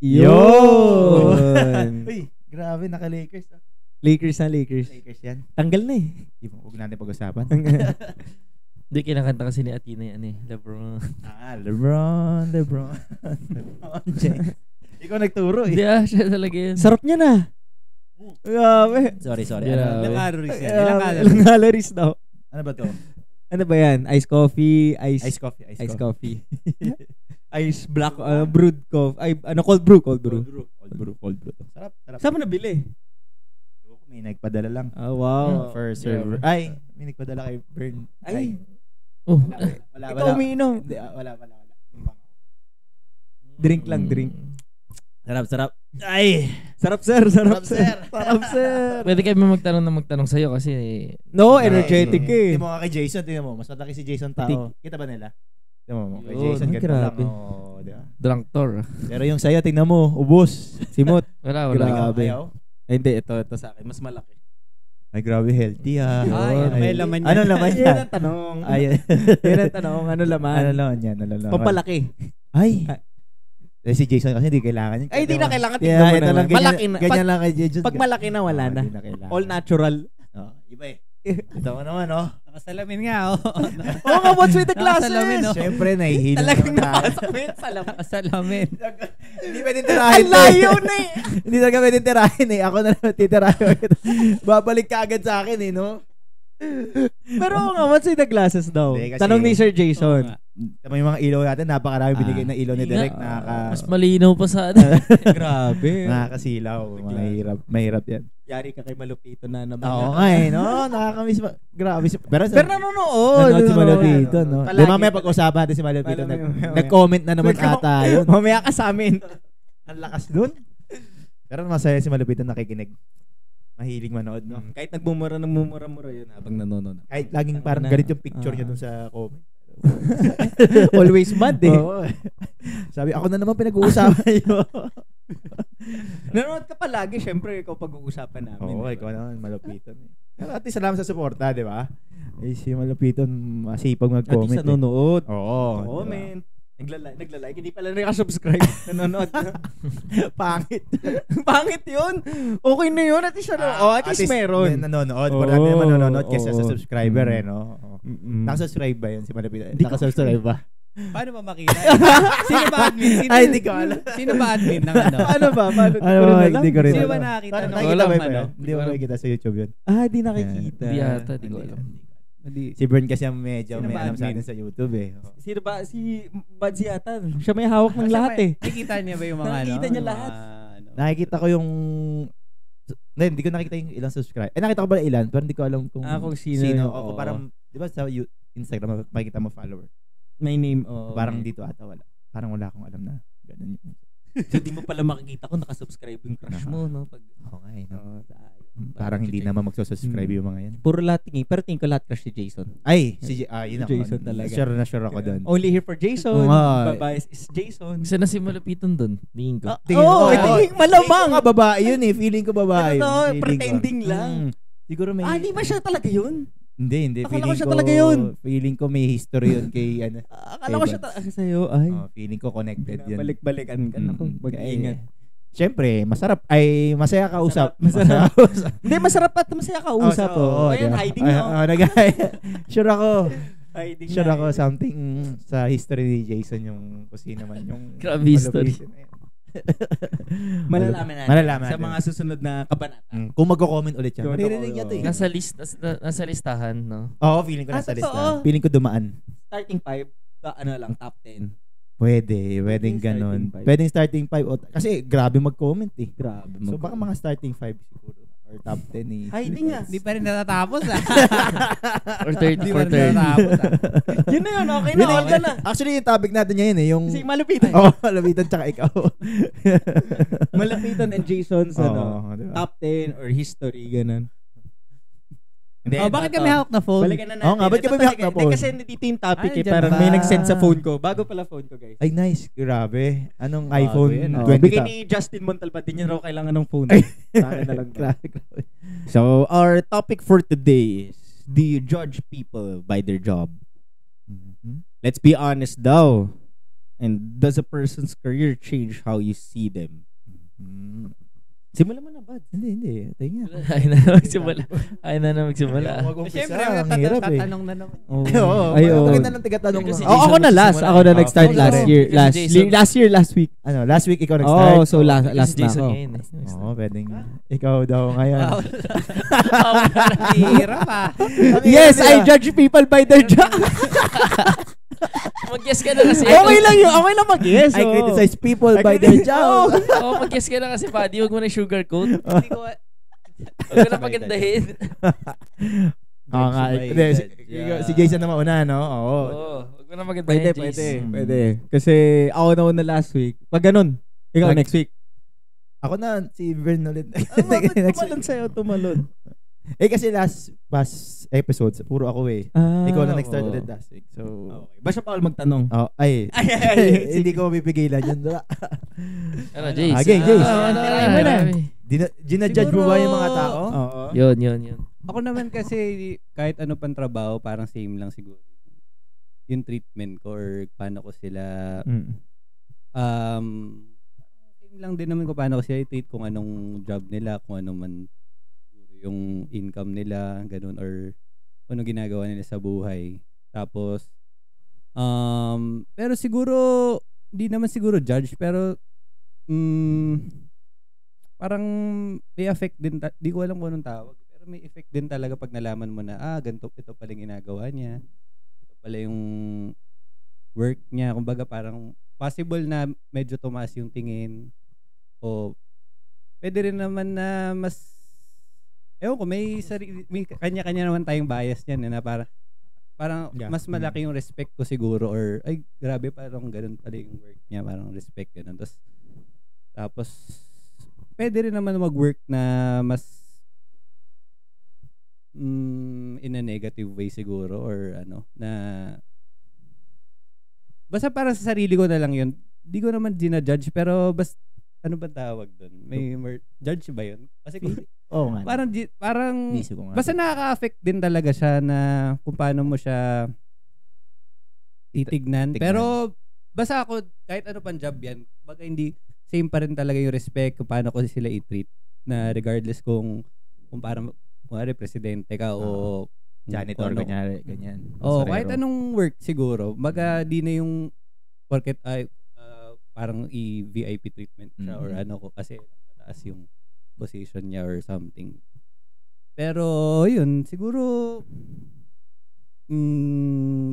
Yun! Uy, grabe, naka-Lakers. Lakers na Lakers. Lakers yan. Tanggal na eh. Huwag natin pag-usapan. Hindi, kinakanta kasi ni Athena yan eh. LeBron. LeBron James. Ikaw nagturo eh. Hindi siya talaga yan. Sarap niya na. Grabe. Sorry. Grabe. Ilang calories yan? Ilang calories daw. Ano ba to? Ano ba yan? Iced coffee, Ice coffee. Ice black, brewed coffee. Ay, cold brew. Cold brew. Sarap. Saan mo nabili? May nagpadala lang. Oh, wow. For server. Ay, may nagpadala kay Bern. Ay. Oh. Wala. Ikaw umiinom. Hindi, wala. Drink lang, drink. Sarap. Ay! Sarap, sir. Pwede kayo magtanong sa'yo kasi No, energetic eh. Tingnan mo kay Jason, Mas mataki si Jason tao. Kita ba nila? Tingnan mo kay Jason. Grabe. Diba? drunk tour. Pero yung sa'yo, tingnan mo, ubos. Simot. Wala. Grabe. Ayaw? Ay, hindi, ito sa akin. Mas malaki. Ay, grabe, healthy May laman yan. Anong laman Yan yan? ang tanong. Ay, Yan ang tanong. Ano laman? ano laman yan? Papalaki. Ay! Si Jason kasi hindi kailangan. Ay, hindi na kailangan. Yeah, Tignan mo ito naman. lang, Malaki na. ganyan lang kay Jason. Pag malaki na, wala na. Hindi na kailangan. All natural. Iba eh. Ito mo naman, Nakasalamin nga, Oo nga, what's with the glasses? Nakasalamin, no? Siyempre, nahihilo Talagang naman tayo. napasok mo yun sa laman. Nakasalamin. Hindi pwedeng tirahin. Ang layo na eh. Hindi talaga pwedeng tirahin eh. Ako na naman titirahin. Babalik ka agad sa akin eh, no? Pero nga, what's with the glasses daw? Hindi, kasi- Tanong ni Sir Jason. Tama yung mga ilaw natin, napakarami binigay na ilaw ni Direk. Mas malinaw pa sa Grabe. Nakakasilaw. Mahirap yan. Yari ka kay Malupito na naman. Oo nga eh, no? Nakakamiss pa. Grabe. Pero nanonood. nanonood si Malupito, no? Palagi. Di mamaya pag-usapan natin si Malupito. Mamaya. Nag-comment na naman ata yun. Mamaya ka sa amin. Ang lakas dun. Pero masaya si Malupito nakikinig. Mahilig manood, no? Kahit nagmumura yun habang nanonood. Kahit laging parang ganito yung picture niya dun sa comment. Always mad eh. Oo. Sabi, ako na naman pinag-uusapan yun. Nanonood ka palagi, syempre ikaw pag-uusapan namin. Oo, ikaw naman, Malupiton. Pero at least salamat sa suporta, di ba? Eh, si Malupiton, masipag At mag-comment. least nanonood. Oo. Comment. Nagla-like. Hindi pala nakasubscribe. Nanonood. Pangit. Pangit yun. Okay na yun. At least at least meron. Nanonood. Parang naman nanonood kaysa sa subscriber, eh, no? Nakasubscribe ba yun si Malupiton? Nakasubscribe ba? Paano ba makita? Sino ba admin? Ay, hindi ko alam. Sino ba admin ng ano? Ano ba? Paano? Hindi ko rin Sino ba alam. nakakita? Paano ng nakikita walang ba yun? ano? Hindi ko makikita sa YouTube yun. Di nakikita. Hindi yata, di ko alam. Si Bern kasi ang medyo Sino may ba alam sa admin? atin sa YouTube, eh. Sino ba? Si Bads yata. Siya may hawak ng lahat eh. Nakikita niya ba yung mga ano? Nakikita niya lahat. Nakikita ko yung... Hindi ko nakita yung ilang subscribe. Nakita ko ba ilan? Pero hindi ko alam kung Kung sino. O parang, di ba sa Instagram, makikita mo follower. may name. Parang dito ata wala. Parang wala akong alam na ganun yung... So, di mo pala makikita kung nakasubscribe yung crush mo, no? Pag, Oo nga eh, no? Parang hindi naman magsusubscribe yung mga yan. puro lahat tingin. Pero tingin ko lahat crush si Jason. Ay, yun ako. Jason talaga. Sure ako doon. Only here for Jason. Babae is Jason. Isa na si Malupiton dun. Tingin ko. Tingin malamang. Babae yun eh. Feeling ko babae. Ano to? Pretending lang. Siguro may... Di ba siya talaga yun? Hindi. Akala ko siya talaga yun. Feeling ko may history yun kay ano. Akala ko siya talaga sa'yo. Ay. Feeling ko connected yun. Balik-balikan ka. Naku, mag-iingat. Siyempre, masaya ka usap. Masarap. Hindi, masarap at masaya ka usap. Ayan, hiding nyo. Sure ako. Hiding Sure ako something sa history ni Jason yung kusina man. Yung Grabe history. Malalaman natin. Sa mga susunod na kabanata. Kung magko-comment ulit yan. Maririnig niya to eh. Nasa listahan, no? Oo, feeling ko nasa lista. Feeling ko dumaan. Starting 5, top 10. Pwedeng ganun. Pwedeng starting 5. Kasi grabe mag-comment eh. Grabe. So baka mga starting 5 siguro. Or top 10 eh. Hiding nga. Hindi pa rin natatapos Or 30 Hindi for pa rin 30. natatapos Yun na yun, okay na. Okay na. Actually, yung topic natin ngayon eh. Yung... Si Malupitan. Malupitan tsaka ikaw. Malupitan and Jason sa diba? top 10 or history, ganun. Bakit kami hawak na phone? Balikan na natin. Bakit kami hawak na phone? Kasi dito yung topic Ay, Parang dyan may ba? nag-send sa phone ko. Bago pala phone ko, guys. Ay, nice. Grabe. Anong iPhone Yan, 20? Bigay ni Justin Montalban. Din niya raw kailangan ng phone. Sa akin na lang. Grabe. So, our topic for today is, do you judge people by their job? Let's be honest daw. And does a person's career change how you see them? Simulan mo na, Bad. Hindi. Tingnan. Ayun na magsimula. Ayun na magsimula. Mag-umpisa. Siyempre, Ang hirap eh. tatanong na naman. Oo. Ay, oo. Maganda ng tigatanong Kasi lang. Jason Ako na last. magsisimula. Ako na nag-start Kasi last Jason- year. kasi Jason- Last year, last week. Last week ikaw nag-start? Oh, so last Kasi na Jason ako. ngayon eh. Oo, pwedeng. Ikaw daw ngayon. Hirap ah. Yes, I judge people by their job. Mag-guess ka na kasi. Okay lang yun. Okay lang mag-yes. I oo. criticize people by their job. Oo, mag-guess ka na kasi, Buddy. Huwag mo na sugarcoat. Hindi ko... Huwag mo na pagandahin. Oo nga. Hindi, si Jason na mauna, no? Oo. Oo. Huwag mo na pagandahin, Jason. Pwede. Kasi ako na una last week. Pag ganun, ikaw next week. Ako na, si Vern ulit. Bakit tumalon sa'yo, tumalon? Kasi past episodes, puro ako eh. Ikaw na nag-start ulit last week. So, Okay. Basta pa ako magtanong. hindi ko mapipigilan yun. Ano, Jace? Okay, Jace. Ginajudge mo ba yung mga tao? Oo. Yun. Ako naman kasi kahit ano pang trabaho, parang same lang siguro. Yung treatment ko or paano ko sila same lang din naman ko paano ko sila i-treat kung anong job nila, kung ano man yung income nila, ganun, or ano ginagawa nila sa buhay. Tapos pero siguro di naman siguro judge, pero parang may effect din, di ko alam kung anong tawag, pero may effect din talaga pag nalaman mo na ganito, ito pala yung ginagawa niya, ito pala yung work niya. Kumbaga parang possible na medyo tumaas yung tingin, o pwede rin naman na mas ewan ko, may kanya-kanya naman tayong bias niyan na parang mas malaki yung respect ko siguro, or ay grabe, parang ganun pala yung work niya, parang respect ganun. Tapos pwede rin naman mag-work na mas in a negative way siguro, or ano, na basta para sa sarili ko na lang yun. Di ko naman ginajudge, pero ano ba tawag doon? May judge ba yun? Kasi nga. parang basta nakaka-affect din talaga siya na kung paano mo siya titignan. Pero basta ako, kahit ano pang job yan, baga hindi same pa rin talaga yung respect kung paano ko sila i-treat, na regardless kung parang presidente ka o janitor, kunyari, ganyan. Kahit anong work siguro, baga di na yung porket parang i-VIP treatment siya or ano ko kasi mataas yung position niya or something. Pero yun, siguro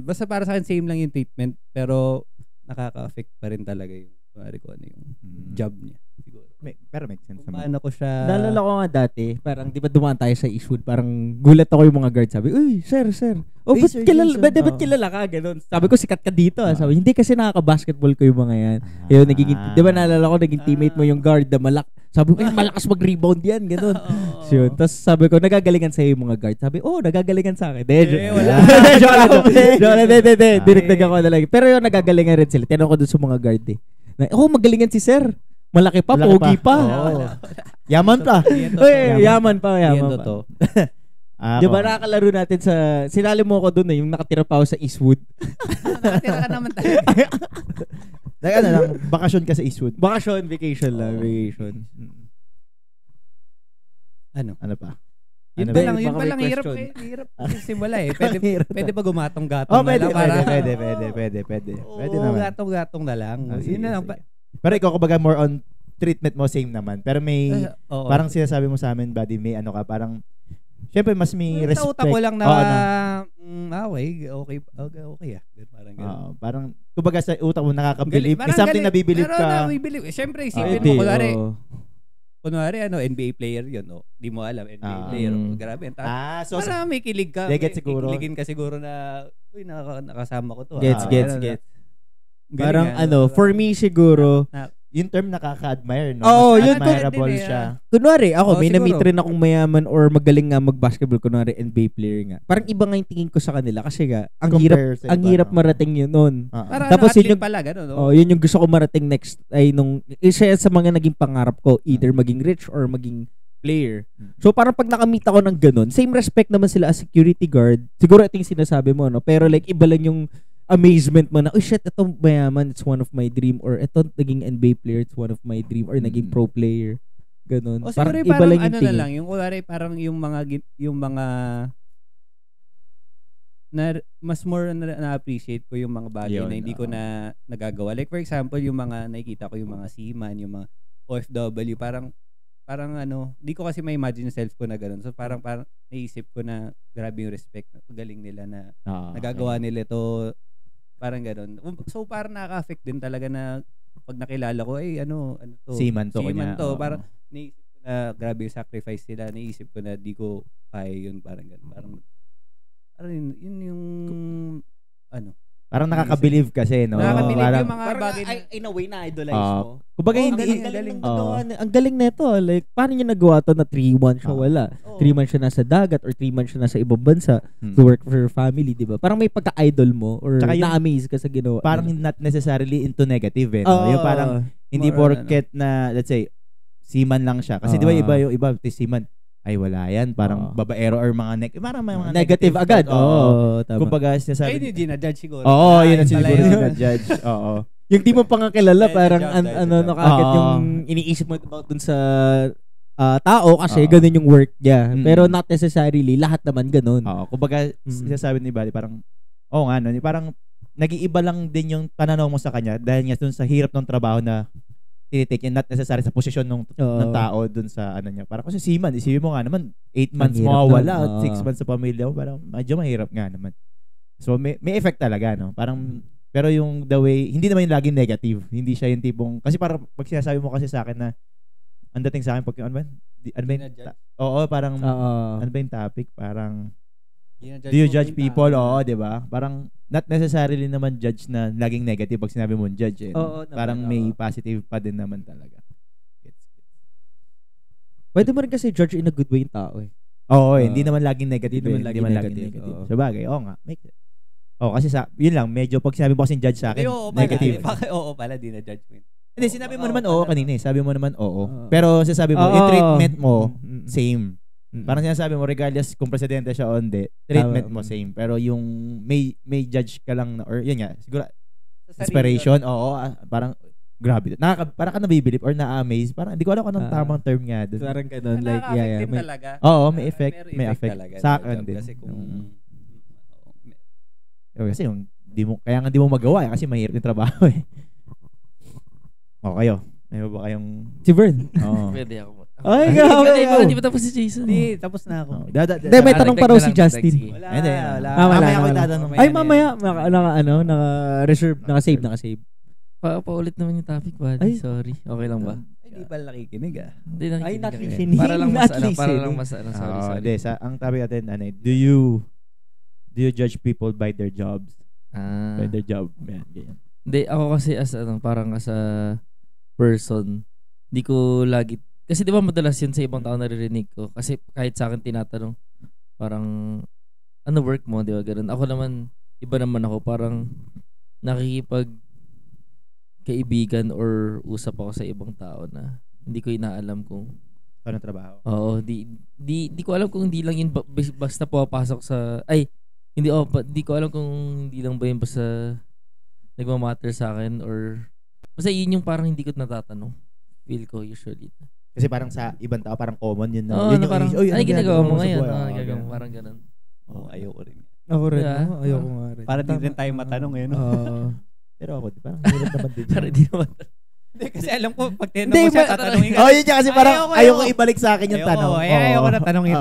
basta para sa akin same lang yung treatment, pero nakaka-affect pa rin talaga yung kung ano yung job niya siguro. Pero make sense naman. Paano ko siya... Naalala ko nga dati, parang di ba dumaan tayo sa Eastwood, parang gulat ako yung mga guard, sabi, uy, sir. Oh, Hey, ba't Sir kilala, Jason. ba't kilala ka? Ganun. Sabi ko, sikat ka dito. Sabi, hindi kasi nakaka-basketball ko yung mga yan. Yun, di ba naalala ko, naging teammate mo yung guard na sabi ko, malakas mag-rebound yan. Ganun. So, yun. Tapos sabi ko, nagagalingan sa'yo yung mga guard. Sabi, nagagalingan sa akin. wala. Dinagdagan ko na lang. Pero yun, nagagalingan rin sila. Tinanong ko dun sa mga guard eh. Magalingan si sir. Malaki pa, pogi pa. Yaman pa. Yaman pa. to. Di ba nakakalaro natin sa... Sinali mo ako dun yung nakatira pa ako sa Eastwood. Nakatira ka naman talaga. Bakasyon ka sa Eastwood. Vacation lang. Ano pa? Yun pa lang, hirap simula eh. Pwede pa gumatong-gatong pwede. Pwede naman. Gatong-gatong na lang. Yun na lang. Pero ikaw, kumbaga, more on treatment mo, same naman. Pero may, parang sinasabi mo sa amin, buddy, may ano ka, parang, syempre, mas may respect. Sa utak ko lang na, okay. Parang gano'n. Parang, kumbaga sa utak mo, nakaka-believe. May something na bibilib ka. Pero nabibilib. Siyempre, isipin mo, kunwari, NBA player yun, di mo alam, NBA player. Grabe. So, parang may kilig ka. Get siguro. Kiligin ka siguro na, uy, nakasama ko to. Gets. Parang Galing, for me siguro, yung term nakaka-admire, no? Yun, admirable siya. Kunwari, ako, may siguro. na-meet rin akong mayaman or magaling nga mag-basketball, kunwari NBA player nga. Parang iba nga yung tingin ko sa kanila kasi nga, ang hirap marating yun nun. Tapos yun yung pala, gano'n, no? Yun yung gusto ko marating next, ay isa sa mga naging pangarap ko, either maging rich or maging player. So parang pag nakamit ako ng ganun, same respect naman sila as security guard. Siguro ito yung sinasabi mo, no? Pero like, iba lang yung amazement mo na, oh shit, ito mayaman, it's one of my dream, or ito naging NBA player, it's one of my dream, or naging pro player. Ganun. O siguro iba lang yung ano tingin. na lang, yung kunwari parang yung mga mas more na-appreciate ko yung mga bagay na hindi ko na nagagawa. Like for example, yung mga nakikita ko yung mga seaman, yung mga OFW, parang di ko kasi ma-imagine self ko na ganun. So parang naisip ko na grabe yung respect, galing nila na nagagawa nila to, parang ganun. So parang nakaka-affect din talaga na pag nakilala ko, ano to? Seaman to. Parang naisip ko na grabe yung sacrifice nila, naisip ko na di ko kaya yun, parang ganun. Parang yun yung ano. Parang nakaka-believe kasi, no? Nakaka-believe yung mga bagay na, in a way na idolize mo. Kumbaga ang galing nito. Like, paano niya nagawa to na 3 months siya wala? 3 months siya nasa dagat or 3 months siya nasa ibang bansa to work for her family, di ba? Parang may pagka-idol mo or na-amaze ka sa ginawa. Parang not necessarily into negative, eh. No? Yung parang, hindi porket na, let's say, seaman lang siya. Kasi di ba yung iba, seaman, ay wala yan, parang babaero or mga parang may mga negative agad. Tama. Kumbaga sinasabi. Hindi na-judge siguro. Yun na siguro na-judge. Yung di mo pa nga kilala, parang nakagad yung iniisip mo about dun sa tao kasi ganun yung work niya. Pero not necessarily lahat naman ganun. Kumbaga sinasabi ni Bali parang nga no, parang nag-iiba lang din yung pananaw mo sa kanya dahil nga dun sa hirap ng trabaho na tinitake niya, not necessary sa posisyon ng tao dun sa ano niya. Parang kasi seaman, isipin mo nga naman, 8 months mawawala, 6 months sa pamilya mo, parang medyo mahirap nga naman. So may effect talaga, no? Parang, pero yung the way, hindi naman yung laging negative. Hindi siya yung tipong, kasi parang pag sinasabi mo kasi sa akin na, ang dating sa akin, pag ano ba parang, ano ba yung topic? Parang, do you judge people? Di ba? Parang, not necessarily naman judge na laging negative pag sinabi mo judge. Parang may positive pa din naman talaga. Pwede mo rin kasi judge in a good way yung tao eh. Hindi naman laging negative. Hindi naman laging negative. Sabagay, nga. Kasi yun lang, medyo pag sinabi mo kasing judge sa akin, negative. Pala, di na judge mo. Hindi, sinabi mo naman kanina eh. Sabi mo naman Pero sasabi mo, yung treatment mo, same. Parang sinasabi mo, regardless kung presidente siya o hindi, treatment mo same. Pero yung may judge ka lang, or yun nga, siguro, inspiration, parang, grabe. Parang ka nabibilip or na-amaze. Parang, hindi ko alam kung anong tamang term nga doon. Parang ganun, like, may effect. May effect. Sa akin din. Kasi kasi yung, kaya nga di mo magawa, kasi mahirap yung trabaho eh. Kayo. May ba kayong... Si Vern. Pwede ako. Ay, grabe. Hindi pa tapos si Jason. Hindi, tapos na ako. Hindi, may tanong pa raw si Justin. Wala. Mamaya ko itatanong. Ay, mamaya. Naka-reserve, naka-save. Paulit naman yung topic, buddy. Sorry. Okay lang ba? Hindi pa nakikinig Hindi nakikinig. Ay, not listening. Para lang mas sorry. Ang topic natin, do you judge people by their jobs? By their job. Ganyan. Hindi, ako kasi parang as a person, di ko lagi, kasi di ba madalas yun sa ibang tao naririnig ko, kasi kahit sa akin tinatanong, parang, ano work mo, di ba, ganun. Ako naman, iba naman ako, parang, nakikipag kaibigan or usap ako sa ibang tao na, hindi ko inaalam kung, paano trabaho? Di ko alam kung hindi lang yun, basta pumapasok sa, di ko alam kung hindi lang ba yun basta, nagmamatter sa akin or basta yun yung parang hindi ko natatanong. Feel ko usually. Kasi parang sa ibang tao parang common yun na. Yun yung parang, ginagawa mo ngayon? Ginagawa mo parang ganun. Ayoko rin. Ako rin. Ayoko nga rin. Para di rin tayo matanong ngayon. Pero ako, parang hirap naman din. Para di naman. Hindi, kasi alam ko, pag tinanong mo siya, tatanungin ka. Yun siya kasi parang ayoko ibalik sa akin yung tanong. Ayoko na tanongin.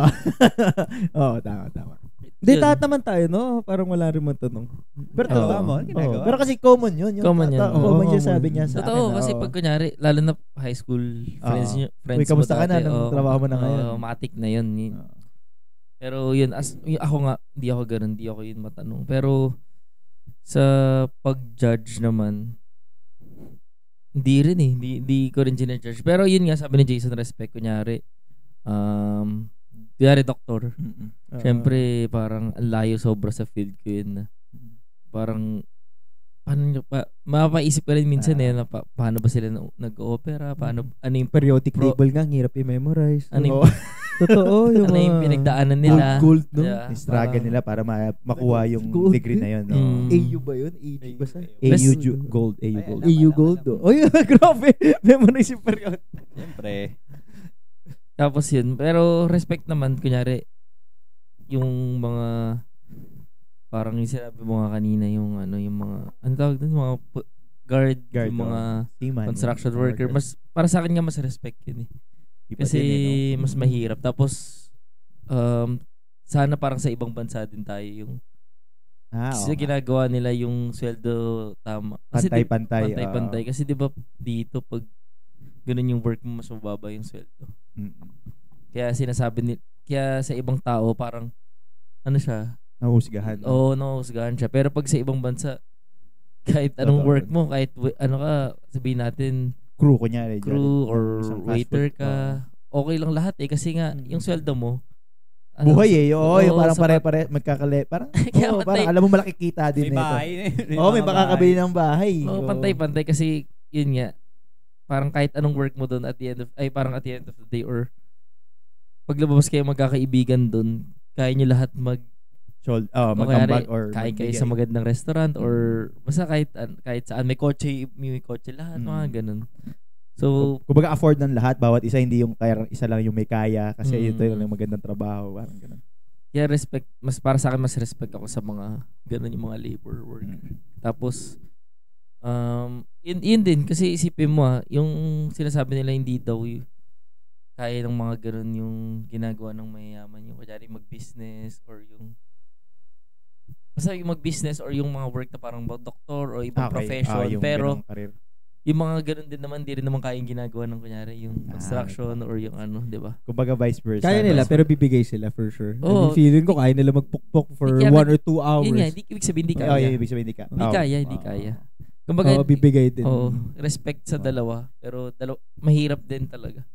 Tama. Hindi, tahat naman tayo, no? Parang wala rin matanong. Pero ginagawa. Pero kasi common yun. Common yun. Common yung sabi niya sa akin. Totoo, kasi pag kunyari, lalo na high school friends mo. Kamusta ka na? Anong trabaho mo na ngayon? Matik na yun. Pero yun, ako nga, hindi ako ganun. Hindi ako yun matanong. Pero sa pag-judge naman, hindi rin eh. Hindi ko rin ginajudge. Pero yun nga, sabi ni Jason, respect, kunyari, kunyari doktor. Siyempre, parang ang layo sobra sa field ko yun. Parang, mapapaisip ka rin minsan paano ba sila nag-opera? Paano, ano yung periodic table nga, hirap i-memorize. Totoo. Yung ano yung mga pinagdaanan nila. Gold, no? Yeah, Yung struggle nila para makuha yung Gold. degree na yun. No? Mm. AU ba yun? AG ba sa? AU Best- Gold. AU Gold. AU Gold. Oh, yun. Grabe. Memorize yung period. Siyempre. Tapos yun. Pero respect naman, kunyari, yung mga, parang yung sinabi mo nga kanina, yung mga, ano tawag doon, mga guard, yung mga Seaman, construction yung worker. mga Mas, para sa akin nga mas respect yun eh. iba Kasi din, mas mahirap. Tapos, sana parang sa ibang bansa din tayo yung kasi ginagawa nila yung sweldo tama. Kasi Pantay-pantay. pantay-pantay. Kasi di ba dito pag ganun yung work mo, mas mababa yung sweldo. Kaya kaya sa ibang tao parang ano siya? Nahusgahan. Oo, nahusgahan siya. Pero pag sa ibang bansa, kahit anong Totoo. work mo, kahit ano ka, sabihin natin, Crew, kunyari. crew or Isang fast waiter food. ka, okay lang lahat eh. Kasi nga, yung sweldo mo, Buhay eh. Oo, yung parang sapat. pare-pare, magkakali. Parang, Kaya oo, pantay. parang alam mo malaki kita din May nito. bahay. Oo, may makakabili ng bahay. Oo, pantay-pantay kasi yun nga, parang kahit anong work mo doon at the end of the day or pag lumabas kayo magkakaibigan doon, kaya nyo lahat Mag-ambag or kain kayo magbigay. sa magandang restaurant or basta kahit saan may kotse lahat, mga ganun. So, Kumbaga afford ng lahat, bawat isa hindi yung kaya isa lang yung may kaya kasi ito yung magandang trabaho, parang ganun. kaya para sa akin mas respect ako sa mga ganun yung mga labor work. Tapos yun din kasi isipin mo yung sinasabi nila hindi daw kaya ng mga ganun yung ginagawa ng mayayaman, yung kunyari mag-business or yung basta yung mag-business or yung mga work na parang doktor or ibang profession, yung pero ganung career. yung mga ganun din naman, di rin naman kayang ginagawa ng kunyari yung construction or yung di ba? Kumbaga vice versa. Kaya nila, pero bibigay sila for sure. Oo. Feeling ko, kaya nila magpukpok for Kaya 1 or 2 hours. Yun nga, ibig sabihin hindi Oo, kaya. ibig sabihin hindi ka. Hindi kaya. Kumbaga, Oo, bibigay din. respect sa dalawa, pero mahirap din talaga.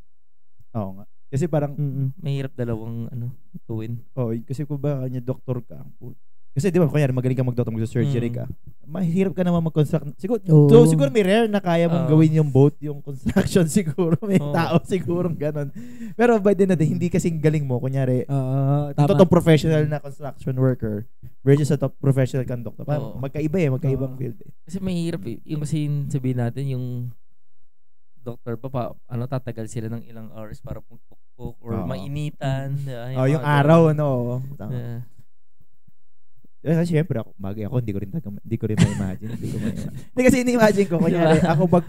Oo nga. Kasi parang, Mahirap dalawang gawin. kasi kung ba kanya doktor ka, kasi di ba, kunyari magaling ka mag-doctor, mag-surgery ka, mahirap ka naman mag-construct. Siguro may rare na kaya mong gawin yung boat, yung construction siguro. May tao siguro ganun. Pero by the end of the day, hindi kasing galing mo. Kunyari, totoong professional na construction worker versus sa top professional kang doctor. Parang magkaiba magkaibang field eh. Kasi mahirap eh. Yung kasi sabihin natin, yung doctor pa, tatagal sila ng ilang hours para pagpukpok or mainitan. Yung araw, Siyempre ako, bagay ako, hindi ko rin ma-imagine. Hindi kasi ini-imagine ko, kunyari, ako pag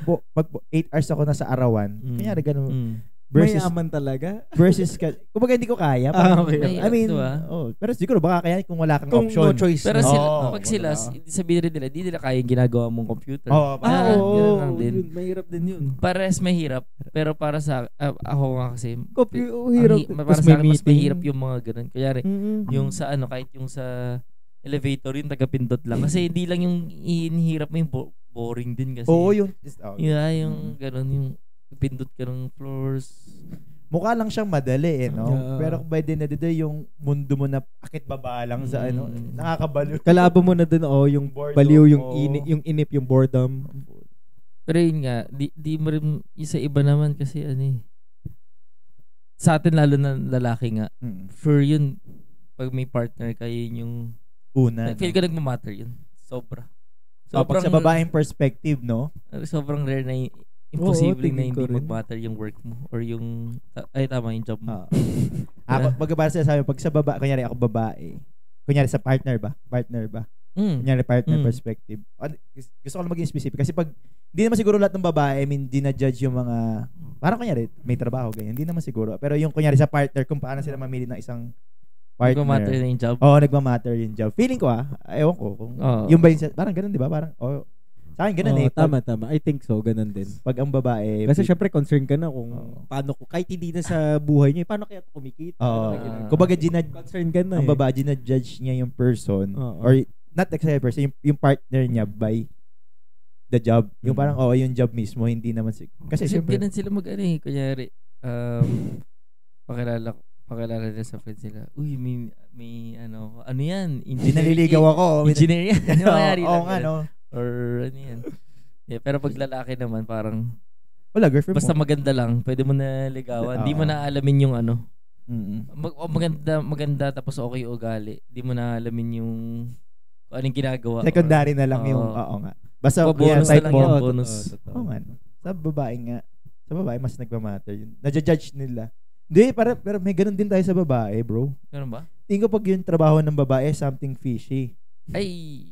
8 hours ako nasa arawan, kunyari ganun. Mayaman talaga. Versus, kumbaga hindi ko kaya. Okay. I mean, diba? pero siguro baka kaya kung wala kang Kung option. no choice. Pero na. pag sila, sabihin rin nila, di nila kaya yung ginagawa mong computer. Oo, lang din. Mahirap din yun. Pares mahirap, pero para sa ako nga kasi, Hirap. para sa akin mas mahirap yung mga ganun. Kunyari, yung sa kahit yung sa elevator, yung tagapindot lang. Kasi hindi lang yung inihirap mo yung boring din kasi. Oo, yung ganun, yung pindot ka ng floors. Mukha lang siyang madali no? Pero by the end of the day, yung mundo mo na akit baba lang sa nakakabalo. Kalabo mo na dun, yung Boredom, baliw, yung inip, yung boredom. Pero yun nga, di mo rin, isa iba naman kasi sa atin lalo na lalaki nga, for yun, pag may partner kayo yung una. feel ko nagmamatter yun. Sobra. Pag sa babaeng perspective, no? Sobrang rare na imposible na tingin hindi ko rin. mag-matter yung work mo or yung tama yung job mo. Ako, pagkabara sabi, pag sa baba, kunyari ako babae, kunyari sa partner ba? Kunyari partner perspective. Gusto ko lang maging specific kasi pag hindi naman siguro lahat ng babae, I mean, di na-judge yung mga, parang kunyari, may trabaho, ganyan. Hindi naman siguro. Pero yung kunyari sa partner, kung paano sila mamili ng isang partner. Nagmamatter na yung job. Oo, nagmamatter yung job. Feeling ko ewan ko. Kung, yung ba yung, parang ganun, di ba? Parang, sa akin ganun Tama. I think so, ganun din. Pag ang babae. Kasi syempre concerned ka na kung paano ko, kahit hindi na sa buhay niya, paano kaya kumikita? Kumbaga, concerned ka na ang babae, ginajudge niya yung person, or not the person, yung partner niya by the job. Yung parang, yung job mismo, hindi naman kasi syempre. Ganun sila kunyari, pakilala nila sa friends sila. Uy, may ano yan? Naliligaw ako. Engineer yan. Oo nga, no? Or ano yan. Yeah, pero pag lalaki naman, parang wala, girlfriend basta mo. maganda lang, pwede mo na ligawan. Hindi mo na alamin yung maganda tapos okay yung ugali. Di mo na alamin yung kung anong ginagawa. Secondary na lang yung, oo nga. Basta bonus type na lang mo. yan, bonus. Oo nga. Sa babae nga. Sa babae, mas nagmamatter yun. Nadja-judge nila. Hindi, pero may ganun din tayo sa babae, bro. Ganun ba? Tingin ko pag yung trabaho ng babae, something fishy. Ay.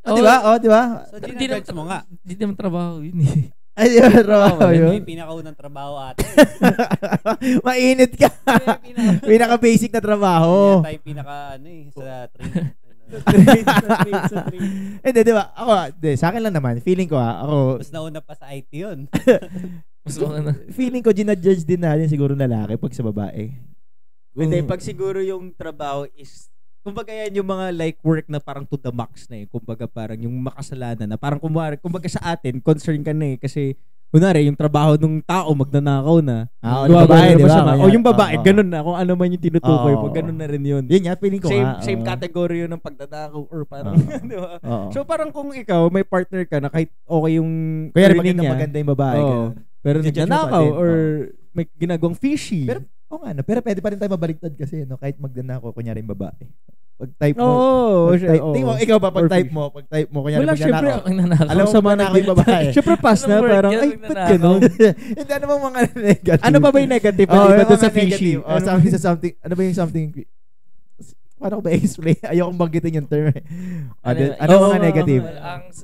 Di ba? Oh, di ba? So, ginajudge mo nga. Hindi naman trabaho yun eh. Ay, di ba? Trabaho yun. Yung pinakaunang trabaho ate. Mainit ka. Pinaka-basic na trabaho. Yan tayo sa training. Hindi, di ba? Ako, sa akin lang naman, feeling ko ako, Mas nauna pa sa IT yun. feeling ko, ginadjudge din natin siguro lalaki pag sa babae. Hindi, pag siguro yung trabaho is, kumbaga yan yung mga like work na parang to the max na eh. Kumbaga parang yung makasalanan na parang kumbaga sa atin, concern ka na eh. Kasi, kunwari, yung trabaho ng tao, magnanakaw na. Yung babae, di ba? O yung babae, ganun na. Kung ano man yung tinutukoy, pag ganun na rin yun. Yun nga, feeling ko Same category yun ng pagnanakaw or parang, di ba? So parang kung ikaw, may partner ka na kahit okay yung kaya earning niya, maganda yung babae. pero I-judge mo nagnanakaw pa din. or may ginagawang fishy. Pero, pero pwede pa rin tayo mabaliktad kasi, no? Kahit magnanakaw, kunyari yung babae. Pag type mo, tingin mo, ikaw ba, pag type mo, kunyari wala, syempre, magnanakaw. Alam mo, magnanakaw yung babae. Syempre, pass na, parang, ay, ba't ganun? Hindi, ano bang mga negative? Ano ba yung negative? Ano ba sa fishy? Something, ano ba yung something, paano ko ba explain? Ayokong banggitin yung term. Ano mga negative?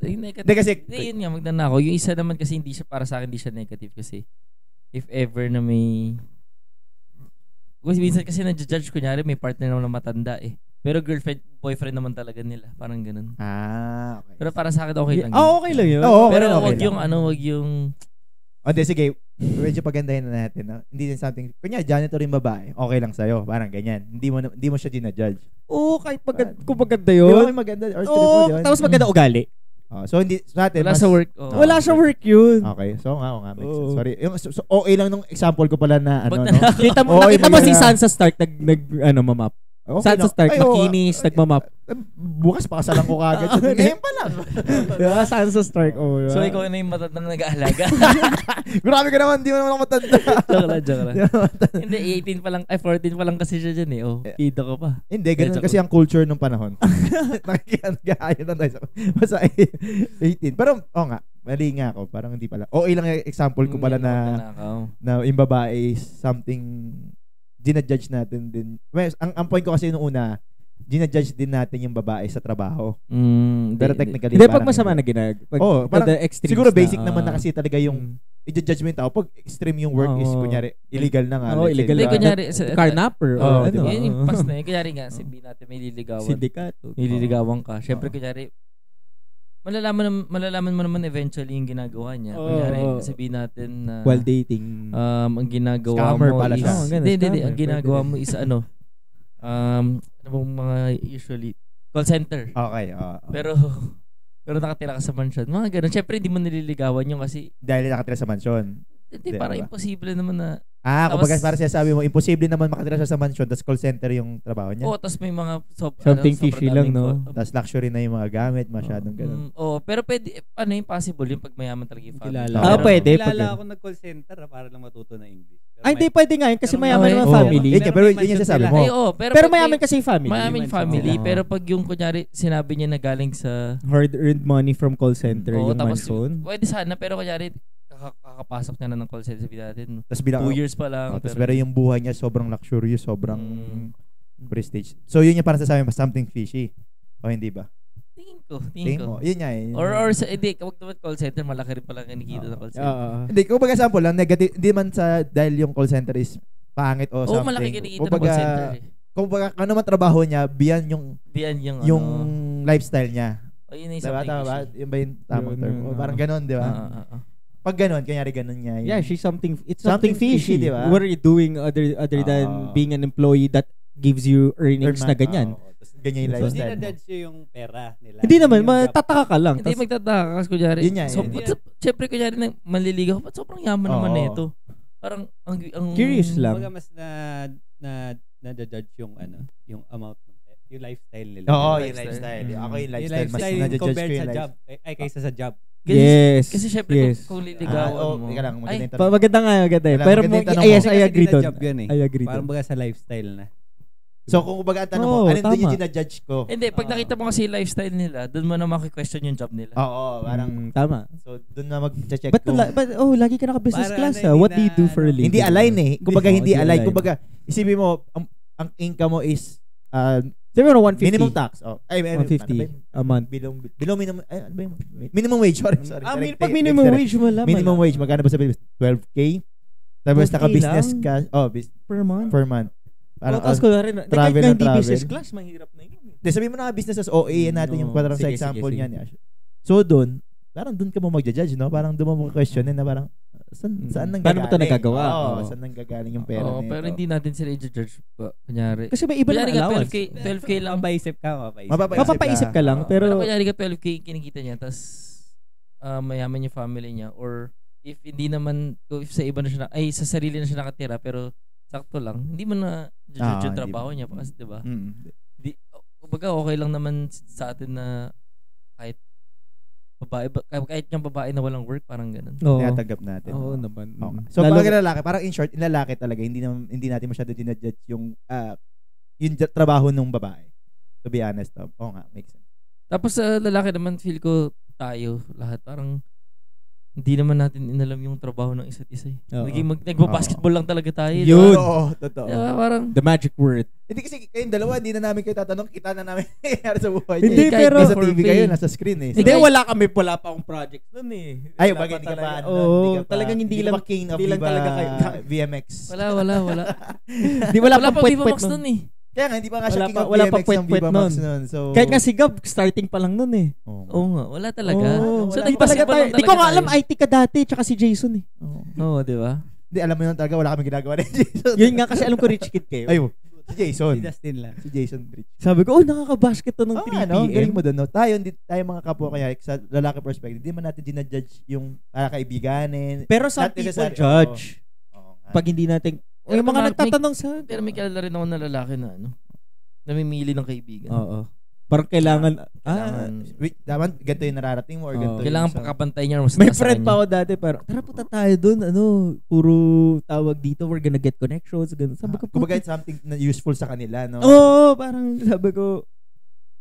Yung negative. Hindi kasi, yun nga, magnanakaw. Yung isa naman kasi hindi siya, para sa akin, hindi siya negative kasi if ever na may, kasi minsan kasi na-judge, kunyari may partner naman na matanda eh. Pero girlfriend, boyfriend naman talaga nila. Parang ganun. Okay. Pero para sa akin, okay lang yun. Okay lang yun. Oo, pero okay wag lang. yung, wag yung, sige. Medyo pagandahin na natin. No? Hindi din something, kunya, janitor yung babae, okay lang sa'yo. Parang ganyan. Hindi mo siya ginajudge. Oo, kahit kung maganda Di yun. ba may maganda? Or Oo, tapos maganda ugali. So, hindi, sa atin, wala sa work. Wala sa work yun. Okay. So, nga. Makes sense. Sorry. So, okay lang nung example ko pala na, no? Kita mo, nakita mo si Sansa Stark mamap. Okay, Sansa Stark, makinis, nagmamap. Bukas pakasalan ko kagad. Ngayon pa lang. Diba? Sansa Stark. Oh, So, ikaw na yung matanda na nag-aalaga. Grabe ka naman, di mo naman ako matanda. Joke lang. Hindi, 18 pa lang, 14 pa lang kasi siya dyan eh. Oh, kita ko pa. Hindi, ganun kasi ang culture nung panahon. Nakikiyaan na tayo sa 18. Pero, nga, mali nga ako. Parang hindi pala. Okay lang yung example ko pala na yung babae is something ginajudge natin din. Well, ang point ko kasi nung una, ginajudge din natin yung babae sa trabaho. Pero technically, hindi, pag masama na parang siguro basic na, naman na kasi talaga yung i-judge mo yung tao. Pag extreme yung work is, kunyari, illegal na nga. Illegal na. Kunyari, carnapper. Diba? Yun yung pass na yun. Kunyari nga, sabihin natin may liligawan. Sindikato. Nililigawan ka. Siyempre, kunyari, malalaman mo naman eventually yung ginagawa niya. Kunyari, sabihin natin na while dating, ang ginagawa scammer mo pala is siya. Hindi. Ang ginagawa mo is ano bang mga usually call center. Okay. Pero nakatira ka sa mansion. Mga ganun. Siyempre, hindi mo nililigawan yun kasi dahil nakatira sa mansion. hindi, parang imposible naman na kumbaga para siya sabi mo, imposible naman makatira siya sa mansion tapos call center yung trabaho niya. tapos may mga something fishy lang, no? Tapos luxury na yung mga gamit, masyadong ganun. Pero pwede, impossible yung pag mayaman talaga yung family. Kilala. Pwede. Kilala ako nag-call center para lang matuto na English. Hindi, pwede nga yun kasi mayaman naman family. Pero yun yung sasabi mo. Pero mayaman kasi yung family. Mayaman family, pero pag yung kunyari sinabi niya na galing sa hard-earned money from call center yung mansion. Pwede sana, pero kunyari kakapasok niya na ng call center natin. Tapos bilang 2 years pa lang. Pero yung buhay niya sobrang luxurious, sobrang prestige. So yun yung parang sasabi mo, something fishy. O hindi ba? Tingin ko. Yun nga eh. Or sa, hindi, kapag naman call center, malaki rin pala kinikita ng call center. Hindi, kung baga sample lang, negative, hindi man sa, dahil yung call center is pangit o something. Malaki kinikita ng call center eh. Kung baga, ano man trabaho niya, beyond yung lifestyle niya. Yun yung diba, tama ba? Yun ba yung tamang term? Parang ganun, di ba? Pag ganun, kanyari ganun niya. Yeah, it's something fishy, di ba? What are you doing other than being an employee that gives you earnings na ganyan? Ganyan yung lifestyle. Hindi na-judge yung pera nila. Hindi naman, matataka ka lang. Hindi magtataka kasi kunyari. Yun niya. Siyempre kunyari na manliligaw, ba't sobrang yaman naman nito? Parang ang curious lang. Kumbaga mas na-judge yung yung amount yung lifestyle nila. Oo, yung lifestyle. Ako yung lifestyle mas na-judge ko yung sa job. Kaysa sa job. Yes. Kasi syempre yes. kung liligawan mo. Ika lang, maganda Ay, yung tanong. Maganda nga, maganda. Wala, Pero maganda yung tanong yes, mo. I agree doon. Job yun eh. I agree Parang doon. baga sa lifestyle na. So kung kumbaga ang tanong mo, Oo, ano din yung tama. ginajudge ko? Hindi, pag nakita mo kasi yung lifestyle nila, doon mo na maki-question yung job nila. Oo, parang Tama. so doon na mag-check But, kung lagi ka naka-business Para class ano, What do hindi you do na, for a living? hindi align eh. Kumbaga hindi Hindi align. align. Kumbaga isipin mo ang income mo is Sabi mo 150. minimum tax. Oh. Ay, 150 a month. Below minimum ano ba yung minimum wage sorry. Pag minimum wage mo lang. minimum wage magkano ba sabihin? 12k. Tapos 12K naka-business lang? ka Per month. per month. Parang Tapos ko na rin. travel Kahit na hindi travel. business class, mahirap na yun. Hindi, sabihin mo naka-business as OA natin yung parang sa Sige, example sige, niyan. So doon, parang doon ka mo magja-judge, no? Parang doon mo questionin na parang saan nang Paano mo ito nagagawa? Oo, Oo. saan nang gagaling yung pera Oo, nito? pero hindi natin sila i-judge pa. Kunyari. Kasi may iba na Kunyari ka, allowance. 12K lang. Mapapaisip ka. Mapapaisip ka lang, Pero pero kunyari ka 12K kinikita niya, tapos mayaman yung family niya, or if hindi naman, if sa iba na siya, ay sa sarili na siya nakatira, pero sakto lang, hindi mo na judge yung hindi trabaho mo. niya. Kasi, di ba? Kumbaga, okay lang naman sa atin na kahit babae, kahit yung babae na walang work, parang ganun. Oo. Tinatanggap natin. Oo naman. Okay. So Lalo- pag lalaki, parang in short, in lalaki talaga, hindi natin masyado dinajudge yung trabaho ng babae. To be honest, oo nga, makes sense. Tapos sa lalaki naman, feel ko tayo lahat, parang hindi naman natin inalam yung trabaho ng isa't isa. Oo. Nagbabasketball lang talaga tayo. Yun. Oo, totoo. Diba? Parang, The magic word. Hindi kasi kayong dalawa, hindi na namin kayo tatanong, kita na namin nangyayari sa buhay Hindi, niyo. kahit pero- Nasa for TV pay. kayo, nasa screen eh. Hindi, kahit- wala akong project nun eh. Ay, Wala bagay, hindi ka pa, talaga. Oo, hindi ka pa- talagang hindi lang, ka pa king of hindi lang Viva talaga kayo. VMX. wala. Di wala Wala pang pa Viva puwet-puwet Max nun. nun eh. Kaya nga, hindi pa nga siya Wala king pa- of wala VMX pa ng puwet-puwet Viva Max nun. nun. So, Kahit nga si Gab, starting pa lang nun eh. Oo nga, wala talaga. Oo, So, wala talaga nag-basketball tayo. lang Di ko talaga nga alam, tayo. IT ka dati, tsaka si Jason eh. Oo, di ba? Hindi, alam mo yun talaga, wala kami ginagawa ni Jason. Yun nga kasi alam ko rich kid kayo. Ay, si Jason. Si Justin lang. Si Jason Rich. Sabi ko, nakaka-basket to ng 3 Oo, ano, PM. galing mo doon, no? Tayo mga kapwa kaya sa lalaki perspective, hindi man natin dinajudge yung para kaibiganin. Pero some Not people necessary- judge. Oo nga. Pag hindi natin, Pero yung mga may- nagtatanong sa... Pero may kilala rin ako na lalaki na namimili ng kaibigan. Oo. Parang kailangan, Wait, dapat ganito yung nararating mo or Oo. ganito Kailangan yung pakapantay niya. Mas may taas sa friend kanya. pa ako dati, pero tara punta tayo dun, puro tawag dito, we're gonna get connections, ganun. Sabi ko, kumbaga it's something na useful sa kanila, no? Oo, parang sabi ko,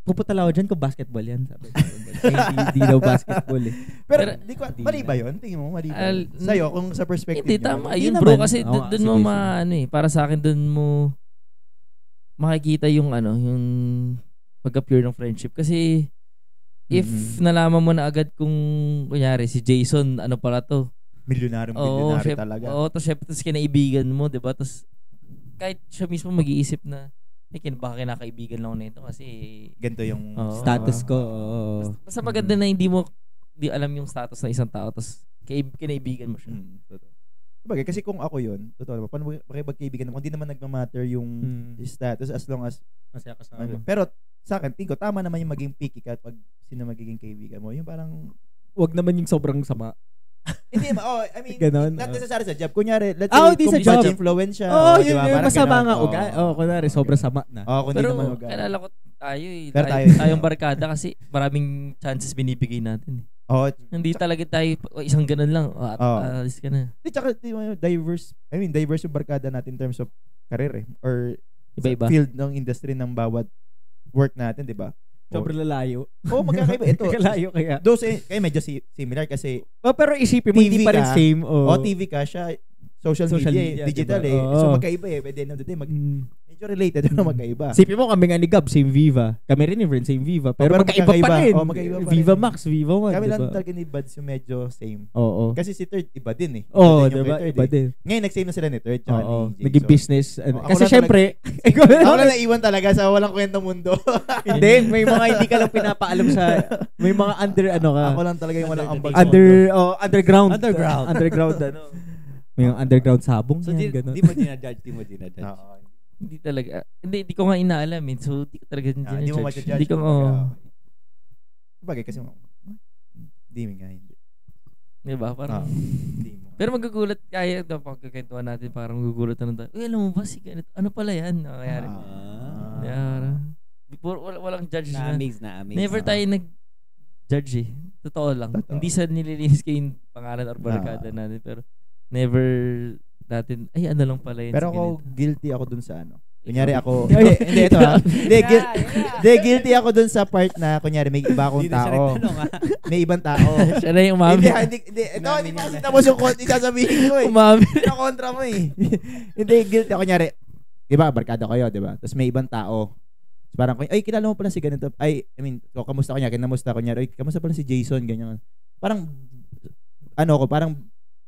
pupunta lang ako dyan kung basketball yan. Sabi ko, hindi daw basketball eh. Pero, Pero- mali ba yun? Tingin mo, mali ba Al- yun? Sa'yo, kung sa perspective Hindi, nyo. tama. Hindi Yun bro, naman. kasi Oo, dun mo sige. para sa akin, dun mo makikita yung yung pagka-pure ng friendship. Kasi, if nalaman mo na agad kung, kunyari, si Jason, ano pala to? Milyonaryo talaga. Oo, tapos syempre, tapos kinaibigan mo, di ba? Tapos, kahit siya mismo mag-iisip na, baka kinakaibigan lang ako nito kasi, Ganito yung Oo. Status ko, oo. basta maganda na hindi mo alam yung status ng isang tao, tapos kinaibigan mo siya. Totoo. Sabagay, kasi kung ako yun, totoo naman, paano makipagkaibigan naman, hindi naman nagmamatter yung status as long as, Masaya ka sa pero sa akin, tingin ko, tama naman yung maging picky ka pag sino magiging kaibigan mo. Yung parang, Wag naman yung sobrang sama. hindi, I mean, Ganon, not oh. necessary sa job. Kunyari, let's Di say, sa kung bad job. influence siya. Oo, di yun, ba? yun, Parang masama ganon. nga ugali. Kunwari, sobrang sama na. Oo, kung di Pero naman ugali. kalala ko tayo eh. Pero Tayong barkada kasi maraming chances binibigay natin. Oo, Hindi talaga tayo isang ganun lang. Alis ka na. di, tsaka, diverse yung barkada natin in terms of career eh. Or Iba-iba. sa field ng industry ng bawat work natin, di ba? Sobrang lalayo. Oo, magkakaiba. Ito, Kalayo kaya. those kayo medyo similar kasi Pero isipin mo, hindi TV pa rin ka, same. TV ka siya, social Media, media, digital diba? eh. Oo. So magkaiba eh. By the end of the day, medyo related pero magkaiba. Isipin mo, kami nga ni Gab, same Viva. Kami rin ni Vern, same Viva. Pero, pero magkaiba pa magkakaiba. rin. Oo, magkaiba pa Viva rin. Max, Viva 1. Kami lang diba? talaga ni Buds yung medyo same. Oo. Kasi si Third, iba din eh. Oo, din yung diba? kay Third Iba eh. din. Ngayon, nag-same na sila ni Third tsaka Oo. ni Jason. Naging business. Ako Kasi lang syempre, Ako lang naiwan talaga sa walang kwentang mundo. hindi, may mga hindi ka lang pinapaalam sa, may mga under, Ako lang talaga yung walang ambag. underground. Underground. Underground, May mga underground sabong So, yan, gano'n. di mo dinajudge, di mo dinajudge. Oo. Hindi talaga. Hindi ko nga inaalam eh. So, hindi ko talaga Hindi mo judge. ma-judge. Hindi ko, Bagay kasi hindi nga hindi. diba? Parang, Hindi mo. pero magugulat, kaya pagkakentuhan natin, parang magugulat na tayo. Uy, alam mo ba si ganito? Ano pala yan? Kaya, walang judge na. Na-amaze. Never tayo nag-judge eh. Totoo lang. Totoo. Hindi sa nililinis ko yung pangalan or barkada natin, pero never natin, ay ano lang pala yun. Pero sa ako, ganito. guilty ako dun sa ano. Kunyari ako, hindi ito ha. Hindi, guilty ako dun sa part na, kunyari may iba akong Hindi na siya tao. nagtanong, ha? May ibang tao. Siya na yung umami. Hindi. Ito, hindi pa kasi tapos yung sasabihin ko eh. Umami. Kontra mo eh. Hindi, guilty ako. Kunyari, diba, barkada kayo, diba? Tapos may ibang tao. Parang, ay, kilala mo pala si ganito. Ay, I mean, kamusta ko niya, kinamusta ko niya. Ay, kamusta pala si Jason, ganyan. Parang, parang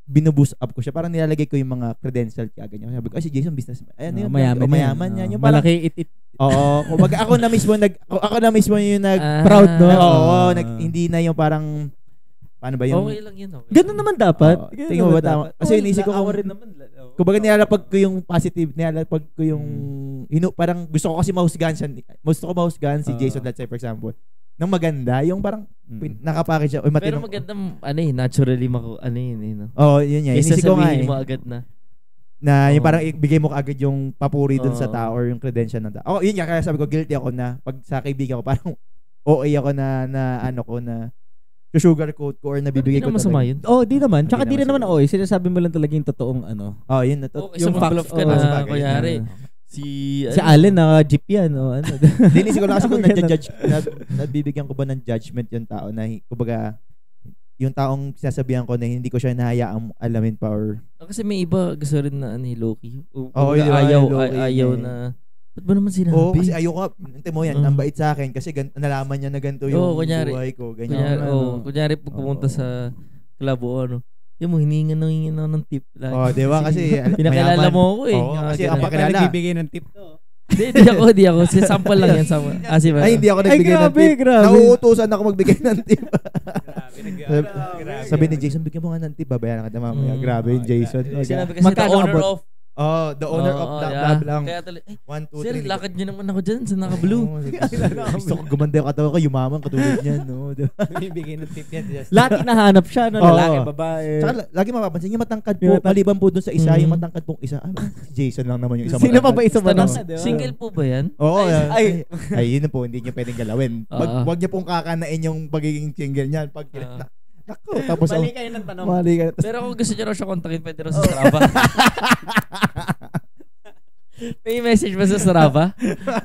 binuboost up ko siya. Parang nilalagay ko yung mga credential kaya ganyan. Sabi ko, ay, si Jason business. Ay, ano yun? Mayaman yan. Yung parang, Malaki oo. Kumbaga, ako na mismo yung proud, no? Oo, hindi na yung parang, paano ba yung, Okay lang yun. Okay. Ganun naman dapat. Oo, tingin mo ba tama? Kasi inisip ko ako kung, rin naman. kumbaga nilalapag ko yung positive, nilalapag ko yung, parang gusto ko kasi mahusgahan si Jason, let's say for example, nang maganda, yung parang nakapackage siya. Pero maganda, naturally no? Oo, yun yan. Kaysa Inisip ko nga sabihin eh. mo agad na. Na yung Oo. parang ibigay mo kaagad yung papuri dun sa Oo. tao or yung credential ng tao. Oh, yun nga, kaya sabi ko, guilty ako na pag sa kaibigan ko, parang OA ako na sugarcoat ko or nabibigay Hindi ko na masama yun. Oh, di naman. Tsaka Hindi di rin naman naman sinasabi mo lang talaga yung totoong Oh, yun na to. Okay, yung bluff ka oh, na, bagay. kunyari, si Allen na jeep yan o ano. Dinisip ko lang kasi kung nabibigyan ko ba ng judgment yung tao na, kumbaga, yung taong sinasabihan ko na hindi ko siya nahayaang alamin pa or Kasi may iba gusto rin na low-key. Oo, yun, low-key ayaw eh. na. Ba't ba naman sinabi? Oo, kasi ayoko, hintay mo yan, ang bait sa akin kasi nalaman niya na ganito yung kunyari. buhay ko, ganyan. Kunyari pag pumunta sa club o ano, yung mo, hiningan ng tip. Oh, di ba? Kasi pinakilala mo ako eh. Oo, Yung kasi mga ang ganun. pakilala. Nagbibigay ng tip to. Di ako. Si sample lang yan. Si Ay, hindi ako Ay, nagbigay ng tip. grabe. Nauutusan ako magbigay ng tip. Grabe. Sabi ni Jason, bigyan mo nga ng tip, babayaran ka na mamaya. Grabe yung Jason. Sinabi kasi Magkano the owner abot? of. Oh, the owner of blah blah blah. Kaya tuloy, 1, 2, 3. sir, lakad niyo naman ako dyan sa naka-blue. Gusto ko gumanda yung katawan ko, yumaman katulad niyan, no? Bibigay ng tip yan. Just Lahat hinahanap siya, no? Oo. Lalaki, babae. Tsaka lagi mapapansin, yung matangkad Yung po, maliban po dun sa isa, Mm. yung matangkad pong isa, si Jason lang naman yung isa Sino pa ba matangkad. isa ba Tanong, nasa, di ba? single po ba yan? Oo, Ay, yun na po, hindi niyo pwedeng galawin. Wag niyo pong kakanain yung pagiging single niyan. Pag, nako, tapos, Mali kayo ng tanong. mali ka. Pero kung gusto niyo raw siya kontakin, pwede raw sa Strava. May message ba sa Strava?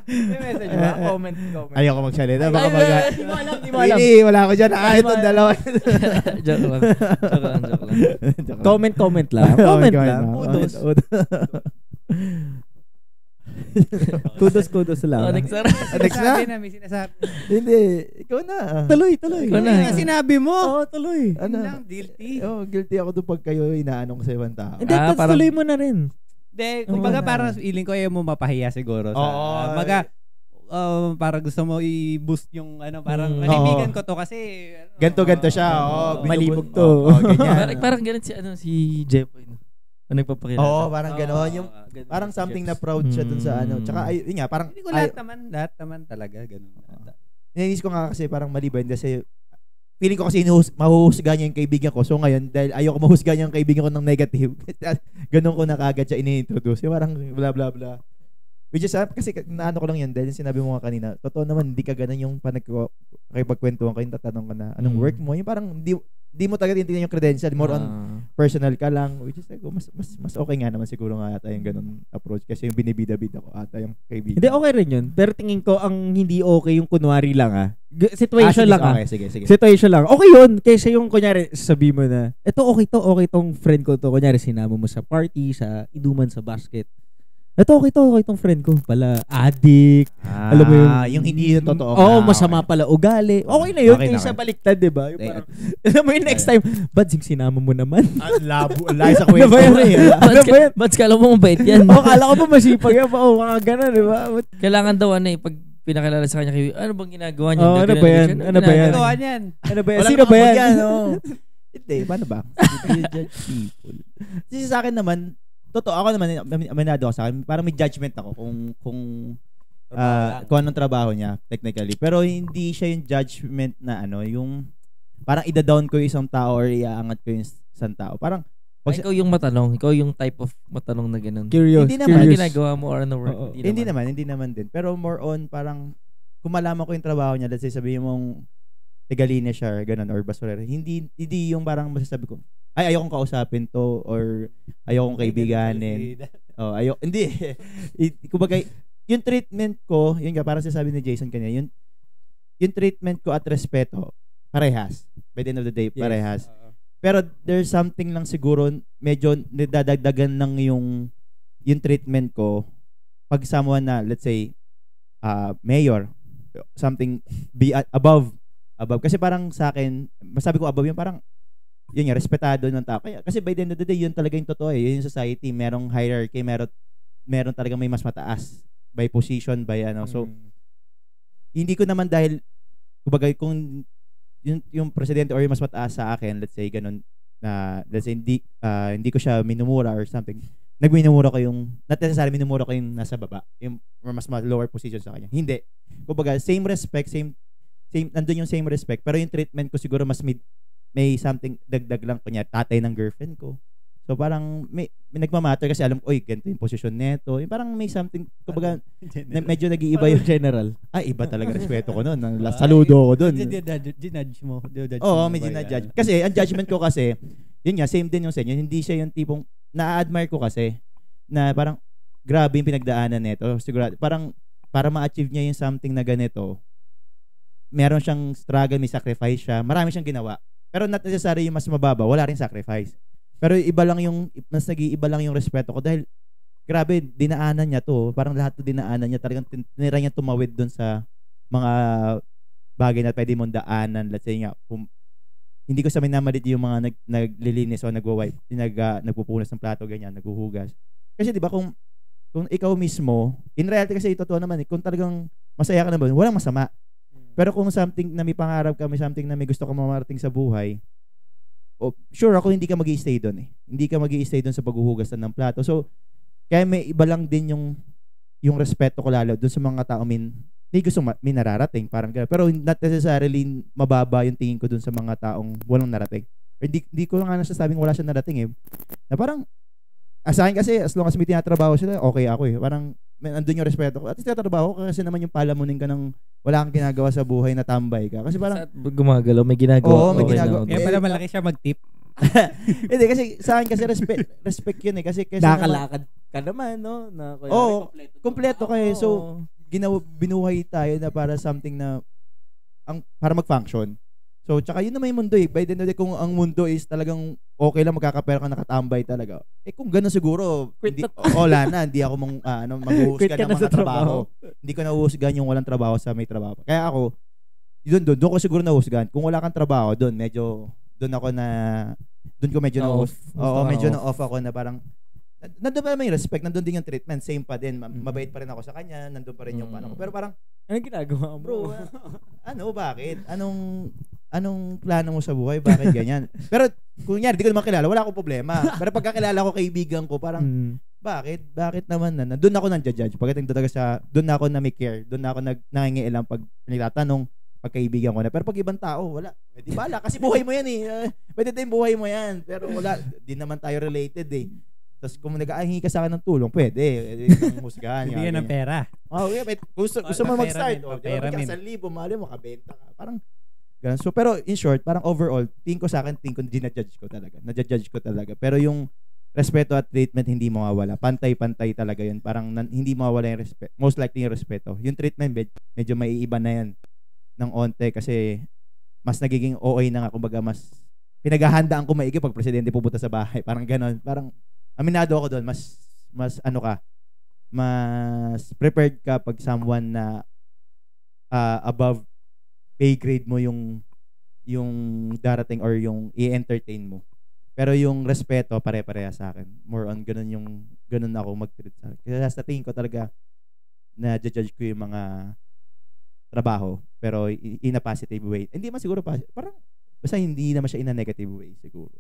May message ba? Comment. Ayoko magsalita. Baka Ay, mag- Hindi mo alam, hindi mo alam. Hindi, wala ako dyan. Itong dalawa. Joke lang. Comment lang. Comment lang. Kudos. Kudos lang. Next na. Next na? May sinasabi. Hindi. Ikaw na. Tuloy. Ikaw na. Ano sinabi mo? Oo, tuloy. Ano? Yun lang, guilty. Oh, guilty ako doon pag kayo inaano ko sa ibang tao. Hindi, tas parang- tuloy mo na rin. Hindi, kumbaga parang feeling ko ayaw mo mapahiya siguro. Oo. Para gusto mo i-boost yung parang Mm. kaibigan ko to kasi Ganto siya. Oh, Malibog to. Ganyan. Parang ganun si Jepoy. Nagpapakilala. Oo, parang gano'n. Yung parang something na proud siya dun sa ano. Tsaka yun nga, parang hindi ko lahat naman talaga ganun. nainis ko nga kasi parang mali ba kasi feeling ko kasi mahuhusga niya yung kaibigan ko. So ngayon, dahil ayoko mahusga niya yung kaibigan ko ng negative, ganun ko na kagad siya ini-introduce. Yung parang blah blah blah. Which is, kasi naano ko lang yan dahil sinabi mo nga kanina, totoo naman, hindi ka ganun yung pagkwentuhan kayo, tatanong ka na, anong work mo? Yung parang, di mo talaga tinitingnan yung credential, more on personal ka lang, which is, mas okay nga naman siguro nga ata yung ganun approach kasi yung binibida-bida ko ata yung kaibigan. Hindi, okay rin yun. Pero tingin ko, ang hindi okay yung kunwari lang situation lang Okay, sige. Situation lang. Okay yun. Kaysa yung kunyari, sabi mo na, okay tong friend ko to. Kunyari, sinama mo sa party, sa inuman, sa basket. Okay tong friend ko. Pala, addict. Alam mo yung hindi yung totoo. Masama pala ugali. Okay na yun. Okay na, Kaysa okay. baliktad, diba? Yung parang, alam mo yung next time, ba't sinama mo naman? Lay sa kwento. Ano ba yan? Ano ba yan? Ba't kala mo mabait yan? Kala ko ba masipag yan? Mga gano'n, diba? Kailangan daw pag pinakilala sa kanya, ano bang ginagawa niya? Ano ba yan? Ano ba yan? Gawa niyan. Ano ba yan? Walang Sino ba yan? Hindi, paano ba? You judge people. Kasi sa akin naman, totoo, ako naman, aminado ako sa akin, parang may judgment ako kung anong trabaho niya, technically. Pero hindi siya yung judgment na yung parang ida-down ko yung isang tao or iaangat ko yung isang tao. Parang, ikaw yung matanong. Ikaw yung type of matanong na ganun. Curious. Hindi naman. Ano ginagawa mo or ano work? Hindi naman din. Pero more on parang kung malaman ko yung trabaho niya, let's say sabihin mong Tegalinis siya or ganun or basurero. Hindi yung parang masasabi ko, ay ayokong kausapin to or ayokong kaibiganin. Hindi. Kumbaga, yung treatment ko, yun nga, parang sasabi ni Jason kanina, yung treatment ko at respeto, parehas. By the end of the day, parehas. Pero there's something lang siguro, medyo nidadagdagan ng yung treatment ko pag someone na, let's say, mayor, something above. Kasi parang sa akin, masabi ko above yung parang, yun nga, respetado ng tao. Kasi by the end of the day, yun talaga yung totoo eh. Yun yung society, merong hierarchy, meron talagang may mas mataas by position, by ano. So, hindi ko naman dahil, kumbaga, kung yung presidente or yung mas mataas sa akin, let's say, ganun, let's say, hindi ko siya minumura or something. Nagminumura ko not necessarily minumura ko yung nasa baba, yung mas lower position sa kanya. Hindi. Kumbaga, same respect, same, nandun yung same respect, pero yung treatment ko siguro mas may something dagdag lang kunya tatay ng girlfriend ko. So parang may nagmamatter kasi alam ko, oy, ganito yung posisyon neto. Yung parang may something, kumbaga, medyo nag-iiba yung general. Iba talaga respeto ko noon. Saludo ko doon. Ginudge mo. Oo, may ginudge. Kasi ang judgment ko kasi, yun nga, same din yung sa inyo. Hindi siya yung tipong na-admire ko kasi na parang grabe yung pinagdaanan nito. Siguro parang para ma-achieve niya yung something na ganito, meron siyang struggle, may sacrifice siya. Marami siyang ginawa. Pero not necessarily yung mas mababa, wala rin sacrifice. Pero mas nag-iiba lang yung respeto ko dahil grabe, dinaanan niya to. Parang lahat to dinaanan niya. Talagang tinira niya tumawid dun sa mga bagay na pwede mong daanan. Let's say nga, hindi ko sa minamalit yung mga naglilinis o nagwa-wipe, nagpupunas ng plato, ganyan, naghuhugas. Kasi di ba kung ikaw mismo, in reality kasi totoo naman, kung talagang masaya ka naman, walang masama. Pero kung something na may pangarap ka, may something na may gusto ka mamarating sa buhay, sure ako hindi ka mag-i-stay doon eh. Hindi ka mag-i-stay doon sa paghuhugas ng plato. So, kaya may iba lang din yung respeto ko lalo doon sa mga tao may gusto may nararating, parang gano'n. Pero not necessarily mababa yung tingin ko doon sa mga taong walang narating. Or hindi ko nga nasasabing wala siya narating eh. Na parang, sa akin kasi, as long as may tinatrabaho sila, okay ako eh. Parang, andun yung respeto ko. At least tinatrabaho ko kasi naman yung palamunin ka ng wala kang ginagawa sa buhay na tambay ka. Kasi parang, gumagalaw, may ginagawa. Oo, may ginagawa. Kaya pala malaki siya mag-tip. Hindi, kasi sa akin kasi respect yun eh. Kasi nakakalakad ka naman, no? Kompleto kayo. So, binuhay tayo na para something na para mag-function. So, tsaka yun naman yung mundo eh. By the end of the day, kung ang mundo is talagang okay lang, magkakapera ka, nakatambay talaga. Kung gano'n siguro, wala na. Hindi ako mag-uhusgan ng mga trabaho. Hindi ko nahuhusgan yung walang trabaho sa may trabaho. Kaya ako, doon ko siguro nahuhusgan. Kung wala kang trabaho, doon ko medyo na-off. Oo, medyo na-off ako na parang, nandun pa naman yung respect, nandun din yung treatment, same pa din, mabait pa rin ako sa kanya, nandun pa rin yung paano ko. Pero parang, anong ginagawa mo? Bro, bakit? Anong plano mo sa buhay? Bakit ganyan? Pero, kunyari, di ko naman kilala, wala akong problema. Pero pagkakilala ko, kaibigan ko, parang, bakit? Bakit naman na? Doon ako nang-judge. Pagdating talaga sa, doon ako na may care, doon ako nangingialam pag nagtatanong, pagkaibigan ko na. Pero pag ibang tao, wala. Di bala, kasi buhay mo yan eh. Pwede tayong buhay mo yan. Pero wala, di naman tayo related eh. Tapos kung nag-aahingi ka sa akin ng tulong, pwede. Husgahan. Hindi yan ng pera. Gusto mo mag-start. Pera min. 1,000, mali mo, kabenta ka. Parang, ganun. So, pero in short, parang overall, tingin ko ginajudge ko talaga. Nadjudge ko talaga. Pero yung respeto at treatment, hindi mawawala. Pantay-pantay talaga yun. Parang hindi mawawala yung respeto. Most likely yung respeto. Yung treatment, medyo maiiba na yan ng onte kasi mas nagiging OA na nga. Kumbaga, mas pinaghahandaan ko maigi pag presidente pupunta sa bahay. Parang ganon. Parang, aminado ako doon, mas prepared ka pag someone na above pay grade mo yung darating or yung i-entertain mo. Pero yung respeto pare-pareha sa akin. More on ganun ako mag-treat sa akin. Kaya sa tingin ko talaga na judge ko yung mga trabaho pero in a positive way. Hindi man siguro parang basta hindi naman siya in a negative way siguro.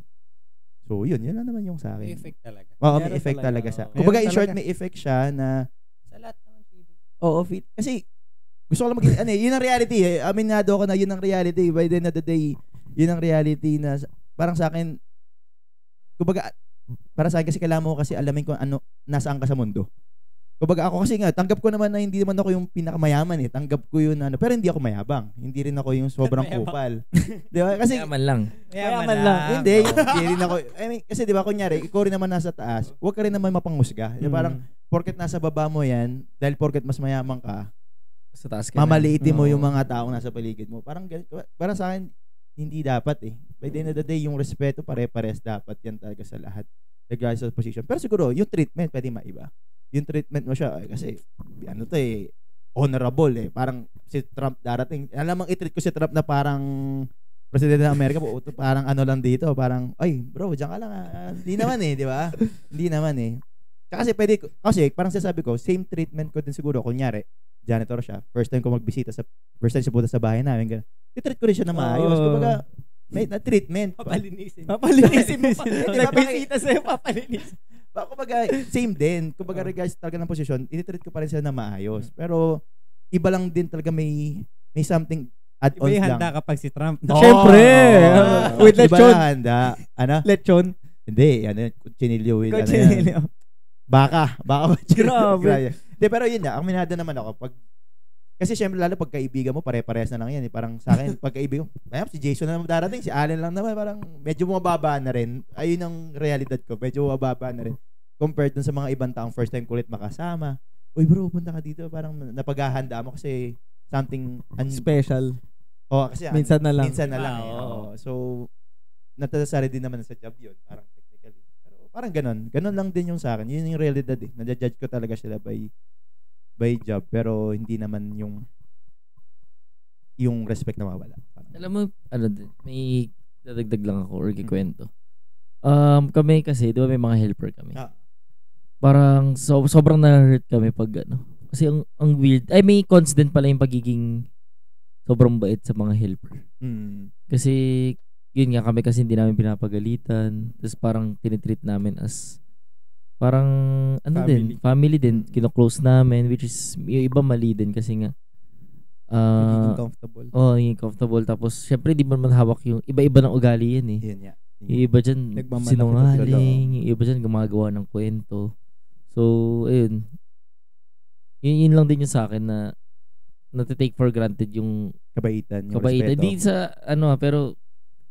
So, yun lang naman yung sa akin. May effect talaga. Oo, may effect talaga sa. Kumbaga, in short, may effect siya na sa lahat naman feeling. Oo, kasi gusto ko lang yun ang reality eh. Aminado ako na yun ang reality. By the end of the day, yun ang reality na parang sa akin, kumbaga, para sa akin kasi kailangan mo kasi alamin kung nasaan ka sa mundo. Kumbaga ako kasi nga, tanggap ko naman na hindi naman ako yung pinakamayaman eh. Tanggap ko yun pero hindi ako mayabang. Hindi rin ako yung sobrang kupal. Di ba? Kasi, Yaman lang. Mayaman lang. hindi rin ako. I mean, kasi di ba, kunyari, ikaw rin naman nasa taas, huwag ka rin naman mapanghusga. Di ba, parang, porket nasa baba mo yan, dahil porket mas mayaman ka, Sa taas ka na. mamaliitin mo yung mga taong nasa paligid mo. Parang sa akin, hindi dapat eh. By the end of the day, yung respeto pare-pares dapat yan talaga sa lahat. Regardless of position. Pero siguro, yung treatment pwede maiba. Yung treatment mo siya, kasi, ano to eh, honorable eh. Parang si Trump darating. Alam mo, i-treat ko si Trump na parang presidente ng Amerika po. Parang ano lang dito. Parang, ay bro, diyan ka lang. Hindi naman eh, di ba? Hindi naman eh. Kasi pwede, kasi parang sasabi ko, same treatment ko din siguro. Kunyari, janitor siya. First time ko magbisita first time siya punta sa bahay namin. I-treat ko rin siya na maayos. Kumbaga, may na treatment. Papalinisin. Papalinisin mo pa. Hindi, Nagbisita sa'yo, papalinisin. Kumbaga, same din. Kumbaga, regards talaga ng posisyon, i-treat ko pa rin sila na maayos. Pero, iba lang din talaga may something add-ons Iba yung lang. handa kapag si Trump. Siyempre. With Iba lechon. lang handa. Ano? Lechon. Hindi. Ano yun? Chinilyo with ano yan. Kutsilyo. Baka chinilyo. Grabe. Hindi, pero yun na. Aminado naman ako. Kasi syempre lalo pag kaibigan mo, pare-parehas na lang yan. Parang sa akin, pag kaibigan mo, si Jason na naman darating, si Allen lang naman, parang medyo bumababa na rin. Ayun ang realidad ko, medyo bumababa na rin. Compared dun sa mga ibang taong first time kulit makasama. Uy bro, punta ka dito. Parang napaghahanda mo kasi something Special. kasi Minsan na lang. Minsan na lang. Oo. So, natasasari din naman sa job yun. Parang technically. Pero parang ganun. Ganun lang din yung sa akin. Yun yung realidad eh. Nadjudge ko talaga sila by job, pero hindi naman yung respect na mawala. Alam mo, ano din, may dadagdag lang ako or kikwento. Kami kasi, di ba may mga helper kami. Parang sobrang na-hurt kami pag ano. Kasi ang weird. Ay, may constant pala yung pagiging sobrang bait sa mga helper. Kasi, yun nga kami kasi hindi namin pinapagalitan. Tapos parang tinitreat namin as parang family din, kino-close namin, which is yung iba mali din kasi nga Magiging comfortable. Hindi comfortable. Tapos syempre di mo naman hawak yung iba-iba ng ugali yan eh. Yun nga. Yung iba dyan Nagmamalaki sinungaling, yung iba dyan gumagawa ng kwento. So ayun, yun lang din yung sa akin na natitake for granted yung Kabaitan. Yung kabaitan. respeto. Di sa ano pero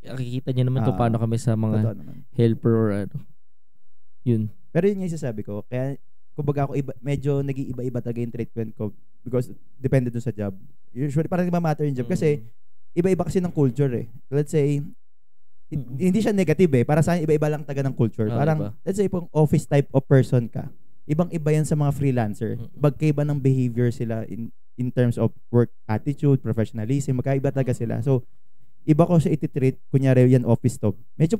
nakikita niyo naman kung paano kami sa mga Totoo naman. helper or ano. Yun. Pero yun yung sasabi ko. Kaya, kumbaga ako, medyo nag-iiba-iba talaga yung treatment ko because depende dun sa job. Usually, parang nagmamatter yung job kasi iba-iba kasi ng culture eh. Let's say, hindi siya negative eh. Para sa akin, iba-iba lang taga ng culture. Parang, let's say, kung office type of person ka, ibang-iba yan sa mga freelancer. Magkaiba ng behavior sila in terms of work attitude, professionalism, magkaiba talaga sila. So, iba ko siya iti-treat, kunyari yan office top. Medyo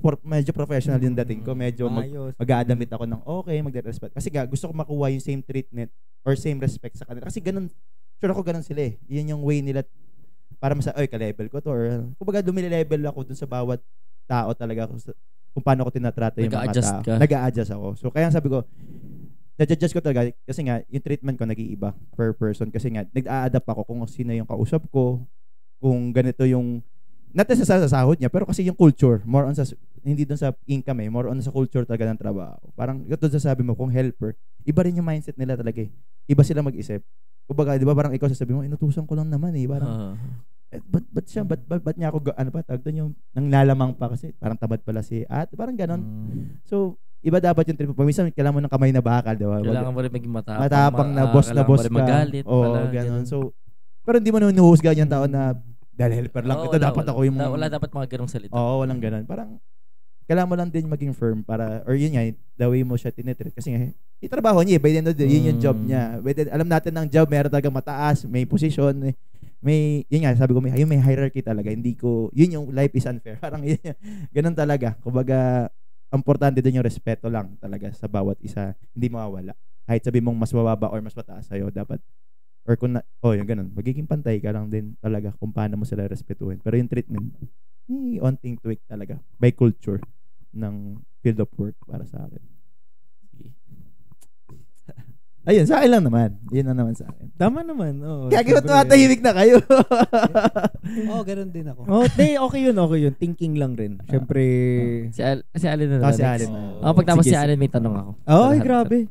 professional yung dating ko. Medyo mag-aadamit ako ng okay, magde-respect. Kasi gusto ko makuha yung same treatment or same respect sa kanila. Kasi ganun, sure ako ganun sila eh. Yun yung way nila para ka-level ko to. Or, kumbaga dumili-level ako dun sa bawat tao talaga kung paano ko tinatrato yung mga tao. Nag-a-adjust ako. So, kaya sabi ko, na-adjust ko talaga kasi nga, yung treatment ko nag-iiba per person. Kasi nga, nag-a-adapt ako kung sino yung kausap ko, kung ganito yung natin sa sahod niya, pero kasi yung culture, more on sa, hindi doon sa income more on sa culture talaga ng trabaho. Parang, ito sasabi mo, kung helper, iba rin yung mindset nila talaga eh. Iba sila mag-isip. Kumbaga, di ba parang ikaw sasabi mo, inutusan ko lang naman eh. Parang, ba't niya ako, tawag doon yung, nang lalamang pa kasi, parang tamad pala si parang ganon. So, iba dapat yung trip. Pag minsan, kailangan mo ng kamay na bakal, di ba? Kailangan mo rin maging matapang. Matapang na boss ka. Magalit. Ganon. So, pero hindi mo naman nuhusga yung tao na, dahil helper lang ito, dapat ako yung wala dapat mga ganong salita. Walang ganun. Parang kailangan mo lang din maging firm para, or yun nga, the way mo siya tinitreat. Kasi nga, itrabaho niya, by the end of the day, yun yung job niya. Alam natin ng job, meron talaga mataas, may position, yun nga, sabi ko, may hierarchy talaga. Hindi ko, yun yung life is unfair. Parang yun, ganun talaga. Kumbaga, importante din yung respeto lang talaga sa bawat isa. Hindi mawawala. Kahit sabi mong mas mababa or mas mataas sa'yo, dapat or kung yung ganun, magiging pantay ka lang din talaga kung paano mo sila respetuhin. Pero yung treatment, onting tweak talaga by culture ng field of work para sa akin. Ayun, sa akin lang naman. Yun na naman sa akin. Tama naman. Kaya tumatahimik na kayo. Ganun din ako. Okay yun. Thinking lang rin. Siyempre. Si Allen na Si Allen. Pag tapos si Allen, may tanong ako. Grabe.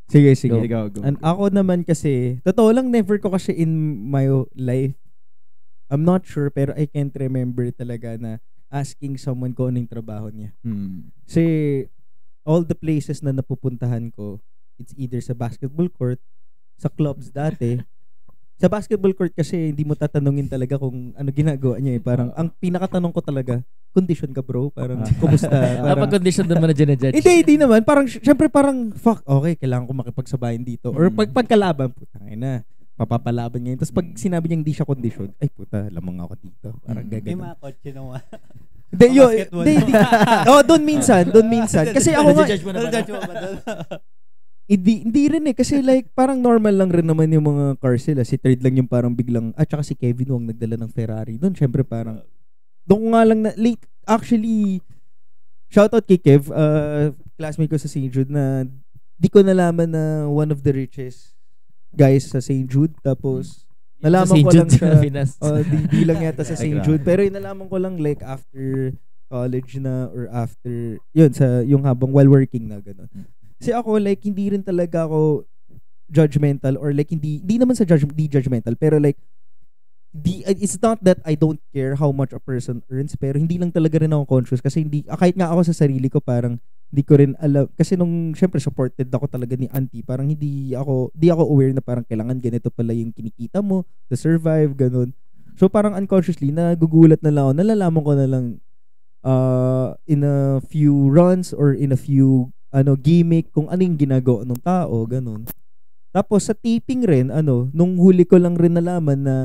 Sige. Go. Ako naman kasi, totoo lang, never ko kasi in my life, I'm not sure, pero I can't remember talaga na asking someone kung anong trabaho niya. Kasi, all the places na napupuntahan ko, it's either sa basketball court, sa clubs dati. Sa basketball court kasi, hindi mo tatanungin talaga kung ano ginagawa niya eh. Parang, ang pinakatanong ko talaga, condition ka bro? Parang, kumusta? Parang, Pag condition doon mo na dyan hindi naman. Parang, syempre parang, fuck, okay, kailangan ko makipagsabayan dito. Or pagkalaban, putangin na, papapalaban niya yun. Tapos pag sinabi niya hindi siya condition, ay puta, lamang ako dito. Parang May gagano. mga kotse naman. Doon minsan. Kasi ako nga, hindi rin eh. Kasi like, parang normal lang rin naman yung mga cars sila. Si Third lang yung parang biglang, tsaka si Kevin Wong nagdala ng Ferrari. Doon, syempre parang, doon ko nga lang na, late, actually, shoutout kay Kev, classmate ko sa St. Jude na, di ko nalaman na one of the richest guys sa St. Jude. Tapos, nalaman ko lang siya, di lang yata sa St. Jude. Pero nalaman ko lang like after college na or after, yun, yung habang while working na gano'n. Kasi ako, like, hindi rin talaga ako judgmental or like, hindi naman sa judgmental, pero like, it's not that I don't care how much a person earns, pero hindi lang talaga rin ako conscious kasi kahit nga ako sa sarili ko, parang, hindi ko rin alam, kasi nung, syempre, supported ako talaga ni auntie, parang di ako aware na parang kailangan ganito pala yung kinikita mo, to survive, ganun. So, parang unconsciously, nagugulat na lang ako, nalalaman ko na lang, in a few runs or in a few gimmick kung ano yung ginagawa ng tao, ganun. Tapos sa taping rin, nung huli ko lang rin nalaman na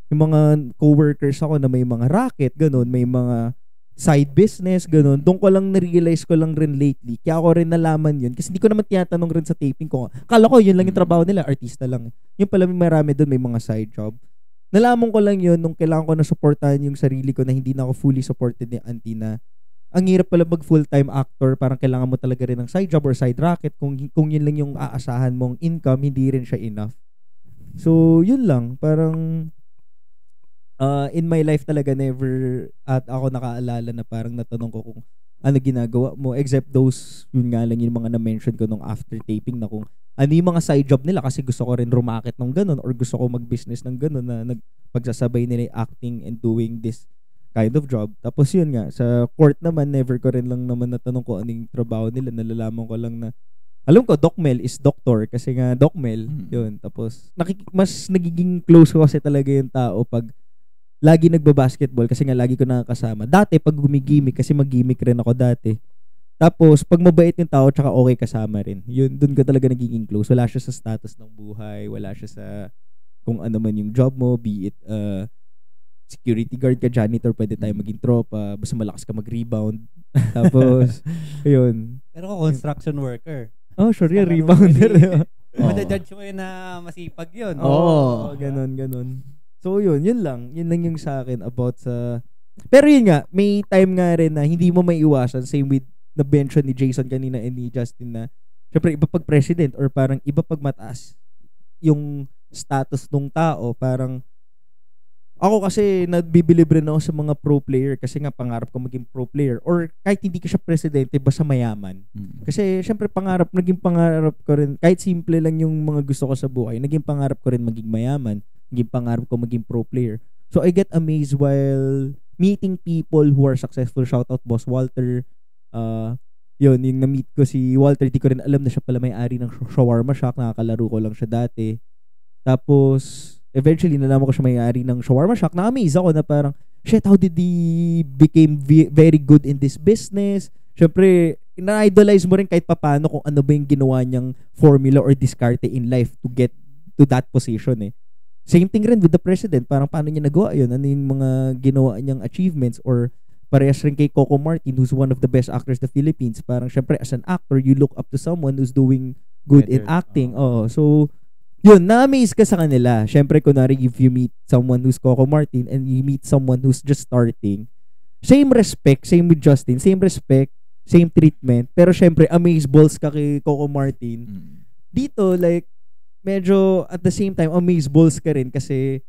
yung mga coworkers ako na may mga racket, ganun, may mga side business, ganun. Doon ko lang na-realize ko lang rin lately. Kaya ako rin nalaman yun. Kasi hindi ko naman tinatanong rin sa taping ko. Kala ko yun lang yung trabaho nila, artista lang. Yung pala may marami doon, may mga side job. Nalaman ko lang yun nung kailangan ko na supportahan yung sarili ko na hindi na ako fully supported ni auntie na ang hirap pala mag full-time actor, parang kailangan mo talaga rin ng side job or side racket. Kung yun lang yung aasahan mong income, hindi rin siya enough. So, yun lang. Parang, in my life talaga, never at ako nakaalala na parang natanong ko kung ano ginagawa mo. Except those, yun nga lang yung mga na-mention ko nung after taping na kung ano yung mga side job nila kasi gusto ko rin rumakit ng ganun or gusto ko mag-business ng ganun na nagpagsasabay nila yung acting and doing this kind of job. Tapos yun nga, sa court naman, never ko rin lang naman natanong ko anong trabaho nila. Nalalaman ko lang na, alam ko, Docmel is doctor kasi nga Docmel, yun. Tapos, mas nagiging close ko kasi talaga yung tao pag lagi nagbabasketball kasi nga lagi ko nakakasama. Dati, pag gumigimik, kasi mag-gimik rin ako dati. Tapos, pag mabait yung tao, tsaka okay kasama rin. Yun, dun ko talaga nagiging close. Wala siya sa status ng buhay, wala siya sa kung ano man yung job mo, be it, security guard ka, janitor, pwede tayo maging tropa, basta malakas ka mag-rebound. Tapos, ayun. Pero ako, construction worker. Oh, sure yan, rebounder. Madajudge mo yun na masipag yun. Oo, ganun. So, yun lang. Yun lang yung sa akin about sa... Pero yun nga, may time nga rin na hindi mo may iwasan, same with na-mention ni Jason kanina and ni Justin na, syempre, iba pag president or parang iba pag mataas yung status ng tao, parang ako kasi nagbibilib rin ako sa mga pro player kasi nga pangarap ko maging pro player or kahit hindi ko siya presidente basta mayaman. Kasi syempre naging pangarap ko rin kahit simple lang yung mga gusto ko sa buhay, naging pangarap ko rin maging mayaman, naging pangarap ko maging pro player. So I get amazed while meeting people who are successful. Shout out Boss Walter. Yun, yung na-meet ko si Walter, di ko rin alam na siya pala may-ari ng Shawarma Shack, nakakalaro ko lang siya dati. Tapos eventually, nalaman ko siya may-ari ng Shawarma Shack. Na-amaze ako na parang, shit, how did he became very good in this business? Siyempre, na-idolize mo rin kahit papano kung ano ba yung ginawa niyang formula or diskarte in life to get to that position eh. Same thing rin with the president. Parang paano niya nagawa yun? Ano yung mga ginawa niyang achievements or parehas rin kay Coco Martin who's one of the best actors in the Philippines. Parang syempre, as an actor, you look up to someone who's doing good in acting. So, yun, na-amaze ka sa kanila. Siyempre, kunwari, if you meet someone who's Coco Martin and you meet someone who's just starting, same respect, same with Justin, same respect, same treatment. Pero syempre, amaze balls ka kay Coco Martin. Dito, like, medyo at the same time, amaze balls ka rin kasi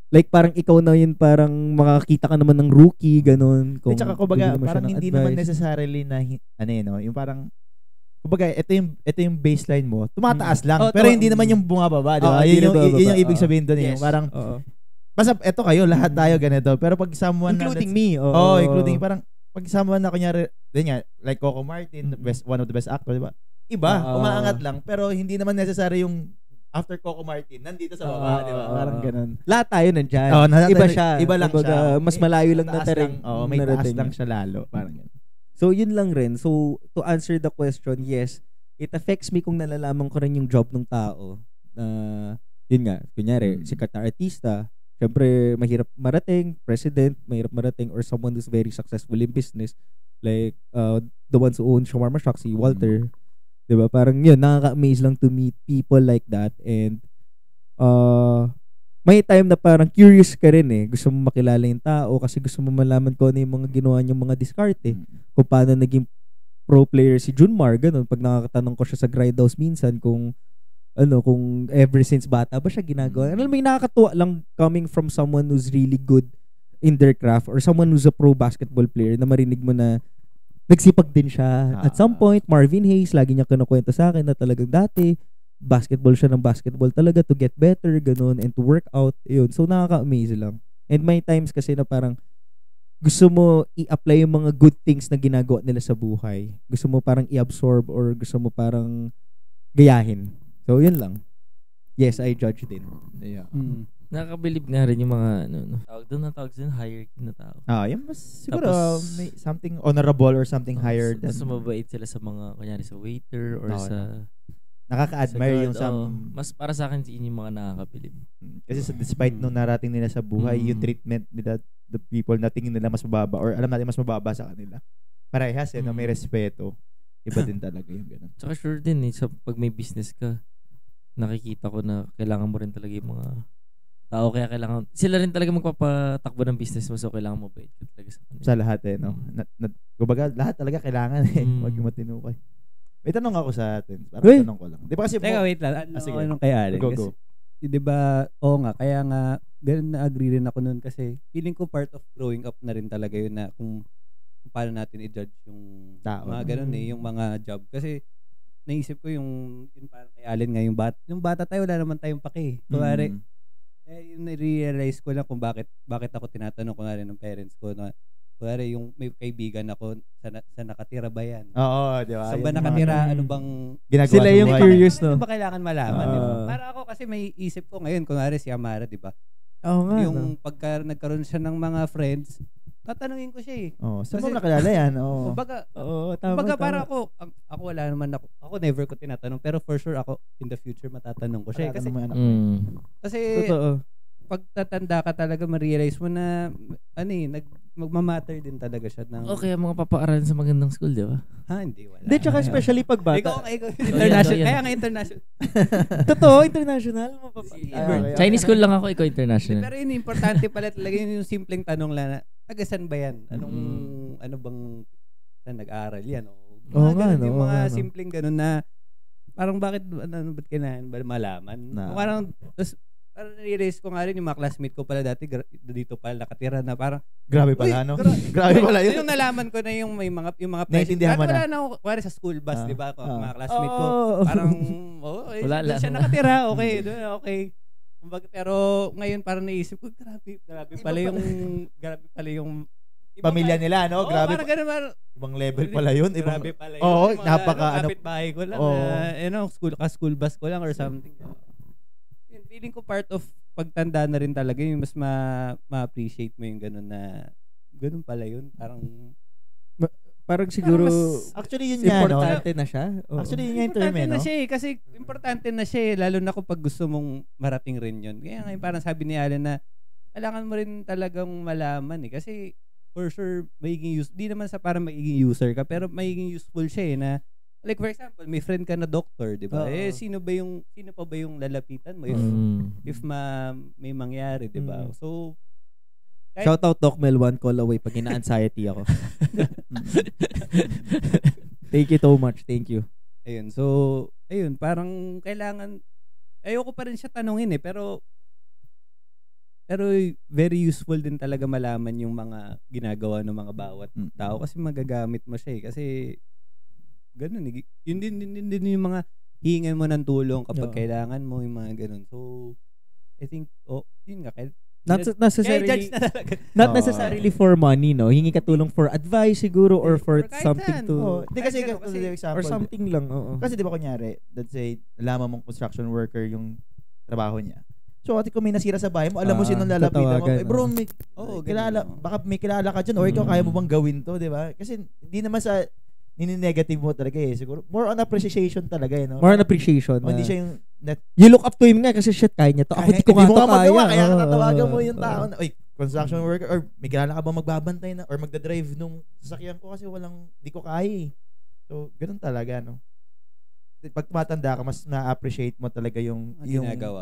like, parang ikaw na yun, parang makakita ka naman ng rookie, ganun. Tsaka, kumbaga, parang hindi naman necessarily na, yung parang, kumbaga, ito yung baseline mo, tumataas lang. Oh, pero hindi naman yung bumababa, di ba? Yun yung ibig sabihin doon. Yes. Yung parang, Oo. basta eto kayo, lahat tayo ganito. Pero pag someone Including na, me. including, parang, pag someone na kunyari, din nga, like Coco Martin, one of the best actor, di ba? Iba, umaangat lang. Pero hindi naman necessary yung after Coco Martin, nandito sa baba, di ba? Parang ganun. Lahat tayo nandyan. Iba siya. Iba lang siya. Mas malayo lang Taas narating. lang, may taas lang siya lalo. Parang ganun. So, yun lang rin. So, to answer the question, yes, it affects me kung nalalaman ko rin yung job ng tao. Yun nga, kunyari, sikat na artista, syempre, mahirap marating, president, mahirap marating, or someone who's very successful in business, like the ones who own Shawarma Shack, si Walter. Diba? Parang yun, nakaka-amaze lang to meet people like that. And may time na parang curious ka rin eh. Gusto mo makilala yung tao kasi gusto mo malaman ko ano yung mga ginawa niyang mga diskarte. Kung paano naging pro player si Junmar, ganun. Pag nakakatanong ko siya sa Grindhouse minsan kung ever since bata ba siya ginagawa. Ano, may nakakatuwa lang coming from someone who's really good in their craft or someone who's a pro basketball player na marinig mo na nagsipag din siya. At some point, Marvin Hayes, lagi niya kinukwento sa akin na talagang dati, basketball siya ng basketball talaga to get better, ganun, and to work out. Yun. So, nakaka-amaze lang. And may times kasi na parang gusto mo i-apply yung mga good things na ginagawa nila sa buhay. Gusto mo parang i-absorb or gusto mo parang gayahin. So, yun lang. Yes, I judge din. Yeah. Nakakabilib nga rin yung mga tawag doon hierarchy na tao. Yung mas siguro may something honorable or something higher than. Mas mabait sila sa mga kunyari sa waiter or sa nakaka-admire yung mas para sa akin yun yung mga nakakabilib. Kasi despite nung narating nila sa buhay, yung treatment nila, the people na tingin nila mas mababa or alam natin mas mababa sa kanila. Parehas no, may respeto. Iba din talaga yung ganun. Tsaka sure din pag may business ka, nakikita ko na kailangan mo rin talaga yung mga tao, kaya kailangan sila rin talaga magpapatakbo ng business mo, so kailangan mo bait ka talaga sa kanila. Sa lahat no. Kumbaga lahat talaga kailangan wag yung matinukay. May tanong ako sa atin. Parang tanong ko lang. Di ba kasi teka, wait lang. Anong kay Allen? Go. Di ba, nga, kaya nga, ganun na-agree rin ako nun kasi feeling ko part of growing up na rin talaga yun na kung paano natin i-judge yung tao, mga ganun yung mga job. Kasi naisip ko yung parang kay Allen nga, yung bata tayo, wala naman tayong pake. Kuwari, yung na-realize ko lang kung bakit ako tinatanong ko nga rin ng parents ko na kuwari yung may kaibigan ako sa nakatira ba yan? Oo, di ba? Saan ba nakatira? Ano bang ginagawa? Sila yung curious, no? Ano ba kailangan malaman? Diba? Para ako kasi may isip ko ngayon, kunwari si Amara, di ba? Oo nga. Yung pagka nagkaroon siya ng mga friends, tatanungin ko siya eh. Saan mo nakilala yan? Kumbaga para ako wala naman ako never ko tinatanong, pero for sure ako in the future matatanong ko siya kasi totoo. Pag tatanda ka talaga ma-realize mo na magmamatter din talaga siya ng Okay, mga papaaral sa magandang school, di ba? Hindi wala. Hindi, tsaka especially pag bata. Ikaw international. Kaya nga international. Totoo, international. Chinese school lang ako, ikaw international. Pero yun, importante pala talaga yung simpleng tanong lang na, taga-san ba yan? Ano bang saan nag-aaral yan? Yung mga simpleng ganun na parang ba't kailangan ba malaman? Parang, parang nare-raise ko nga rin yung mga classmate ko pala dati dito pala nakatira na parang grabe pala grabe pala yun. Yung nalaman ko na yung mga naiintindihan mo na. Wala na ako kuwari sa school bus, di ba? Mga classmate ko parang doon siya nakatira, okay. Pero ngayon parang naisip ko grabe pala yung pamilya nila, no? Grabe. Parang ganun, ibang level pala yun. Grabe pala yun. Kapit-bahay ko lang. School bus ko lang or something. Feeling ko part of pagtanda na rin talaga yung mas ma-appreciate mo yung ganun na ganun pala yun. Parang siguro actually yun nga, importante na siya. Actually yun nga yung term, no? Na siya kasi importante na siya lalo na kung pag gusto mong marating rin yun. Kaya nga parang sabi ni Allen na kailangan mo rin talagang malaman kasi for sure magiging di naman sa parang magiging user ka pero magiging useful siya na like for example, may friend ka na doctor, 'di ba? Sino pa ba yung lalapitan mo if may mangyari, 'di ba? So shout out Doc Mel, one call away pag ina-anxiety ako. Thank you so much. Thank you. Ayun. So, parang kailangan ayoko pa rin siya tanungin pero very useful din talaga malaman yung mga ginagawa ng mga bawat tao kasi magagamit mo siya kasi ganun. Yun din yung mga hingan mo ng tulong kapag Oo. kailangan mo, yung mga ganun. So, I think, yun nga. Not necessarily, judge na talaga. not Oo. necessarily for money, no? Hingi ka tulong for advice siguro or for Or kahit something saan. to Hindi kasi, Kahit ganun, kasi- example, or something lang, oo. kasi di ba kunyari, let's say, alaman mong construction worker yung trabaho niya. So, ati kung may nasira sa bahay mo, alam mo sinong lalapitan mo. tatawagan, Bro, oo. may, kilala, ganun. baka may kilala ka dyan or ikaw kaya mo bang gawin to, di ba? Kasi hindi naman sa nini-negative mo talaga eh. Siguro, more on appreciation talaga eh. No? More on appreciation. Hindi na- siya yung net. You look up to him nga kasi shit, kaya niya to. Ako di ko Hindi nga mo to nga magawa, kaya. kaya Oo, tatawagan mo oo, yung oo. tao na, oy, construction worker, or may kilala ka ba magbabantay na, or magdadrive nung sasakyan ko kasi di ko kaya eh. So, ganun talaga, no? Pag tumatanda ka, mas na-appreciate mo talaga yung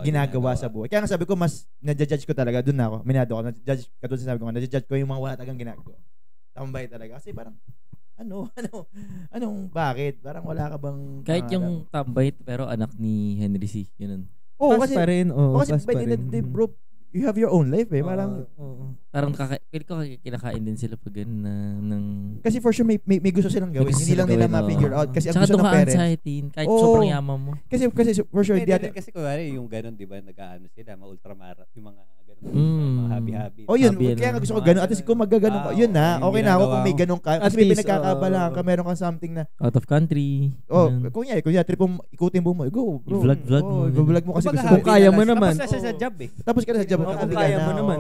ginagawa sa buhay. Kaya nga sabi ko, mas na-judge ko talaga, dun na ako, minado ko, na-judge, katulad sabi ko, na-judge ko yung mga wala talagang ginagawa. Tambay talaga. Kasi parang, bakit? Parang wala ka bang... Kahit yung tambay, pero anak ni Henry C. Yun. Oo, Pass kasi, pa rin. Oo, kasi pass by pa the end of rin. the day, bro, you have your own life eh. Parang, Parang feel ko kinakain din sila pag ganun na ng... kasi for sure may gusto silang gawin. May gusto Hindi lang silang nila gawin, ma-figure oo. out. Kasi ang Tsaka gusto doon ng ka parents. anxiety, kahit Oo. sobrang yaman mo. Kasi for sure, Pwede di rin kasi kunwari yung ganun, di ba, nag-aano sila, ma-ultramara, yung mga ganun, mga happy-happy. Oh, yun. Sabi Kaya yan, nga gusto ko mga ganun. At least kung magaganon ka, yun na. yung Okay na ako ginagawa kung may mo. ganun ka. At Kasi may least, pinagkakaabalahan ka. Meron kang something na, Out of country. Ganun. kunya, trip mo, ikutin mo, go, bro. I-vlog mo. I-vlog mo kasi Kumbaga, gusto mo. Kung kaya mo happy na naman. lang. Tapos nasa sa job eh. Tapos ka na sa job. Oo, Ako kung bigla kaya na, mo naman.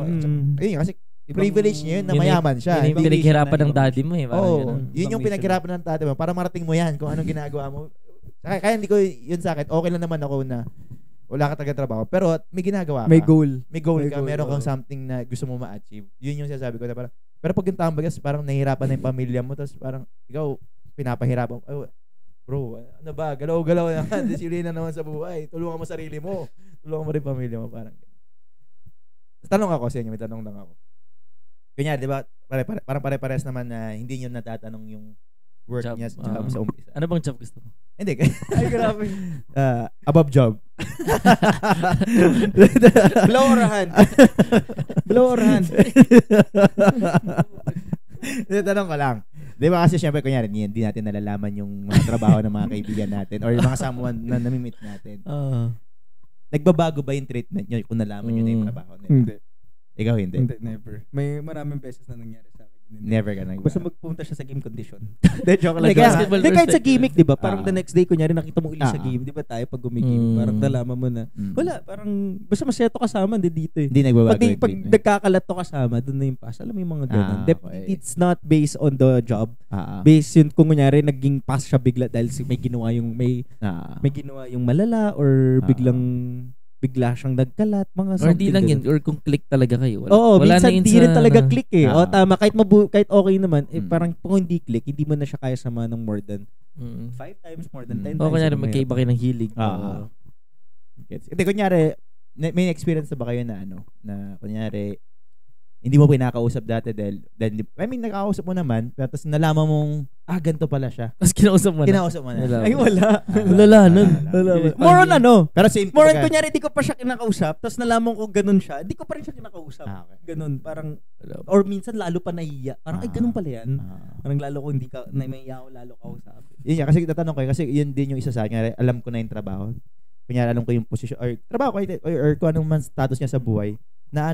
Ayun, kasi privilege niya yun na Yun ay- mayaman siya. Yun yung Hindi- pinaghirapan ng ibang daddy mo eh. Parang Oo, ganun. yun yung Ibang pinaghirapan ng tatay mo para marating mo yan kung anong ginagawa mo. Kaya hindi ko yun sa akin. Okay lang naman ako na wala ka talaga trabaho. Pero may ginagawa ka. May goal. May goal May ka. goal, Meron kang oo. something na gusto mo ma-achieve. Yun yung sinasabi ko na parang, pero pag yung tambag, parang nahihirapan na yung pamilya mo. Tapos parang, ikaw, pinapahirapan. Oh, bro, ano ba? Galaw-galaw naman. Disiplina naman sa buhay. Tulungan mo sarili mo. Tulungan mo rin pamilya mo. Parang, tanong ako sa inyo. May tanong lang ako. Kanya, di ba? Parang pare-pares naman na hindi nyo natatanong yung work Job. niya sa umpisa. Ano bang job gusto mo? Hindi. Ay, grabe. Above job. Blow or hand? Blow or hand? Tanong ko lang. Di ba kasi syempre, kunyari, hindi natin nalalaman yung mga trabaho ng mga kaibigan natin or yung mga someone na namimit natin. Nagbabago ba yung treatment nyo kung nalaman nyo na yung trabaho nila? Hindi. Ikaw hindi? Hindi, never. May maraming beses na nangyari sa akin. Never ka nagbago. Basta magpunta siya sa game condition. Hindi, joke lang. Like, basketball Hindi, kahit sa perspective. gimmick, di ba? Parang the next day, kunyari, nakita mo ulit sa Ah. game. Di ba tayo pag gumigame? Parang nalaman mo na, wala, parang, basta masaya to kasama, hindi dito eh. Hindi nagbabago yung Pag treatment. nagkakalat to kasama, doon na yung pass. Alam mo yung mga ganun. Okay. It's not based on the job. Ah, Based yun, kung kunyari, naging pass siya bigla dahil may ginawa yung, may ginawa yung malala or bigla siyang nagkalat, mga Or hindi something lang ganun. yun. Or kung click talaga kayo. Oo, wala minsan na yun di sa, rin talaga ano, click eh. Ah. Tama. Kahit okay naman, Mm. parang kung hindi click, hindi mo na siya kaya sama ng more than Mm. 5 times, more than Mm. 10 O times. kunyari, Ano magkaiba kayo ng hilig. Oo. Hindi, kunyari, may experience na ba kayo na na kunyari, hindi mo pinakausap dati dahil I mean, nakakausap mo naman, pero tapos nalaman mong, ganito pala siya. Tapos kinausap mo na. Kinausap mo na. Wala. Ay, wala. Wala nun. Wala. More on Pero same More on kumbaga- kunyari, di ko pa siya kinakausap, tapos nalaman ko ganun siya, di ko pa rin siya kinakausap. Okay. Ganun, parang, Wala. or minsan lalo pa nahiya. Parang, ay, ganun pala yan. Parang lalo ko hindi ka, nahiya ako lalo kausapin. Yun yan, kasi tatanong ko kasi yun din yung isa sa akin. Alam ko na yung trabaho. Kunyari, alam ko yung posisyon, or trabaho ko, or kung anong man status niya sa buhay, na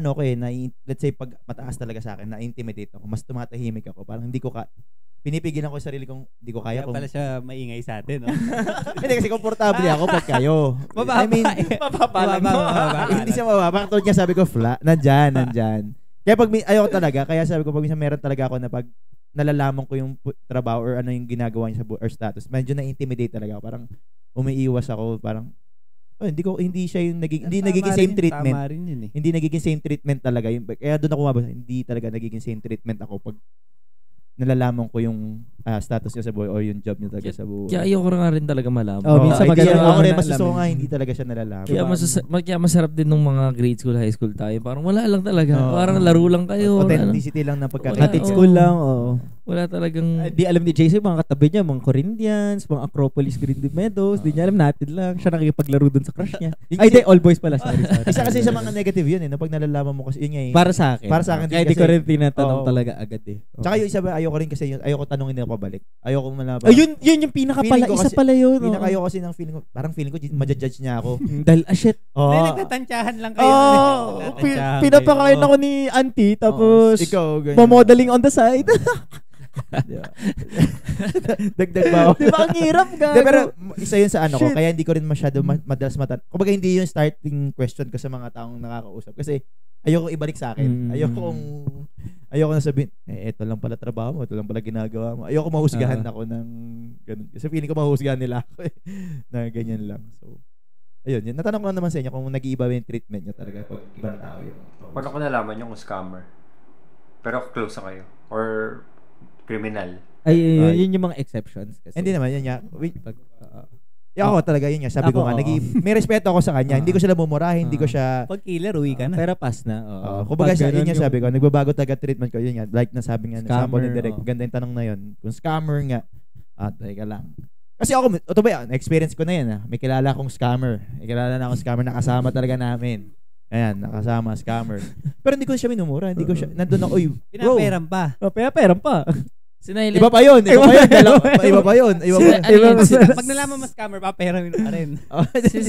let's say, pag mataas talaga sa akin, na-intimidate ako, mas tumatahimik ako, parang hindi ko pinipigilan ko yung sarili kong, hindi ko kaya Kaya kung, pala siya maingay sa atin, no? hindi kasi komportable ako pag kayo. Mababa. I mean, Mababa. hindi siya mababa. Tulad niya sabi ko, nandyan. Kaya pag ayoko talaga, kaya sabi ko, pag minsan meron talaga ako na pag nalalaman ko yung trabaho or ano yung ginagawa niya sa or status, medyo na-intimidate talaga ako. Parang umiiwas ako, parang hindi siya yung nagiging same treatment. Tama rin yun eh. Hindi nagiging same treatment talaga. Kaya doon ako mabasa, hindi talaga nagiging same treatment ako pag nalalaman ko yung status niya sa buhay o yung job niya talaga sa buhay. Kaya ayoko nga rin talaga malaman. Minsan maganda ako rin na mas gusto ko alamin. nga hindi talaga siya nalalaman. Kaya masarap din nung mga grade school, high school tayo. Parang wala lang talaga. Oo. Parang laro lang kayo. Authenticity lang ng Hatid pagkakita. Oo. school lang, oo. Wala talagang... Di alam ni JC, mga katabi niya, mga Corinthians, mga Acropolis Green Meadows. Di niya alam, natin lang. Siya nakikipaglaro dun sa crush niya. Ay, di, all boys pala. Sorry. Isa kasi sa mga negative yun Pag nalalaman mo kasi yun nga Para sa akin. Para sa akin Kaya din di ko kasi- rin tinatanong Oo. talaga agad eh. Tsaka yung isa ba, ayoko rin kasi ayoko tanungin nila pabalik. Ayoko malaman. Ayun, yun yung pinaka pala. Feeling ko Isa kasi- pala yun. Ayoko kasi ng feeling ko, parang feeling ko ma-judge niya ako. Dahil, shit. Hindi, Oo. nagtatantyahan lang kayo. Nagtatantyahan kayo. Pinapakain ako ni auntie, tapos ikaw, ganyan. mamodeling on the side. Dagdag ba ako? Di ba ang hirap, gago? Hindi, pero isa yun sa ano ko, Shit. kaya hindi ko rin masyado madalas kumbaga hindi yung starting question ko sa mga taong nakakausap. Kasi ayoko ibalik sa akin. Ayoko na sabihin, eto lang pala trabaho mo, ito lang pala ginagawa mo. Ayoko mahusgahan ako ng ganun. Kasi feeling ko mahusgahan nila ako na ganyan lang. So, ayun. Natanong ko lang naman sa inyo kung nag-iiba yung treatment nyo talaga pag ibang tao yun. Paano ko nalaman yung scammer? Pero close na kayo? Or criminal? Ay, yun yung mga exceptions. Kasi. Hindi naman, yun nga. Ako talaga, yun nga. Sabi ko nga, may respeto ako sa kanya. Hindi ko siya mumurahin, hindi ko siya... Pag killer, uwi ka na. Pero pass na. Kumbaga, yun nga sabi ko, nagbabago talaga treatment ko. Yun nga, like na sabi nga, Scammer, sample ni Direk, ganda yung tanong na yun. Kung scammer nga, teka lang. Kasi ako, ito ba, experience ko na yan. May kilala akong scammer. May kilala na akong scammer, nakasama talaga namin. Ayan, nakasama, scammer. Pero hindi ko siya minumura. Hindi ko siya, nandun ako, bro. Pinaperam pa. Pera pa. Sinailan. Iba pa yun. Iba pa yun. Pag nalaman mo scammer, paperamin pa rin.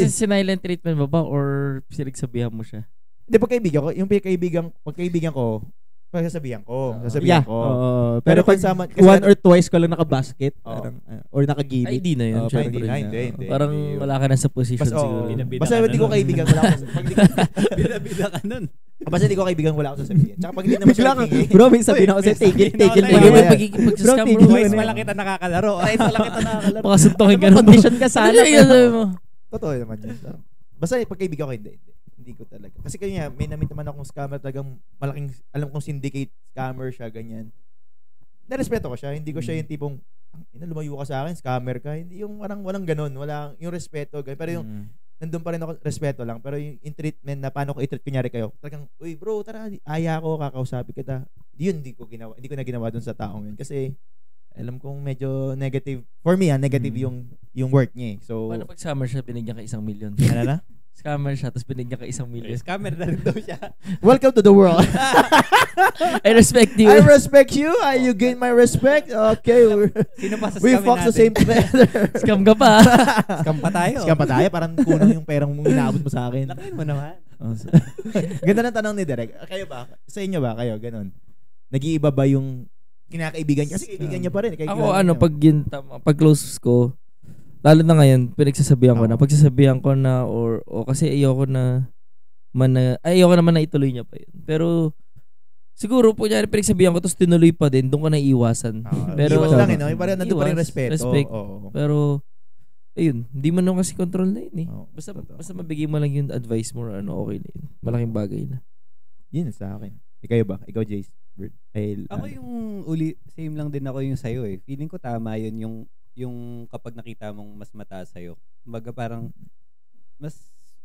Sinailan treatment ba ba or sinagsabihan mo siya? Hindi, pagkaibigan ko, sasabihan ko. Pero pag kasi one or twice ko lang nakabasket, parang, or Ay, nakagilid. hindi na yun. syempre. hindi. Parang wala ka na sa position siguro. Basta hindi ko kaibigan, wala akong Bida ka nun. basta hindi ko kaibigan, wala akong sasabihin. Tsaka pag hindi naman siya nagbigay, Bro, may sabihin ako sa'yo, tigil Bro, mo. Pagkikipag-scam tigil bro. mo. Twice pala kita nakakalaro. Baka suntokin ka Ano, naman. condition ka sana. Ano yung sabi mo? totoo naman yun. Basta pag kaibigan ko, hindi ko talaga. Kasi kanya, may namit naman akong scammer, talagang malaking, alam kong syndicate scammer siya, ganyan. Narespeto ko siya, hindi ko siya yung tipong, lumayo ka sa akin, scammer ka. Hindi yung walang ganun, walang yung respeto, ganyan. Pero yung, nandun pa rin ako, respeto lang. Pero yung treatment na paano ko i-treat, kunyari kayo, talagang, uy bro, tara, aya ko, kakausapin kita. Yun, hindi ko na ginawa dun sa taong yun. Kasi, alam kong medyo negative. For me, negative yung work niya eh. So, Paano pag scammer siya, binigyan ka 1 million? ano na? Scammer siya, tapos binigyan ka 1 million. Scammer na rin daw siya. Welcome to the world. I respect you. I respect you. You gain my respect. Okay. Sino pa sa We scamin fuck the natin? same together. Scam ka pa. Scam pa tayo. Scam pa tayo. Parang kunang yung perang mong inaabot mo sa akin. Lakihin mo naman. Ganda ng tanong ni Derek. Kayo ba? Sa inyo ba? Kayo? Ganon. Nag-iiba ba yung kinakaibigan niya? Kasi kaibigan niya pa rin. Ako pag close ko, lalo na ngayon, pinagsasabihan ko na. Pagsasabihan ko na or kasi ayoko naman na ituloy niya pa yun. Pero siguro po niya pinagsabihan ko tapos tinuloy pa din, doon ko na iiwasan. Pero iwas lang no? Parang nandun pa rin iwas, respeto. respect. Oo. Pero ayun, hindi man naman kasi control na yun eh. Oo, totoo. Basta mabigay mo lang yung advice mo or okay na yun. Malaking bagay na. Yun sa akin. Ikaw ba? Ikaw, Jace? Ako yung same lang din ako yung sa'yo eh. Feeling ko tama yun yung kapag nakita mong mas mataas sa'yo. Kumbaga parang mas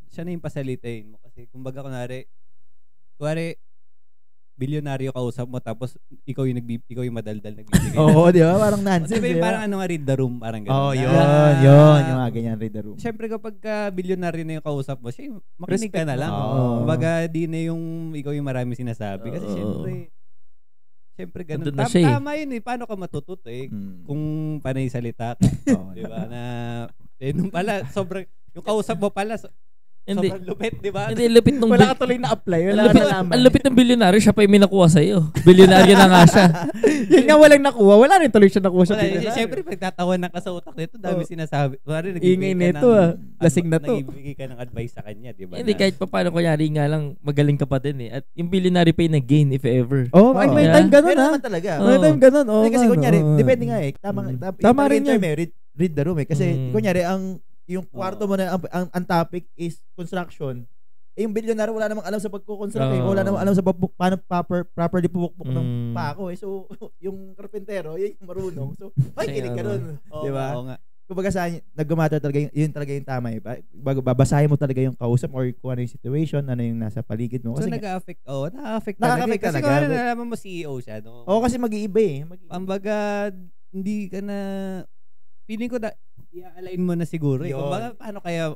siya na yung pasalitain mo kasi kumbaga kunwari bilyonaryo kausap mo tapos ikaw yung madaldal nagbibigay. Oo, di ba? Parang nonsense. Di ba parang read the room parang gano'n. Oh, yun. Yung mga ganyan, read the room. Siyempre kapag bilyonaryo na yung kausap mo, siya makinig ka na lang. Oo. Kumbaga di na yung ikaw yung marami sinasabi kasi siyempre ganun. Nandun na siya eh. Tama yun eh. Paano ka matututo eh? Kung panay salita ka. Di ba? Nung pala, yung kausap mo pala, Hindi. sobrang lupit, di ba? Hindi, lupit nung Wala ka tuloy na apply. Wala ka nalaman. ang lupit ng bilyonaryo, siya pa yung may nakuha sa'yo. Bilyonaryo na nga siya. Yun nga walang nakuha. Wala rin tuloy siya nakuha sa bilyonaryo. Siyempre, pagtatawan ka sa utak nito, dami sinasabi. Ingay nito lasing na to. Nagbibigay ka ng advice sa kanya, di ba? Hindi, kahit pa paano, kunyari nga lang, magaling ka pa din eh. At yung bilyonaryo pa yung nag-gain, if ever. Oh, ay, may time ganun Meron ha. naman talaga. May time ganun. Oh, Kasi kunyari, depende nga eh. Tama rin yun. yun. Read the room eh. Kasi kunyari, yung kwarto mo na, ang topic is construction. Yung bilyonaryo wala namang alam sa pagko-construct eh. Wala namang alam sa paano properly pupukpok ng pako eh. So, yung karpentero, yung marunong. So, kilig ka nun. Oo, Di ba? oo nga. kumbaga sa nag-matter talaga yun talaga yung tama eh. Babasahin mo talaga yung kausap or kung ano yung situation, ano yung nasa paligid mo. So Kasi nag-affect, nakaka-affect Nakaka-affect talaga. Kasi talaga. kung nalaman mo CEO siya, no? kasi mag-iiba eh. Kumbaga, hindi ka na, feeling ko i-align mo na siguro eh. Yun. Kumbaga, paano kaya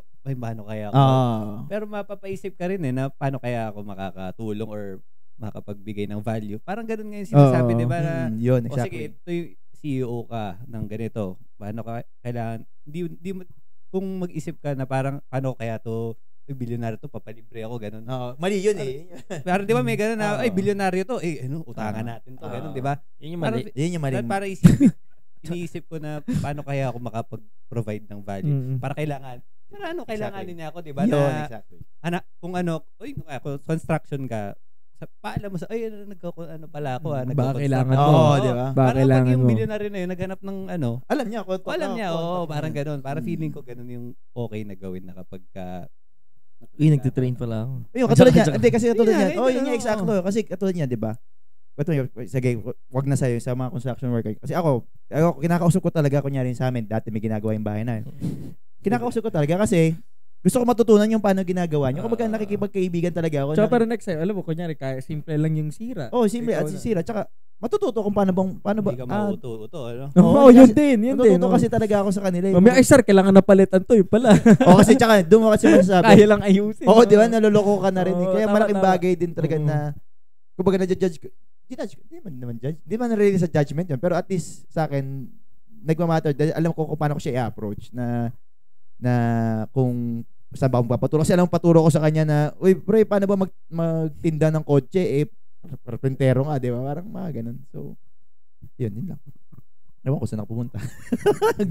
ako? Pero mapapaisip ka rin eh, na paano kaya ako makakatulong or makapagbigay ng value. Parang ganun nga yung sinasabi, di ba? Na, Yun, o sige, exactly. ito yung CEO ka ng ganito. Paano ka, kailangan, kung mag-isip ka na parang, paano kaya to, bilyonaryo to, papalibre ako, ganun. Mali yun eh. Parang di ba may ganun na, Oo. bilyonaryo to, utangan natin to, ganun, di ba? Yun yung mali. Yun yung mali. Para iniisip ko na paano kaya ako makapag-provide ng value. Para kailangan kailanganin niya ako, di ba? Yun, exactly. Kung construction ka, paalam mo ano pala ako, Baka kailangan mo. Oo, di ba? Baka Parang pag kailangan yung mo. billionaire na yun, naghanap ng Alam niya. parang ganun. Para feeling ko ganun yung okay na gawin na kapag Uy, nagtitrain pala ako. Yung katulad niya. Tsaka- Hindi, kasi katulad Yun niya. nga, Yun nga, oo. exacto. Kasi katulad niya, di ba? Sige, wag na sa'yo sa mga construction worker. Kasi ako, kinakausap ko talaga, kunyari sa amin, dati may ginagawa yung bahay na. Kinakausap ko talaga kasi gusto ko matutunan yung paano ginagawa niyo. Kumbaga nakikipagkaibigan talaga ako. Tsaka para next time, alam mo, kunyari, simple lang yung sira. Simple at sisira. Tsaka matututo kung paano ba. hindi ka mauto-uto, ano? Oo, yun din. Matututo kasi talaga ako sa kanila. Mamaya, sir, kailangan napalitan to, yun pala. Kasi tsaka, doon mo kasi masasabi. Kaya lang ayusin. Oo, di ba? Naloloko ka na rin. Oo, Kaya tama, malaking tama. bagay din talaga Oo. na, kumbaga na-judge ko. Hindi naman judge. Hindi man narinig sa judgment yun. Pero at least sa akin, nagmamatter. Dahil alam ko kung paano ko siya i-approach na kung saan ba akong papaturo. Kasi alam ko paturo ko sa kanya na, uy, pre, paano ba magtinda ng kotse? Perpentero nga, di ba? Parang mga ganun. So, yun lang. Ewan ko saan ako pumunta.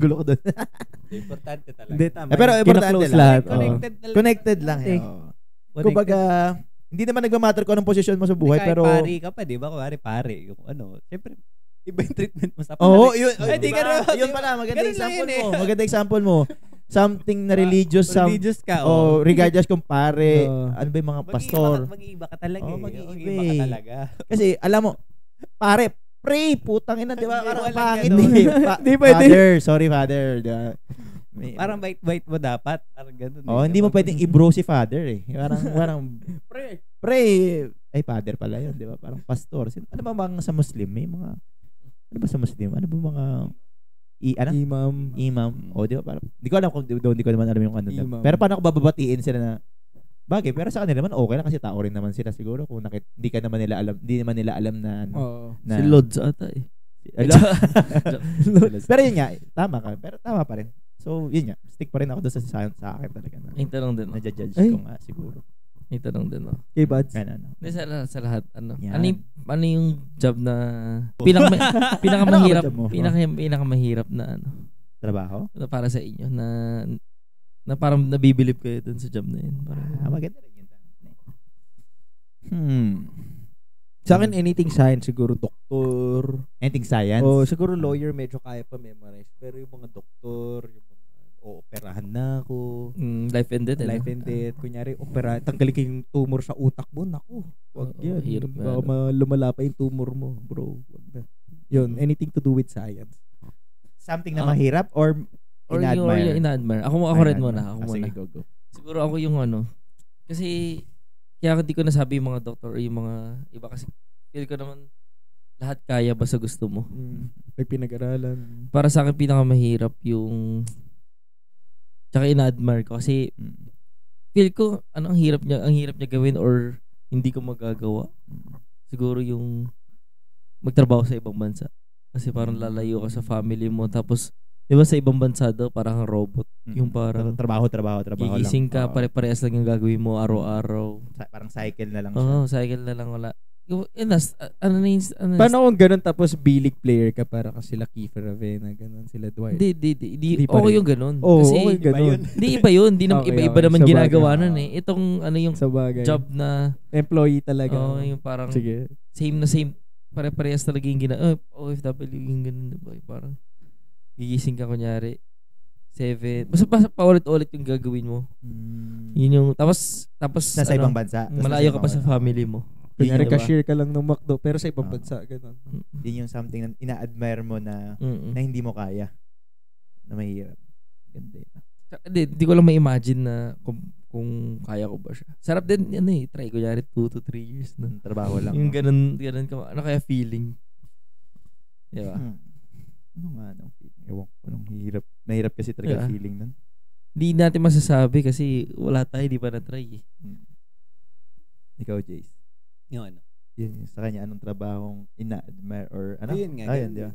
Gulo ko doon. Importante talaga. Hindi, tama. Pero importante Kina-close lang. lahat. Connected lang. Kumbaga, hindi naman nagmamatter kung anong posisyon mo sa buhay, pero pari ka pa, di ba? Pare. Yung siyempre, iba yung treatment mo sa pare. yun. Ay, di diba? ka na- Yun pala, maganda Ganun lang example yun eh. mo. Maganda example mo. Something na religious, Religious ka, regardless kung pare, Oo. ano ba yung mga pastor. Mag-iiba ka talaga eh. Mag-iiba Mag-iiba ka talaga. Kasi alam mo, pare, pre, putang ina, di ba? Hindi, Parang walang pangit ganun. eh. Di pwede. Sorry father. Parang bite-bite mo dapat. Parang ganun. hindi mo pwedeng i-bro si father eh. Parang pre, ay father pala yun, di ba? Parang pastor. Ano ba mga sa Muslim? May mga, ano ba sa Muslim? Ano ba mga, Imam. O, di ba? Parang, di ko alam kung, hindi ko naman alam yung ano. Imam. Pero paano ko bababatiin sila na, bagay, pero sa kanila naman okay lang kasi tao rin naman sila siguro kung hindi naman nila alam na ano. Oo. Na, Si Lods ata eh. Ano? Pero yun nga, tama ka. Pero tama pa rin. So, yun nga. Stick pa rin ako doon sa akin talaga na May tanong din. na-judge Ay. ko nga siguro. May tanong din. Okay, buds. Ano. Hindi sa lahat. Yan. Ano yung job na pinakamahirap Ano ang job mo? pinakamahirap na Trabaho? na para sa inyo na parang nabibilib kayo dun sa job na yun. Parang, Maganda rin yun. Sa akin, anything science, siguro doktor. Anything science? O siguro lawyer, medyo kaya pa memorize. Pero yung mga doktor, yung mga operahan na ako. life and death. Life and death. Kunyari, tanggalin ko yung tumor sa utak mo. Naku, wag Oo, yan. hirap Baka yan. lumala pa yung tumor mo, bro. Wag na. Yun, anything to do with science. Something na mahirap or Or yung in-admire? in-admire. Ako rin muna. Ako muna. Sige, go. Siguro ako yung kasi kaya hindi ko nasabi yung mga doktor o yung mga iba kasi feel ko naman lahat kaya basta gusto mo. Pinag-aralan. Para sa akin pinakamahirap yung tsaka ina-admire ko kasi feel ko ang hirap niya gawin or hindi ko magagawa. Siguro yung magtrabaho sa ibang bansa. Kasi parang lalayo ka sa family mo tapos 'di ba sa ibang bansa daw parang robot. Yung parang trabaho gigising lang. ka, pare-parehas lang yung gagawin mo araw-araw. Parang cycle na lang siya. Oo, cycle na lang wala. Paano kung ganun tapos B-League player ka para kasi sila Kiefer Ravena, ganun sila Dwight? Hindi pa okay rin. yung ganun. Oo, Kasi okay, ganun. Hindi iba yun. Hindi naman Okay, iba-iba okay. naman Sa bagay. ginagawa nun eh. Itong yung Sa bagay. job na Employee talaga. yung parang Sige. same pare-parehas talaga yung OFW yung ganun diba? Parang gigising ka kunyari 7 basta paulit-ulit yung gagawin mo. Yun yung tapos Nasa ibang bansa. malayo ka pa sa family mo. Kunyari Diba? cashier ka lang ng McDo pero sa ibang bansa, ganun. Yun yung something na ina-admire mo na hindi mo kaya. Na mahirap. Ganda yun. Hindi ko lang ma-imagine na kung kaya ko ba siya. Sarap din, try ko yari 2 to 3 years na. Trabaho lang. Yung no? ganun ka, ano kaya feeling? Diba? Ano nga, anong feeling? Ewan ko, anong hirap. Nahirap kasi talaga Yeah. feeling nun. Hindi natin masasabi kasi wala tayo, di pa na-try eh. Ikaw, Jace. Yung ano. Yun, sa kanya, anong trabahong ina-admire or ano? Ayun nga. Ayun, di ba?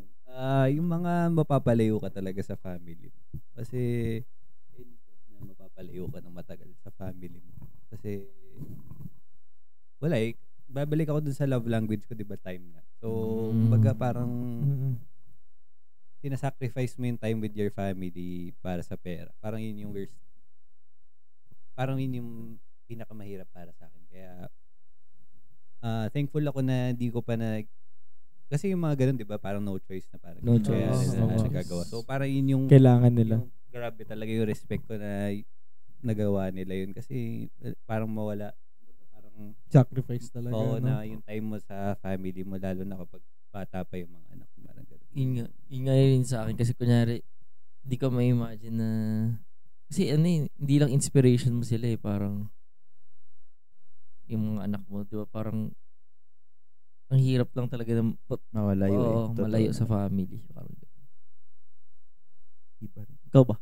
Yung mga mapapalayo ka talaga sa family mo. Kasi na mapapalayo ka ng matagal sa family mo. Kasi wala eh. Babalik ako dun sa love language ko, di ba, time nga. So, kumbaga parang sinasacrifice mo yung time with your family para sa pera. Parang yun yung worst. Parang yun yung pinakamahirap para sa akin. Kaya thankful ako na di ko pa kasi yung mga ganun, di ba, parang no choice na parang No kaya choice. nila nagagawa. So, parang yun yung Kailangan nila. yung grabe talaga yung respect ko na nagawa nila yun. Kasi parang mawala. Parang Sacrifice talaga. oo, no? na yung time mo sa family mo, lalo na kapag bata pa yung mga anak mo. Parang ganun. Yun nga yun sa akin kasi kunyari, di ko ma-imagine na kasi hindi lang inspiration mo sila eh, parang yung mga anak mo, di ba, parang ang hirap lang talaga na Mawalayo eh. Totoo malayo na. sa family. Parang Iba rin. Ikaw ba?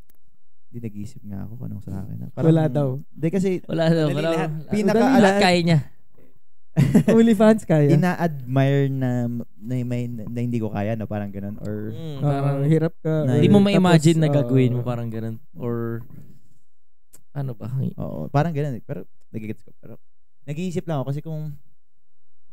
Hindi nag-iisip nga ako kung anong sa akin. Wala daw. Hindi kasi wala daw, Madali lahat. lahat kaya niya. OnlyFans kaya. ina-admire na hindi ko kaya, no? Parang ganun. Or Parang hirap ka. Na- Hindi mo ma-imagine Tapos, na gagawin mo parang ganun. Or ano ba? oo, parang ganun. Pero nagigets ko. Pero nag-iisip lang ako kasi kung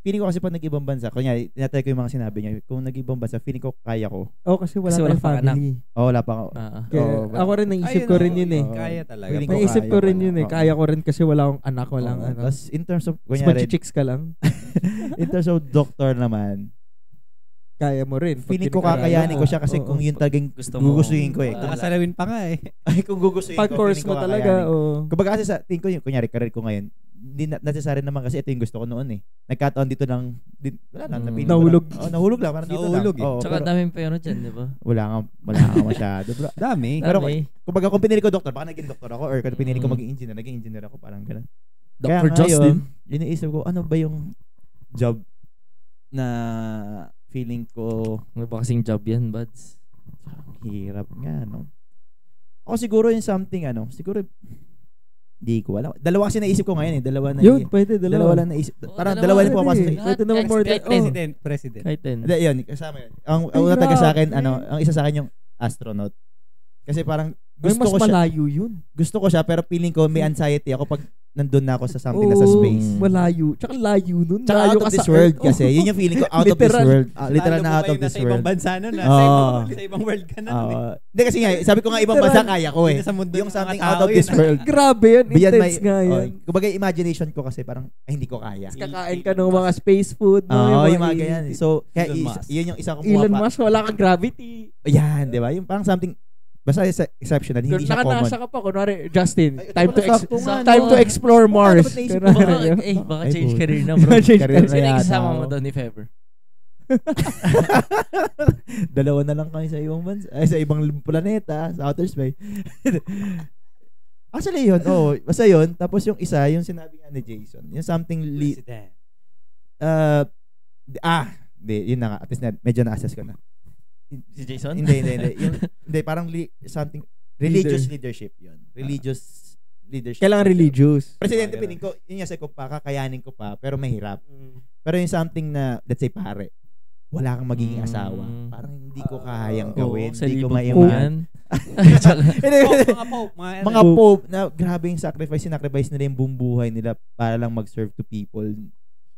feeling ko kasi pag nag-ibang bansa, kunyari, tinatry ko yung mga sinabi niya, kung nag-ibang bansa, feeling ko kaya ko. kasi wala Kasi wala tayong pang anak. family. Wala pa ako. Kaya, Oo, ako rin naisip ko rin yun eh. Kaya talaga. Feeling ko Naisip kaya ko rin ko yun na. eh. Oo. Kaya ko rin kasi wala akong anak, walang Oo. ano. Tapos in terms of, Tapos kunyari, magchi-chicks ka lang. in terms of doctor naman, Kaya mo rin. feeling ko kakayanin ko siya kasi kung yun talagang Gusto mo. gugustuhin ko eh. Nakasalawin pa nga eh. Ay, kung gugustuhin ko, Pag-course feeling mo ko talaga. kakayanin. Kumbaga kasi sa tingin ko yung kunyari career ko ngayon, hindi necessary naman kasi ito yung gusto ko noon eh. Nagkataon dito lang, wala lang, napili ko Nahulog. lang. Nahulog lang, parang dito Nahulog lang. eh. Oo, Tsaka pero daming pera dyan, di ba? wala nga masyado. Bro. Dami. Pero Dami. kumbaga kung pinili ko doktor, baka naging doktor ako, or kung pinili ko maging engineer ako, parang gano'n. Dr. Kaya Justin. ngayon, iniisip ko, ano ba yung job na feeling ko Ano ba kasing job yan, buds? hirap nga, no? Ako siguro yung something, siguro, di ko alam. Dalawa kasi naisip ko ngayon eh. Dalawa Pwede. Dalawa lang naisip. Oo, Parang dalawa dalawa din po pwede. kasi sa Pwede naman more than, President. Kahit 10. Hindi, yun, kasama yun. Ang Ay, una taga sa akin, grabe. ang isa sa akin yung astronaut. Kasi parang Ay, gusto mas ko siya. malayo yun. Gusto ko siya, pero feeling ko may anxiety ako pag nandun na ako sa something na sa space. Malayo. Tsaka layo nun. Tsaka Layo out ka of this sa world Earth. kasi. Yun yung feeling ko, out of this Literal. world. Literal na out of this Nasa ibang world. bansa nun. Oo. Sa ibang world ka na. Hindi kasi nga, sabi ko nga ibang bansa kaya ko eh. Sa mundo Yung ng mga something tao out of yun, this world. Grabe yan. Beyond Intense nga oh, yan. kumbaga imagination ko kasi parang, ay hindi ko kaya. Kakain ka ng mga space food. no? Oo, yung mga ganyan. So, kaya Elon Musk. yun yung isa kong Elon Musk, wala kang gravity. Yan, di ba? Yung parang something, basta exceptional, hindi siya common. Nakanasa ka pa. Kunwari, Justin, Ay, ito time pala to sakto nga, time no? to explore Mars. dapat naisip ko Kunwari, Baka Ay, change po. career na, bro. Change career Sino yung yata kasama ako. mo doon, if ever? Dalawa na lang kami sa ibang bansa, sa ibang planeta, sa outer space. Actually yun, basta yun. Tapos yung isa, yung sinabi nga ni Jason, yung something, President. yun na nga, at least medyo na-assess ko na. Si Jason? Hindi, parang something, religious leadership yun. Religious leadership. Kailangan religious. Presidente, piling ko, yun nga sa ko pa, kakayanin ko pa, pero mahirap. Pero yung something na, let's say pare, wala kang magiging asawa. Parang hindi ko kayang gawin. Sa Hindi ko libog ma-imagine. yan. Mga pope. Mga pope na grabe yung sacrifice nila yung buong buhay nila para lang mag-serve to people.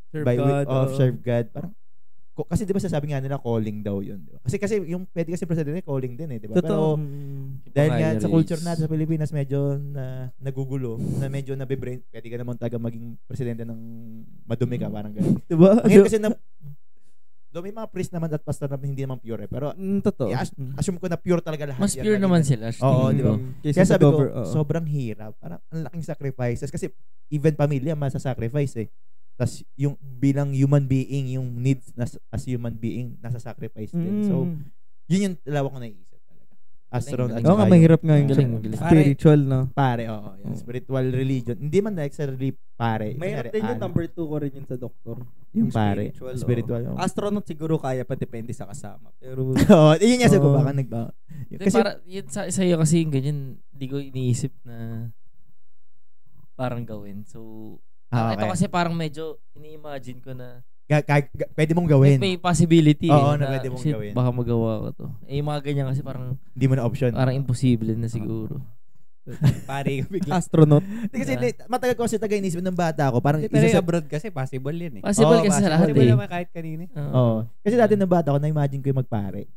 Serve God. Parang, kasi di ba sasabi nga nila calling daw yun. Diba? Kasi yung pwede kasi presidente calling din eh. Diba? Pero dahil nga sa culture natin sa Pilipinas medyo nagugulo, na medyo nabibrain, pwede ka naman taga maging presidente ng madumi ka, parang gano'n. Diba? Ang hirap kasi may mga priest naman at pastor na hindi naman pure eh. Pero Totoo. assume ko na pure talaga lahat. Mas yan. pure naman sila. Oo, di ba? Kaysa Kaya sa sabi ko, cover, sobrang hirap. Parang ang laking sacrifices. Kasi even pamilya, masa-sacrifice eh. Tapos yung bilang human being, yung needs as human being, nasa sacrifice din. So, yun yung dalawa ko naisip talaga. astronaut. Galing. Oo nga, mahirap nga yung Galing, galing. spiritual, no? Pare, oo. Yung spiritual religion. Hindi man necessarily pare. Mahirap din yung number 2 ko rin yun sa doktor. Yung pare. Spiritual. Spiritual. Oo. Astronaut siguro kaya pa, depende sa kasama. Pero, Oo, yun nga sabi ko, Oo. baka Kasi para yun sa iyo kasi yung ganyan, hindi ko iniisip na parang gawin. So ito kasi parang medyo ini-imagine ko na pwede mong gawin. may possibility Oo, eh, na pwede mong shit, gawin. baka magawa ko to. Eh yung mga ganyan kasi parang Hindi mo na option. imposible na siguro. Pare ka bigla. astronaut. Kasi matagal ko kasi taga-inisip ng bata ako. Parang Pero isa sa... abroad kasi possible yun eh. Possible kasi sa lahat Possible eh. naman kahit kanina. Oo. Kasi dati ng bata ako, na-imagine ko yung magpare.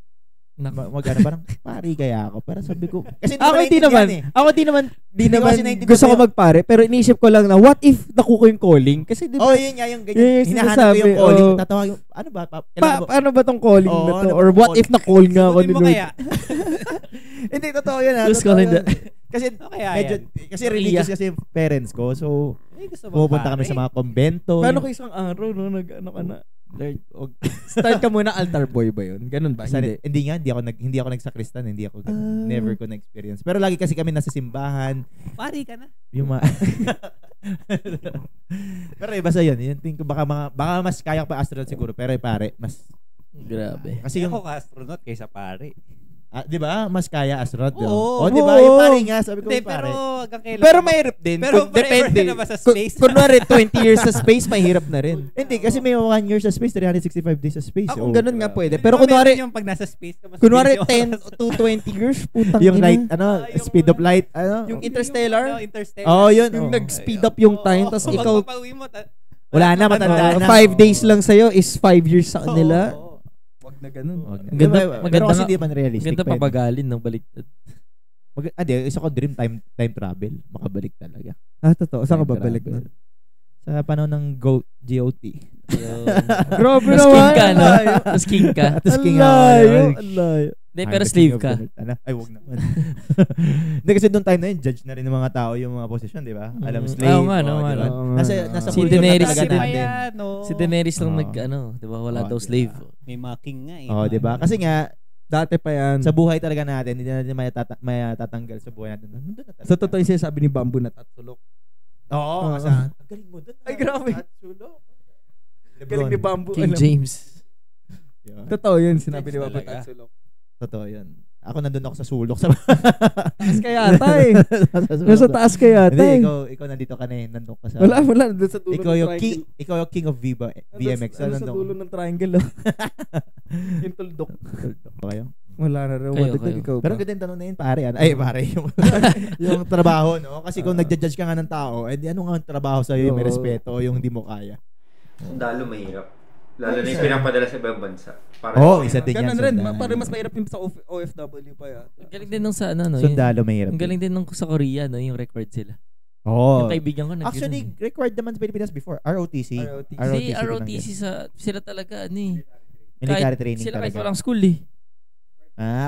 Nako. Parang pari kaya ako. Pero sabi ko, kasi Ako hindi naman. Ako di naman Hindi ko kasi naintindihan gusto ko sa'yo. magpare, pero iniisip ko lang na what if nakuha yung calling? Kasi di ba, Oh, yun nga yung Yun ganyan. yung Hinahanap ko sinasabi, yung calling. oo. Tatawa yung, ano ba? Kailangan ba? paano ba tong calling Oo, na to? ano ba Or tong what if na-call nga ako Sagutin ni mo Lord? kaya. Hindi, totoo yun ha. Who's Totoo calling yun. that? Kasi, kaya medyo, yan? kasi religious kasi yung parents ko. So, Gusto mo pupunta kami sa mga kombento. Paano ko isang araw, no? Nag-ano ka na? Lord, start ka muna, altar boy ba yun? Ganun ba? Hindi nga, hindi ako nagsakristan, hindi ako never ko na-experience. Pero lagi kasi kami nasa simbahan. Pare ka na. Yung Pero basta yun, think ko baka mas kaya ko pa astronaut siguro, pero pare, mas Grabe. kasi yung Ako ka-astronaut kaysa pare. 'di ba? Mas kaya astronaut. Oo. 'Di ba? Yung pare nga, sabi ko Hindi, pare. pero hanggang kailan. Pero mahirap din. Pero Depende. na ba sa space? Kunwari, 20 years sa space, mahirap na rin. Hindi, kasi may 1 year sa space, 365 days sa space. Kung ganun nga pwede. Pero Pero kunwari, yung pag nasa space ka, mas kunwari mabilis 10 to 20 years, putang yung ina. light, yung speed of light, Yung Interstellar? Interstellar. Oh, yun. Yung oh. nag-speed up yung time, tapos ikaw, Pagpapauwi mo, Wala na, matanda na. 5 days lang sa'yo is 5 years sa kanila. Wag na ganun. Ganda, Pero maganda kasi nga. di man realistic. Ganda pwede. papagalin ng baliktad. Isa ko dream time travel. Makabalik talaga. Totoo. Saan ka Time babalik travel. nun? Sa panahon ng GOT. Grabe Mas naman. king ka, no? Mas king ka. Tapos king Ang layo. Hindi, pero slave ka. Ay, wag naman. Hindi kasi doon time na yun, judge na rin ng mga tao yung mga posisyon, di ba? Alam, slave. Oo nga, no, di nga, ba? no. Nasa Si culture na Daenerys talaga din. natin. Si Daenerys lang Oo. di ba? Wala Oo, daw di ba? slave. May mga king nga eh. Oh, di ba? Kasi nga, Dati pa yan. sa buhay talaga natin, hindi natin matatanggal sa buhay natin. Nandun na talaga. Sa totoo yung sinasabi ni Bamboo na tatsulok. Oo, kasi ang galing mo doon. Ay, grabe. Tatsulok. Galing ni Bamboo. King Ano? James. Totoo yun, sinabi ni Judge Bamboo talaga. tatsulok. Totoo yun. Ako nandun ako sa sulok. Taas ka yata eh. Nasa taas ka yata eh. Hindi, ikaw nandito ka na eh. Nandun ka sa... Wala. Doon sa dulo Ikaw ng yung triangle. king, ikaw yung king of VMX. Ano sa dulo ng triangle. Oh. Yung tuldok. Kayo? Wala na rin. Kayo. Ikaw Pero ba? ganda yung tanong na yun, pare. Ay, pare. Yung trabaho, no? Kasi kung nagja-judge ka nga ng tao, eh, ano nga ang trabaho sa'yo, yung may Oo. respeto, o yung hindi mo kaya. Sundalo mahirap. Lalo na yung pinapadala sa ibang bansa. Para Isa din yan. Ganun rin. Sundalo. Parang mas mahirap yung sa OFW pa yan. Ang galing din nung sa ano, no? Sundalo mahirap. Ang galing din nung sa Korea, no? Yung record sila. Oo. Yung kaibigan ko Actually, required naman sa Pilipinas before. ROTC. Kasi ROTC sila talaga, ano eh. Military training Sila kahit talaga. walang school eh.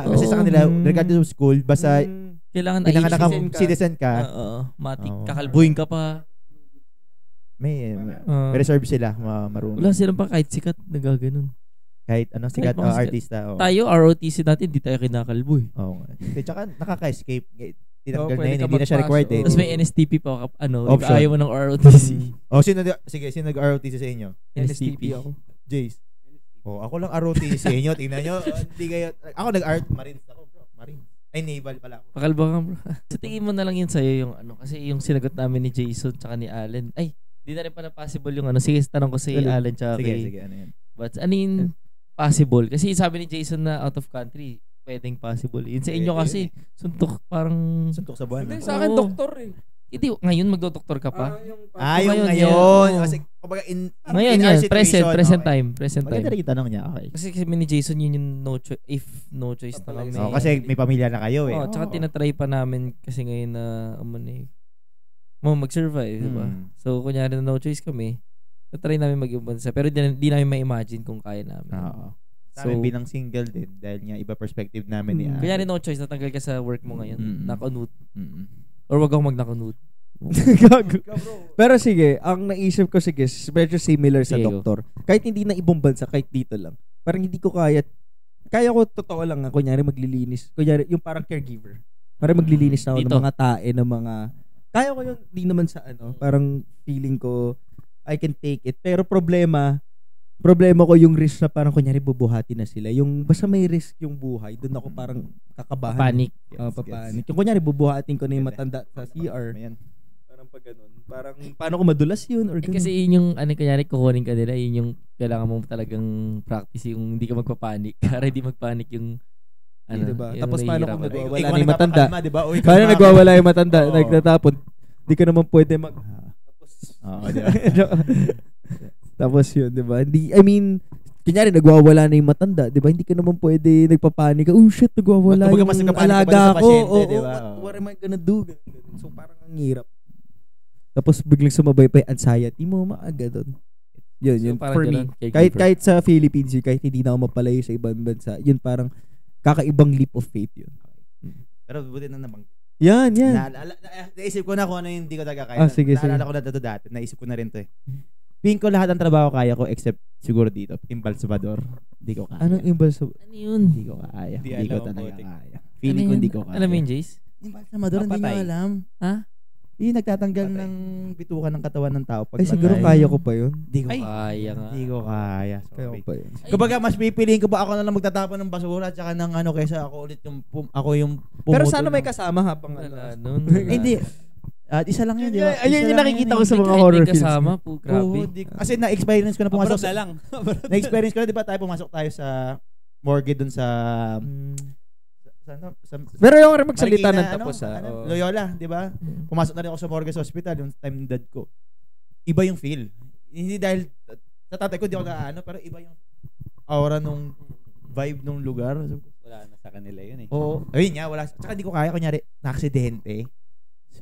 Kasi sa kanila, Mm. regardless of school, basta Kailangan pinanganak IHC. kang citizen ka, Oo. Matik. Oo. Kakalbuhin ka pa. may Oo. reserve sila, marunong. Wala silang pa kahit sikat nagaganon. Kahit sikat Kahit mga sikat. artista. Oo. Tayo, ROTC natin, di tayo kinakalbo eh. Oo. Tsaka nakaka-escape. Tinanggal Oo, na pwede yun. ka Hindi na siya mag-pass, required eh. oo. Tapos may NSTP pa, Option. ayaw mo ng ROTC. Sino nag-ROTC sa inyo? NSTP. ako. Jace. Ako lang ROTC sa inyo. Tingnan nyo. Hindi kayo. Ako nag-art. Marines ako, bro. Marines. Ay, naval pala ako. Pakalbo ka, bro. Sa tingin mo na lang yun sa'yo yung ano, kasi yung sinagot namin ni Jason tsaka ni Allen. Ay, di na rin pala possible yung ano. Sige, tanong ko si Allen tsaka kay... Sige. Ano yan? But, ano yung possible? Kasi sabi ni Jason na out of country, pwedeng possible. Yun sa inyo kasi, suntok parang... Suntok sa buwan. Hindi, no? sa akin, Oo. doktor eh. Hindi, ngayon magdodoktor ka pa. Yung ngayon, ngayon. yan. Kasi, kumbaga, in Ngayon our yan, situation, present okay. time. Maganda rin yung tanong niya. Okay. Kasi kami ni Jason, yun yung no choice, if no choice na kami. Kasi may pamilya na kayo eh. Tsaka tinatry pa namin kasi ngayon na, mag-survive, di ba? So, kunyari na no choice kami, natry namin mag-ibang bansa. Pero di namin ma-imagine kung kaya namin. Oo. Sa amin bilang single din, dahil nga iba perspective namin ni Ate. Kunyari no choice, natanggal ka sa work mo ngayon. Mm. Nakunut. Mm. Or wag ako mag-nakunut. Gago. Pero sige, ang naisip ko sige, medyo similar sa Sige, go. doktor. Kahit hindi na ibang bansa, kahit dito lang. Parang hindi ko kaya kaya ko totoo lang kunyari maglilinis. Kunyari yung parang caregiver. Parang maglilinis na ako ng Dito. mga tae, ng mga kaya ko yun, di naman sa parang feeling ko I can take it. Pero problema ko yung risk na parang kunyari bubuhati na sila. Yung basta may risk yung buhay, doon ako parang kakabahan. Panic. Papanik. Yung kunyari bubuhatin ko na yung matanda sa CR. Ayan. Parang pag ganun. Parang paano ko madulas yun or ganun. Kasi yun yung, kunyari kukunin ka nila, yun yung kailangan mo talagang practice, yung hindi ka magpapanik. Para hindi magpanik yung, diba? yung Tapos paano kung nahihirapan. nagwawala na yung matanda? Diba? Uy, Paano kalma. nagwawala yung matanda? Oo. Nagtatapon. Di ka naman pwede Oo, diba? Tapos yun, di ba? Hindi, I mean, kunyari nagwawala na yung matanda, di ba? Hindi ka naman pwede nagpapanik. Oh shit, nagwawala Kumbaga, yung mas nagpapanik ka alaga ba sa ko. pasyente, Oo, di ba? what am I gonna do? Ganun. So parang ang hirap. Tapos biglang sumabay pa yung anxiety mo, maaga doon. Yun, So, yun. parang For me, ganun, caregiver. kahit sa Philippines, kahit hindi na ako mapalayo sa ibang bansa, yun parang kakaibang leap of faith yun. Pero buti na naman. Yan. Naisip ko na kung ano yung hindi ko talaga kaya. Sige. Naalala ko na dito dati. Naisip ko na rin to eh. Feeling ko lahat ng trabaho kaya ko except siguro dito. Timbal Salvador. Hindi ko kaya. Anong imbalsa? Ano yun? Hindi ko kaya. Di Hindi ko alam ang talaga putik. kaya. Ano Feeling ko yun? hindi ko kaya. Alam mo yun, Jace? Timbal Salvador, hindi Papatay. nyo alam. Ha? Yung nagtatanggal ng bitukan ng katawan ng tao. Ay, siguro patay. kaya ko pa yun. Hindi ko Ay. Kaya nga. Hindi ko kaya. Kaya ko Sorry. pa yun. Kumbaga, mas pipiliin ko ba ako na lang magtatapon ng basura at saka ng kaysa ako ulit yung ako yung Pero pumutol sana may ng- kasama habang Wala ano. nun. Eh, hindi. At isa lang yun, di ba? Ayun Isa yung lang nakikita yun ko eh. sa mga Kahit horror may films. kasama po, grabe. Oo, kasi na-experience ko na pumasok Abroad na lang. Na-experience ko na, di ba tayo pumasok tayo sa morgue dun sa Pero yung rin magsalita Marikina, ng tapos ano, Loyola, di ba? Pumasok na rin ako sa morgue sa hospital yung time ng dad ko. Iba yung feel. Hindi dahil sa tatay ko di ako na pero iba yung aura nung vibe nung lugar. Wala na sa kanila yun eh. Oo. Ayun nga, wala. Tsaka di ko kaya, kunyari, na-aksidente.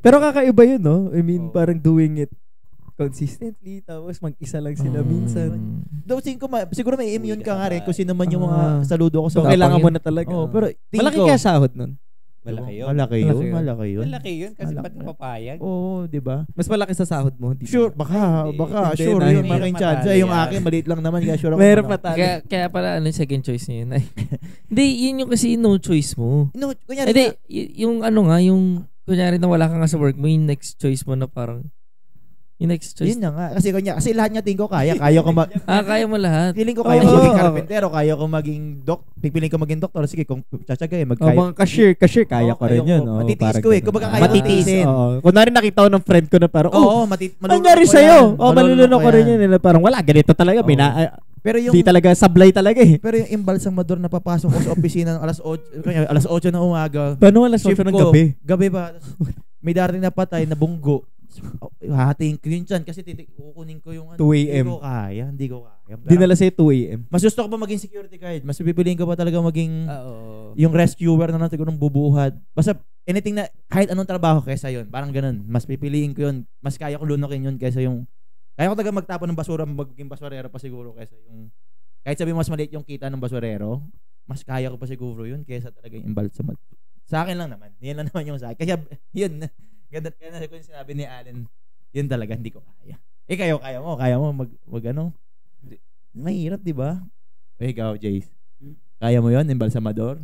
Pero kakaiba yun, no? I mean, Oo. parang doing it consistently, tapos mag-isa lang sila minsan. Daw, ko, siguro may immune Uwi ka ka nga rin ba? kung sino man yung mga saludo ko sa So, kailangan mo tapang na talaga. yun. Oo, pero tingin malaki ko, kaya sahod nun? Malaki yun. Malaki yun. Malaki yun. Malaki yun. Malaki yun kasi Malaki. ba't napapayag? Oo, di ba? Mas malaki sa sahod mo. Di ba? Sure, baka, Hindi. sure na, yun, hindi. malaking chance. Matalo Yung yan. akin, maliit lang naman, kaya sure ako. Meron ano. pa tayo. Kaya pala, second choice niya yun. Ay. Hindi, yun yung kasi no choice mo. No, kunyari, Hindi, yung yung kunyari na wala ka nga sa work mo, yung next choice mo na parang, yung next choice. yun na nga. Kasi lahat niya tingin ko kaya. Kaya ko Kaya mo lahat. feeling ko kaya Oo, ko maging oo. carpentero, kaya ko maging pipiling ko maging doktor. Sige, kung tsatsagay, Oh, magkaya. mga cashier kaya ko rin yun. Oh, Matitiis parang ko eh. ganun. Kumbaga kaya ko Matitiis, tiisin. oo. Kunwari nakita ko ng friend ko na parang, Oo, ano malulunok nangyari ko sa'yo? yan. Malulunok ko rin yan. yun. Parang wala, ganito talaga. Oo. Pero yung Di talaga, sablay talaga eh. pero yung imbalsamador na papasok ko sa opisina ng alas 8 ng umaga. Paano alas 8 Shift ng ko, gabi? Gabi ba? May darating na patay na bunggo. Hahatiin ko yun dyan kasi kukunin ko yung 2 a.m. Hindi ko kaya. Dinala sa'yo 2 a.m. Mas gusto ko pa maging security guard. Mas pipiliin ko pa talaga maging Oo. yung rescuer na siguro ng bubuhat. Basta anything na kahit anong trabaho kaysa yun. Parang ganun. Mas pipiliin ko yun. Mas kaya ko lunokin yun kaysa yung kaya ko talaga magtapon ng basura, magiging basurero pa siguro kaysa yung kahit sabi mas maliit yung kita ng basurero, mas kaya ko pa siguro yun kaysa talaga yung imbalsamad. Sa akin lang naman. Yan lang naman yung sa akin. Kaya yun. Ganda ko yung sinabi ni Allen. Yun talaga hindi ko kaya. Kayo kaya mo mag ano? Mahirap, 'di ba? Ikaw, Jace. Kaya mo 'yon, embalsamador?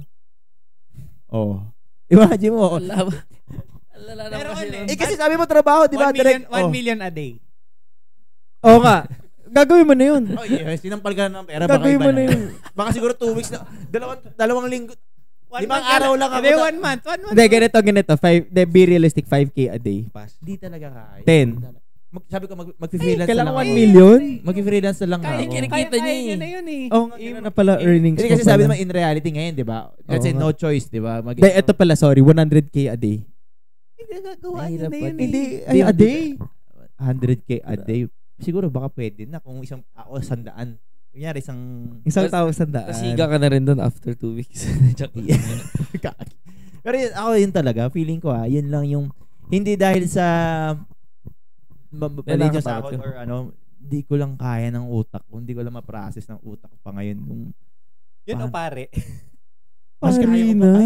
Oh. Imagine mo. Pero Kasi sabi mo trabaho, 'di ba? 1 million a day. Oo nga. Gagawin mo na yun. Oh, yeah. Sinampal ka na ng pera. Gagawin mo na na. yun. Baka siguro 2 weeks na. Dalawang linggo. 1 Limang month araw lang ako. Hindi, 1 month. 1 month. Hindi, ganito. Be realistic, 5K a day. Pass. Hindi talaga kaya. 10. Sabi ko mag-freelance na Kailangan lang. 1 million? Mag-freelance na lang Kaya ako. kinikita niya Kaya eh. na yun eh. Oo nga, ganun na pala earnings Hindi ko kasi sabi pala. naman in reality ngayon, 'di ba? Let's say Oo nga. no choice, 'di ba? Hindi, ito pala, sorry. 100K a day. Hindi nagagawa Mahirap niya na pa yun din. Hindi, eh. ay, a day. 100K a day. Siguro baka pwede na kung isang tao 100. Kunyari isang Isang tao sandaan. Pasiga ka na rin doon after 2 weeks. Joke lang. Pero ako yun talaga, feeling ko yun lang yung hindi dahil sa maliit yung sahod or ano, hindi ko lang kaya ng utak ko, hindi ko lang ma-process ng utak ko pa ngayon yung Yun o pare. mas kaya Pari ko na. pa,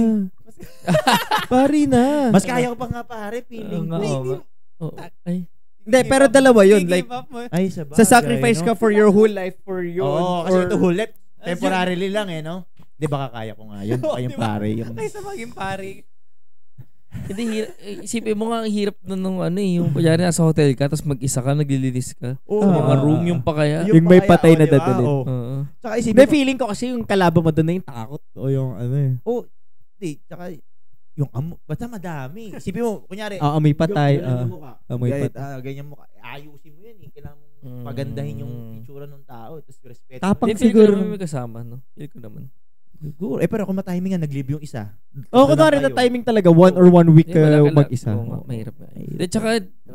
Pari na. mas kaya ko pa nga pare, feeling ko. Ay. Hindi, pero dalawa yun. Like, Ay, sabagay, sa sacrifice no? ka for your whole life, for your Oo, kasi or- ito hulit. Temporarily lang no? Hindi, baka kaya ko nga. Yun pa yung Diba? pare. Yung... Kaysa maging pare. Hindi, isipin mo nga ang hirap na nung yung kunyari nasa hotel ka, tapos mag-isa ka, naglilinis ka. Oo. Sa mga room yung pa kaya. Yung may patay na diba? dadalhin. Oo. Oo. Tsaka isipin Hindi, mo, feeling ko kasi yung kalaban mo doon na yung takot o yung ano eh. hindi, tsaka yung basta madami. Isipin mo, kunyari, Amoy patay. ganyan mo ka. Amoy Ganyan- patay. ganyan mo ka. Ayusin mo yan eh. Kailangan mong pagandahin yung itsura ng tao. Tapos respeto. Tapang Hindi, feel ko siguro. naman may kasama, no? Feel ko naman. Siguro. Pero kung ma-timing nga, nag-leave yung isa. Oo, Doon kunwari lang na kayo. timing talaga. 1 or 1 week Hindi, wala ka lang. mag-isa. Oo nga, mahirap nga. At saka,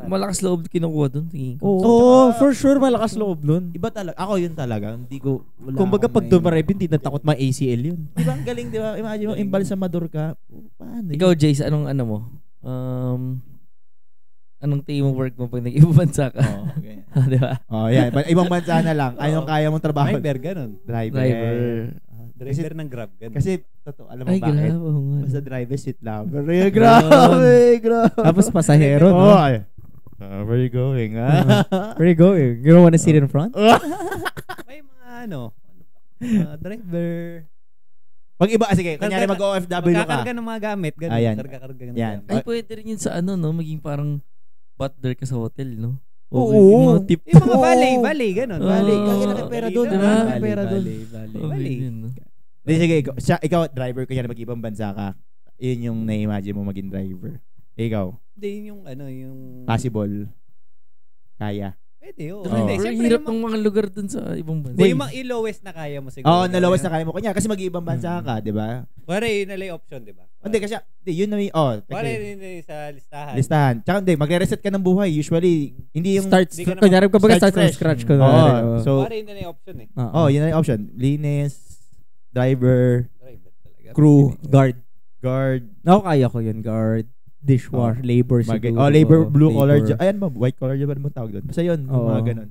malakas loob kinukuha doon. Tingin ko. Oo, for sure malakas loob nun. Iba talaga. Ako yun talaga. Hindi ko, wala Kumbaga akong pag may- dumarib, hindi na takot ma-ACL yun. Di ba ang galing, di ba? Imagine mo, embalsamador ka. Paano Ikaw, Jace, anong ano mo? Anong team work mo pag nag-ibang bansa ka? Oo, okay. Di ba? Oh, yan. Ibang bansa na lang. Anong kaya mong trabaho? Driver, ganun. Driver. Driver ng Grab, ganun. Kasi, totoo, alam mo Ay, bakit? grabe. oo nga. Basta driver seat lover. Grabe. Tapos pasahero, Oo, no? ay. Where are you going, ha? Where you going? You don't wanna sit in front? May mga driver. Pag iba, sige, kunyari mag-OFW ka. Magkakarga ng mga gamit, ganun. Ayan. Karga-karga ng Yan. gamit. Ay, pwede rin yun sa no? Maging parang butler ka sa hotel, no? Oo. Yung mga tip. Yung mga valet, ganun. Oo. Valet. Kaya laki pera doon, Diba? diba? Laki pera doon. Valet. Yun, no? Di, sige, ikaw, driver, kunyari mag-ibang bansa ka. Yun yung na-imagine mo maging driver. Ikaw, Hindi, yung yung... possible. Kaya. Pwede, oo. Oo. Hindi, Pero siyempre hirap yung ng mga lugar dun sa ibang bansa. Hindi, yung mga lowest na kaya mo siguro. Oo, nalawas na kaya mo. Kunya, kasi mag-ibang bansa ka, di ba? Pare, yun na lang yung option, di ba? Hindi, kasi, yun na yung, Pare, yun na yung sa listahan. listahan. Tsaka hindi, magre-reset ka ng buhay. Usually, hindi yung... Start, Hindi ka naman- kunyari ka baga start start from fresh. scratch ko. Oo. So, Pare, yun na lang yung option eh. yun na yung option. Linis, driver, Driver talaga. crew, guard. guard, Ako kaya ko yun, guard. Dishwasher, labor siguro. labor, blue collar labor. job. Ayan ba, white collar job, ano mo tawag doon? Basta yun, Oo. mga ganun.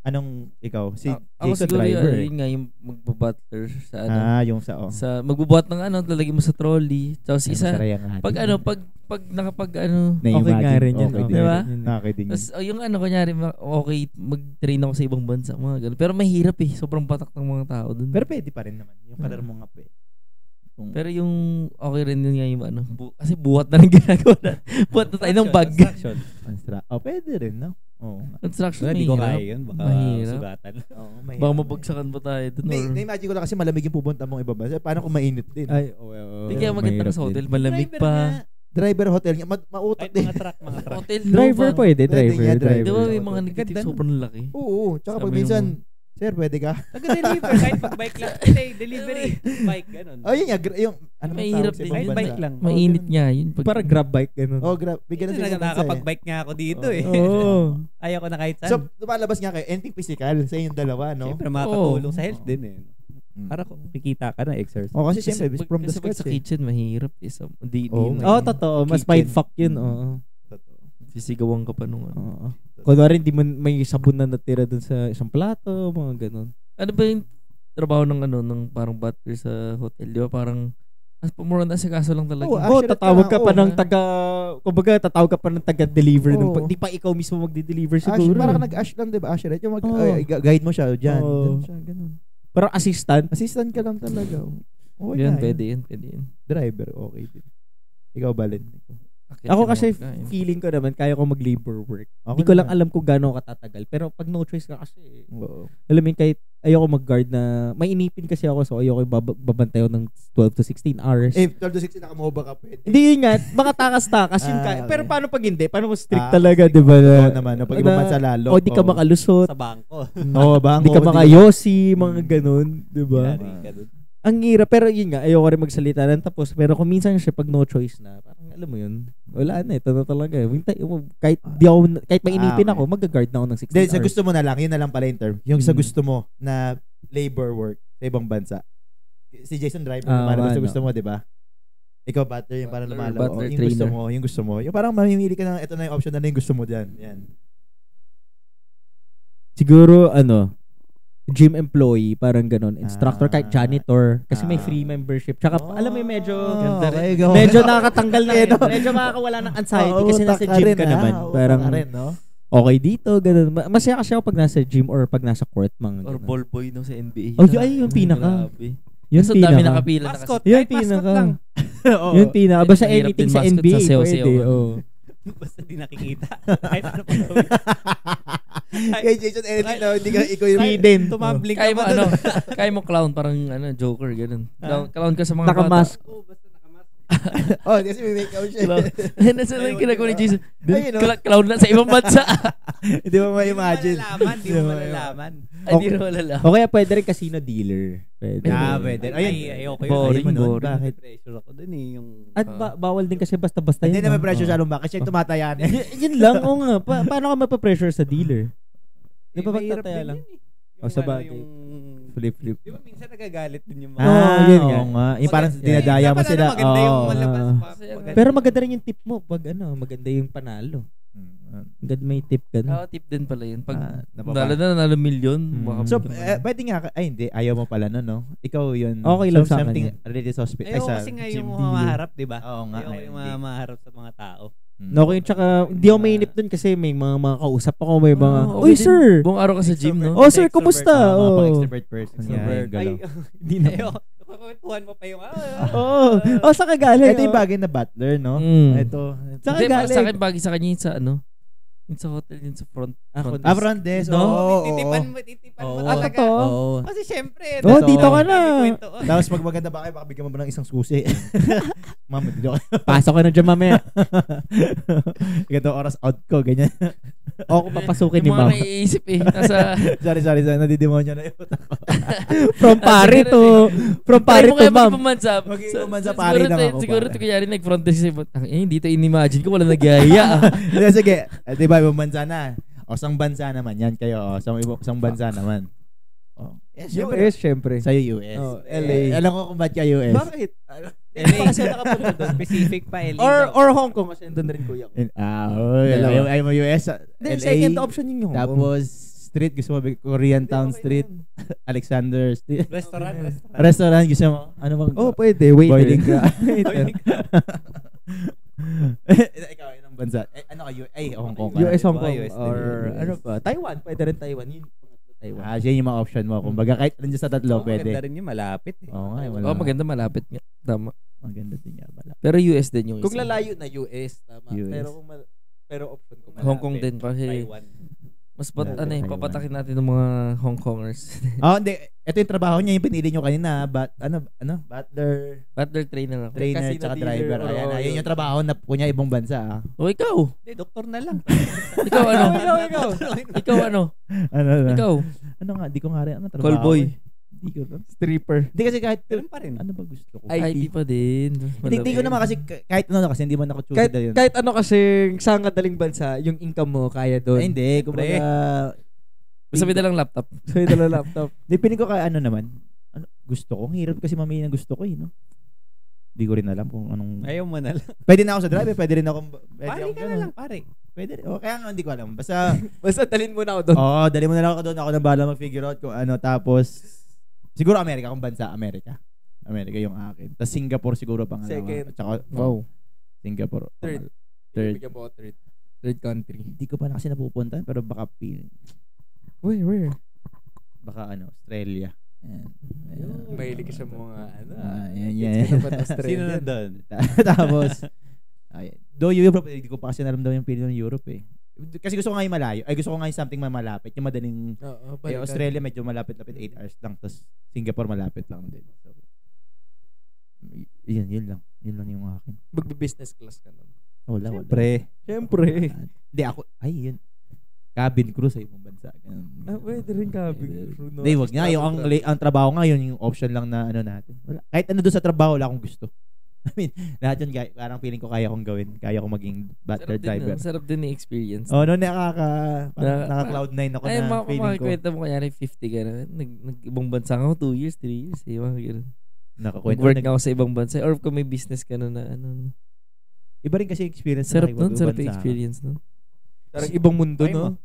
Anong ikaw? Si Ako Jason siguro driver. yun nga yung magbabutler sa Yung sa, sa magbubuhat ng lalagay mo sa trolley. Tapos isa, pag nakapag Okay nga rin yun. Okay, okay. Diba? din. Okay din yun. Tapos yung kunyari, okay, mag-train ako sa ibang bansa, mga ganun. Pero mahirap sobrang patak ng mga tao dun. Pero pwede pa rin naman. Yung karar mo nga pwede. Pero yung okay rin yun nga yung kasi buhat na rin ginagawa na. Buhat na tayo ng bag. Construction. Pwede rin, no? Oo. Construction, Hindi ko mahirap. kaya yun. Baka Mahirap. sugatan. Oo, Baka mabagsakan pa tayo dun. Hindi, Or... na-imagine ko lang kasi malamig yung pupunta mong ibaba. Paano kung mainit din? Ay, Hindi kaya maganda ka sa hotel, malamig Driver pa. nga. Driver hotel nga, mautot Kahit din. mga truck. Hotel, driver no, pwede, Pwede nga, driver. Di ba may Driver. mga negative Ganda, no? sobrang laki? Oo, tsaka pag Sabi minsan, mo. sir, pwede ka? Taga-deliver. Kahit pag bike lang. Hindi, delivery. Bike, ganun. Oh, yun nga, yung, ano May bang hirap tawag sa din ibang Kahit yun. bansa? bike lang. Mainit nga yun. Para grab bike, ganun. Oh, bigyan na sa ibang bansa eh. Nakakapag-bike nga ako dito eh. Oo. Ayaw ko na kahit saan. So, lumalabas nga kayo, anything physical sa inyong dalawa, no? Siyempre, makakatulong Oo. sa health din eh. Para kikita ka na exercise. Oh, kasi siyempre, Kasi from the pag scratch sa eh. kitchen, mahirap. Hindi Oo, yun. Oo, totoo. Mas Kitchen. mindfuck yun. Oo. Sisigawan ka pa nung Oo. Kunwari, hindi mo may sabon na natira dun sa isang plato, mga ganun. Ano ba yung trabaho ng ng parang butler sa hotel? Di ba parang more on asikaso lang talaga. Oo, Oo, Usher tatawag ka, ka pa oo, ng ha? kumbaga, tatawag ka pa ng taga-deliver. Oo. Di pa ikaw mismo magde-deliver Usher, siguro. parang nag-ash lang, diba? Usher, yung Oo. guide mo siya, dyan. Oo. Dyan siya, ganun. Parang assistant. Assistant ka lang talaga. Okay Yun, na, pwede yun. Driver, okay din. Ikaw, Balin. Ako kasi feeling ko naman, kaya ko mag-labor work. Hindi ko lang alam kung gaano katatagal. Pero pag no choice ka kasi, Oo. alam mo yun, kahit ayoko mag-guard na, mainipin kasi ako, so ayoko babantayo ng 12 to 16 hours. 12 to 16 nakamoba ka, pwede. Hindi yun nga, mga takas-takas yun kaya. Okay. Pero paano pag hindi? Paano mo strict Ah, talaga, di ba? Oo naman, no? Pag ibang bansa lalo. O di ka Oo. makalusot. Sa bangko. Oo, bangko. Di ka makayosi, mga ganun, di ba? Yari ka dun. Ang hirap, pero yun nga, ayoko rin magsalita ng tapos. Pero kung minsan siya, pag no choice na, parang alam mo yun, wala na, ito na talaga. Kahit mainipin okay. ako, mag-guard na ako ng 16 Then, hours. sa gusto mo na lang, yun na lang pala yung term. Yung sa Hmm. gusto mo na labor work sa ibang bansa. Si Jason Driver, Ah, lumalabas sa ano. gusto mo, di ba? Ikaw, butler, yung parang Butler, lumalabas. butler, Yung gusto trainer. mo, yung gusto mo. Yung parang mamimili ka na, ito na yung option na yung gusto mo dyan. Yan. Siguro, gym employee, parang ganun. Instructor, kahit Ah. janitor. Kasi may Ah. free membership. Tsaka, alam mo yung medyo, Ganda rin. Okay, go. medyo nakakatanggal na yun. Medyo makakawala ng anxiety Oo, kasi nasa taka gym rin, ka naman. Oo, Parang, taka rin, no? okay dito, ganun. Masaya kasi ako pag nasa gym or pag nasa court, mga Or ganun. ball boy no sa NBA. Oh, ay, yung pinaka. Grabe. Yung Kaso dami pinaka. nakapila na kasi. Mascot. Yung Kahit mascot pinaka. lang. Oo. Yung pinaka. Basta Mahirap anything din sa mascot NBA, sa sayaw-sayaw, pwede. ano. Oh. Basta di nakikita. Kahit ano pa gawin. Kay Jason anything na hindi ka ikaw yung Hidden. Tumambling Kaya ka mo pa ano, doon. kaya mo clown parang Joker ganun. Clown ka sa mga Nakamask. Oo, basta nakamask. Oh, kasi may make-out siya. Clown. Nasa lang ginagawa ni Jason. Ayun, no? Clown na sa ibang bansa. Hindi mo ma-imagine. Di mo malalaman. Ay, di na malala. O kaya pwede rin casino dealer. Pwede. Pwede. Ayun, ayoko yun. Boring, Ayun mo nun. boring. Bakit? Pressure ako dun eh. Yung... At bawal din kasi basta-basta Hindi yun. na may no? pressure Oo. sa lumba kasi yung tumatayan eh. Yun lang, oo nga. Paano ka mapapressure sa dealer? Di ba mahirap magtataya din lang? yun eh. O, sa bagay. Yung... Flip. Di ba minsan nagagalit din yung mga... Yun nga. Oo nga. Yung parang Maganda- dinadaya mo dapat sila. maganda yung Oo. malabas. Maganda. Pero maganda rin yung tip mo pag maganda yung panalo. Maganda may tip ka na. Tip din pala yun. Pag napapa- nalo na nanalo milyon. baka So, bigyan ka. pwede nga, ay hindi, ayaw mo pala no? Ikaw yun. Okay lang sa akin something yun. related sa hospital. Ayoko kasi nga yung maharap, di ba? Oo nga. Ayoko yung maharap sa mga tao. Okay, tsaka hindi ako mainip dun kasi may mga kausap ako, may mga, okay uy din. sir! Buong araw ka sa gym, no? Oh sir, kumusta? Mga Oh. extrovert person. Extrovert. Yan, galaw. Hindi na. Ayoko. Kukwentuhan mo pa yung... Oo. Oh, saan ka galing? Ito yung bagay na butler, no? Mm. Ito. Saan ka Hindi, galing? sa akin bagay sa kanya yung sa ano. Yung sa hotel, yung sa front. front desk. Front desk. No? Oo. Titipan mo Ah, talaga. totoo? Oo. Kasi syempre... Oh, Totoo. dito ka na. Tapos pag maganda ba kayo, baka bigyan mo ba ng isang susi? Mama, dito ka. Pasok ka na dyan mamaya. Ganito oras out ko, ganyan. O kung papasukin ni Yung mga ma'am. naiisip eh. Nasa... sorry, nadidemonyo na yun. From pare to, from pare Try mo to kaya ma'am. mag-ibang Mag-ibang bansa, pare lang ako, Siguro pare. kaya rin nag-front desk. Dito in-imagine ko wala nagyaya. Sige, di ba, ibang bansa na. O, sang bansa naman yan kayo. O, sang bansa naman. O, US, syempre. sa'yo US. Oh, LA. Alam ko kung ba't ka US. Bakit? LA. Kasi nakapunta doon. Specific pa, LA. Or Hong Kong kasi doon rin kuya ko. Ayaw mo US. Then LA. second option yung Hong Kong. Tapos, street, gusto mo Korean Town Street. Alexander Street. Restaurant. Restaurant, gusto mo? Ano bang? Oh, pwede. Waiter. Boiling ka. Waiter. Ikaw, anong bansa? Ano ka? Hong Kong ka. US, Hong Kong. US din. Or US. ano pa? Taiwan. Pwede rin Taiwan. Yun. Taiwan. Yan yung mga option mo. Kung baga, kahit nandiyan sa tatlo, pwede. Maganda rin yung malapit eh. Oo nga, wala. Oh, maganda malapit nga. Tama. Maganda din yan. Wala. Pero US din yung Kung isa. lalayo na US, tama. US. Pero kung pero option ko Hong Kong din kasi Taiwan. mas Taiwan. papatakin natin ng mga Hong Kongers. Hindi. Ito yung trabaho niya, yung pinili nyo kanina. Butler, Butler trainer ako. trainer, Casino tsaka dealer, driver. oo, Ayan, yun. ayun yung trabaho na punya ibang bansa. O ikaw. Hindi, doktor na lang. Ikaw ano? Ikaw. Ikaw ano? Ano na? Ikaw. Ano nga, di ko nga rin. Ano trabaho? Callboy. Di ko rin. Stripper. Di kasi kahit, Ganun pa rin. ano ba gusto ko? IT pa din. Hindi ko naman kasi, kahit ano kasi hindi man ako choosy Kahit, na yun. kahit ano kasi sa kadaling bansa, yung income mo kaya Ay, doon. hindi, kumbaga, Basta may dalang laptop. So, ito na laptop. di piling ko kaya ano naman. Ano, gusto ko. Ang hirap kasi mamili ng gusto ko no? Di ko rin alam kung anong... Ayaw mo na lang. Pwede na ako sa driver, pwede rin ako... Pwede Pare ako ka na ganun. lang, pare. Pwede rin. Kaya nga hindi ko alam. Basta, Basta dalhin mo na ako doon. dali mo na lang ako doon. Ako na bahala mag-figure out kung ano. Tapos, siguro Amerika, kung bansa, Amerika. Amerika yung akin. Tapos Singapore siguro pangalawa. Second. At saka, Wow. Singapore. Third. Third. Bigyan mo ako third country. Hindi ko pa na kasi napupuntahan, pero baka Where? baka Australia. Ayan. Mahilig ka sa mga ano. Yan. Sino na doon? Tapos, though Europe, hindi ko pa kasi naramdaman yung feeling ng Europe eh. Kasi gusto ko nga yung malayo. Ay, gusto ko nga yung something malapit. Yung madaling, Australia medyo malapit-lapit 8 hours lang. Tapos Singapore malapit lang din. So, yun lang. Yun lang yung akin. Magbe-business class ka nun. Wala. Siyempre. Hindi ako, yun. Cabin crew sa ibang bansa. Ganun. Pwede rin cabin crew. Hindi, wag nga. Ang trabaho nga, yun yung option lang na natin. Wala. Kahit ano doon sa trabaho, wala akong gusto. I mean, lahat yun, parang feeling ko kaya kong gawin. Kaya kong maging butler driver. Sarap din yung experience. Oh, no, naka-cloud9 ako Ay, na feeling ko. makakwenta mo kanyari 50 ka na. Nag-ibang bansa ako 2 years, 3 years. Mga ganun. Nakakwento. Nag-work na ako sa ibang bansa. Or kung may business ka na ano. Iba rin kasi experience Sarap na nun, sarap yung experience nun. Parang ibang mundo, Ay, no?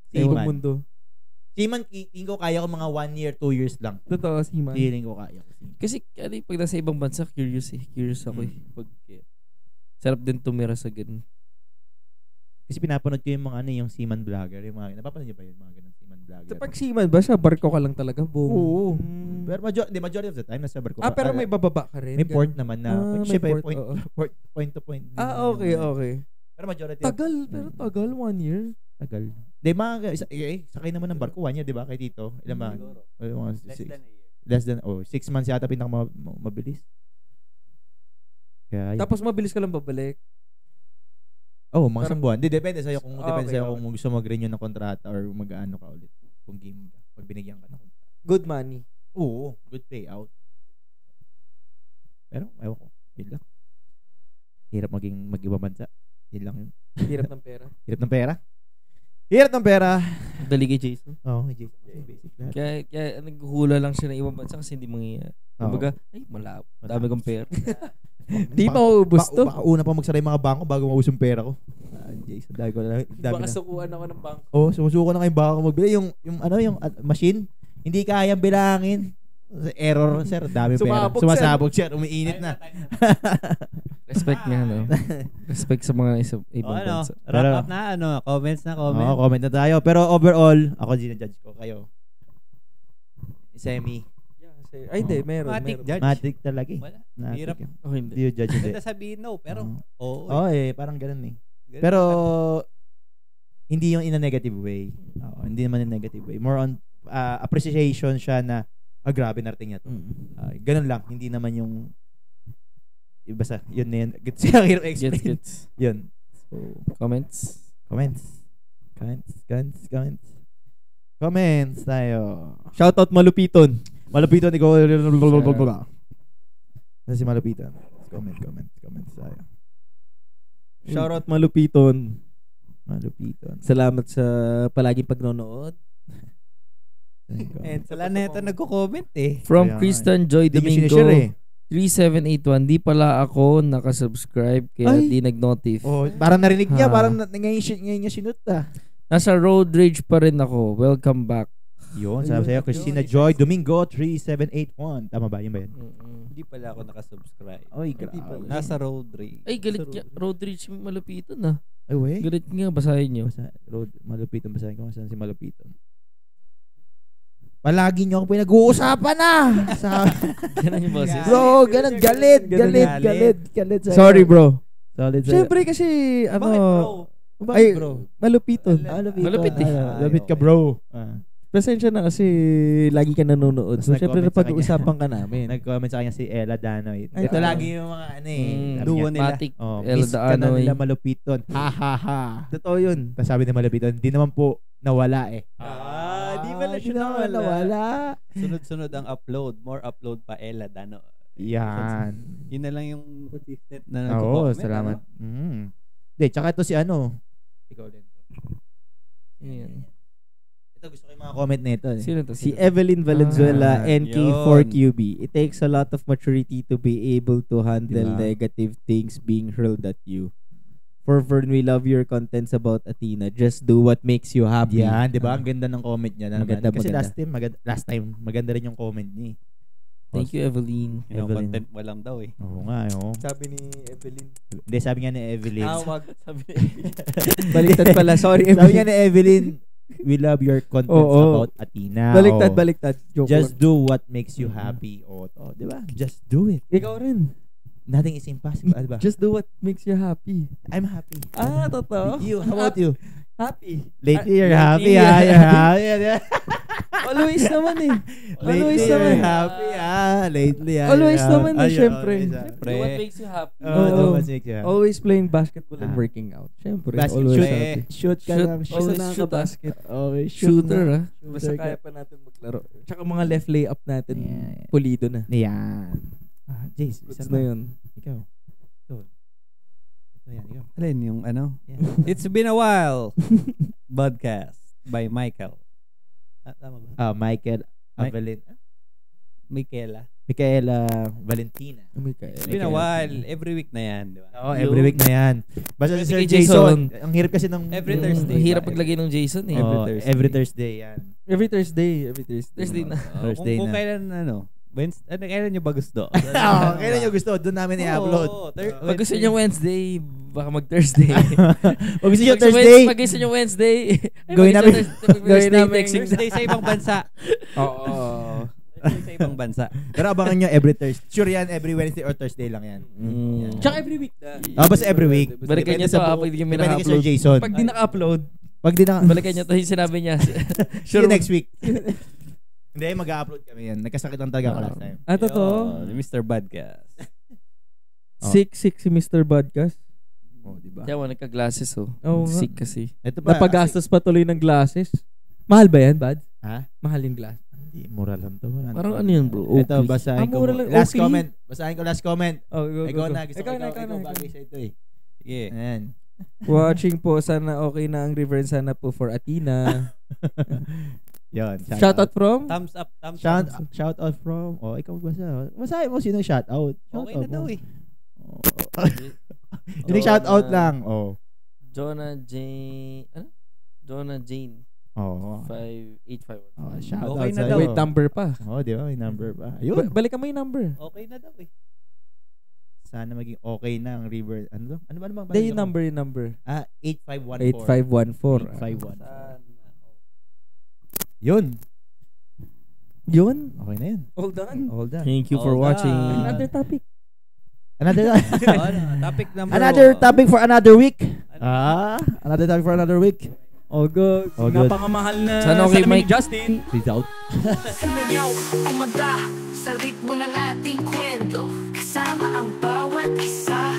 Seaman. Ibang mundo. Seaman, tingin ko kaya ko mga 1 year, 2 years lang. Totoo, Seaman. Feeling ko kaya ko. Kasi pag nasa ibang bansa, curious ako eh. Sarap din tumira sa ganun. Kasi pinapanood ko yung mga yung seaman vlogger. Yung mga, napapanood niyo ba yun? Mga ganun seaman vlogger. Sa pag Seaman ba, sa barko ka lang talaga? Boom. Oo. Pero majority of the time nasa barko. pero may bababa ka rin. may port naman na. may Siyempre, port, oo. point to point. Okay. Pero majority Tagal 1 year. tagal. Sakay naman ng barko 1 year, di ba? Kay Tito. Ilan ba? Less than 6 months yata mabilis. Kaya, Tapos mabilis ka lang babalik. mga isang buwan. Depende sa'yo kung Okay. kung gusto mag-renew ng kontrata or mag-ano ka ulit. Kung game ka. Pag binigyan ka ng kontrata. Good money. Oo, good payout. Pero, ewan ko. Yun lang. Hirap mag-iba bansa. Yun lang yun. Hirap ng pera. Hirap ng pera. Hirap ng pera. Dali kay Jason. Oo, Jason. Basic lahat. Kaya naghuhula lang siya ng ibang bansa kasi hindi mangyayari. Kumbaga, malabo. Dami kong pera. Di pa maubos to. Baka una pa magsara yung mga bangko bago maubos yung pera ko. Jason, dami ko na. Baka sukuan ako ng bangko. Sumusuko na kayo baka magbili. Yung machine, hindi kayang bilangin. Error, sir. Dami pera. Sumasabog, sir. Umiinit na. Respect nga, no? Respect sa mga ibang bansa. Wrap up na, comments na, comment. Comment na tayo. Pero overall, ako ginajudge ko. Kayo. Semi. Ay, hindi. Meron. Judge. Matic talaga eh. Wala. Matic Hirap. yan. Okay, hindi. Hindi yung judge hindi. Ganda sabihin no, pero oo. Parang ganun eh. Ganun Pero, hindi yung in a negative way. Hindi naman in a negative way. More on appreciation siya na, grabe narating niya to. Ganun lang. Hindi naman yung, basta, yun na yun. Hirap explain. Gets. Yun. So, Comments? Comments tayo. Shoutout Malupiton. Malupiton, ikaw. Si Malupiton. Comment tayo. Shoutout Malupiton. Salamat sa palaging pagnonood. And wala na ito nagko-comment eh. From Kaya, Christian Joy Hindi nyo Domingo, sinishare eh. 3781, di pala ako nakasubscribe kaya Ay. di nag-notif. Parang narinig niya, Ha. parang ngayon niya sinut Nasa road rage pa rin ako. Welcome back. Yun, sabi sa'yo, Christina Joy Domingo 3781. Tama ba? Yun ba yun? Hindi pala ako nakasubscribe. Ay, grabe. Nasa road rage. Ay, galit niya. Road rage malupiton na. Ay, wey. Galit nga, basahin nyo. Malupiton, basahin ko. Saan si Malupiton? Palagi niyo ako pinag-uusapan na. Ganun yung boses. Bro, ganun. Galit. Sa'yo. Sorry, bro. Solid sa'yo. Siyempre kasi, Bakit bro? Ay, Malupiton. Malupit eh. Malupit ka, bro. Pasensya na kasi lagi ka nanonood. Tapos So, syempre nag-comment sa napag-uusapan ka namin. Nag-comment sa kanya si Ella Danoy. Ay, Ito lagi yung mga ano eh. Sabi duo niya, nila. Matic. miss Ella ka na Danoy. nila Malupiton. Ha ha ha. Totoo yun. Tapos sabi ni Malupiton, di naman po nawala eh. Di pala siya naman nawala. Sunod-sunod ang upload. More upload pa Ella Dano. Yan. Yun na lang yung consistent na Oo, nagko-comment. salamat. ano? Hindi, tsaka ito si ano. Ikaw din. Ayan. Ito gusto ko yung mga comment nito. Sino to? Si Evelyn Valenzuela, yun. NK4QB. It takes a lot of maturity to be able to handle Diba? negative things being hurled at you. For Vern, we love your contents about Athena. Just do what makes you happy. Yan, di ba? Ang ganda ng comment niya. Maganda, Kasi maganda. last time, maganda rin yung comment niya. Thank you, Evelyn. Yung Evelyn. content mo lang daw eh. Oo nga, oo. Sabi ni Evelyn. Hindi, sabi nga ni Evelyn. Wag. Sabi ni Evelyn. Baliktad pala. Sorry, Sabi Evelyn. nga ni Evelyn, we love your contents Oo. about Athena. Baliktad. Joke Just lang. do what makes you happy. Di ba? Just do it. Ikaw rin. Nothing is impossible. Di ba? Just do what makes you happy. I'm happy. Totoo? You, how about you? Happy. Lately, you're lately, happy. You're happy. Always naman eh. Lately, Always you're naman. happy. Lately, Always naman eh, syempre. Do what makes you happy. Oo. Happy. Always playing basketball and working out. Syempre. Basket, Always shoot, happy. shoot ka Shoot. lang. Always Basta shoot, nakaka-basket. Okay, Shooter, ah. Basta kaya pa natin maglaro. Tsaka mga left layup natin, Yeah. pulido na. Yan. Jace, Goods isa na na. yun. Ikaw. Ito yan, ikaw. Alin yung ano? Yeah. It's been a while. Podcast by Michael. Tama ba? Michael Avelin. Michaela. Michaela Valentina. It's been a while. Every week na yan, di ba? Oo, every week na yan. Basta si Pwede Sir kay Jason, Jason. ang hirap kasi ng... Every Thursday. Ang hirap paglagay ng Jason eh. Oo, Thursday. every Thursday yan. Every Thursday. Thursday na. Thursday kung na. kailan kailan nyo ba gusto? Oo, kailan nyo gusto? Doon namin i-upload. Pag gusto nyo Wednesday, baka mag-Thursday. Pag gusto nyo Thursday, Pag gusto nyo Wednesday, Gawin namin- gawin namin next week. Thursday sa ibang bansa. Oo. Sa ibang bansa. Pero abangan nyo every Thursday. Sure yan, every Wednesday or Thursday lang yan. Yan. Tsaka every week na. Basta every week. Balikan niya Depende to, sa pag di kami depende kay Sir naka-upload. Jason. Pag di naka-upload, Pag di na... Balikan niya to yung sinabi niya. See you next week. Hindi, mag-upload kami yan. Nagkasakit lang talaga ako last time. totoo. Mr. Badcast. Sick si Mr. Podcast. Oh, diba? Kaya wala nagka-glasses Oo nga. Sick kasi. Ito pa. Napagastos pa tuloy ng glasses. Mahal ba yan, Bad? Ha? Mahal yung glass. Hindi, mura lang to. Parang ano yun, bro? Ito, basahin ko. mura lang. Last Oakley? comment. Basahin ko last comment. Oh, go, Ikaw na. Gusto ko Ikaw na. ikaw bagay sa ito eh. Sige. Ayan. Watching po, sana okay na ang river, sana po for Athena. Yun. Shout out from? Thumbs up, thumbs Shout, up. shout out from... Oh, ikaw magbasa. Basahin mo sino shout out. Okay na daw eh. Hindi shout out lang. Oh. Jonah Jane. Ano? Jonah Jane. Oh. 5851. Oh, shout Okay out na sa'yo. daw. Wait, number pa. Oh, di ba? May number pa. Ayun. Balikan mo yung number. Okay na daw eh. Sana maging okay na ang river. Ano to? Ano ba namang Hindi, yung number. Ah, 8514. 8514. 8514. Yun. Yun. Okay na yun. All done. All done. Thank you for All watching. done. Another topic. Topic number Another topic for another week. Another topic for another week. All good. All good. Napakamahal na Sana okay, salamin ni Mike. Justin. Peace out. Sumayaw, umanda sa ritmo ng ating kwento. Kasama ang bawat isa.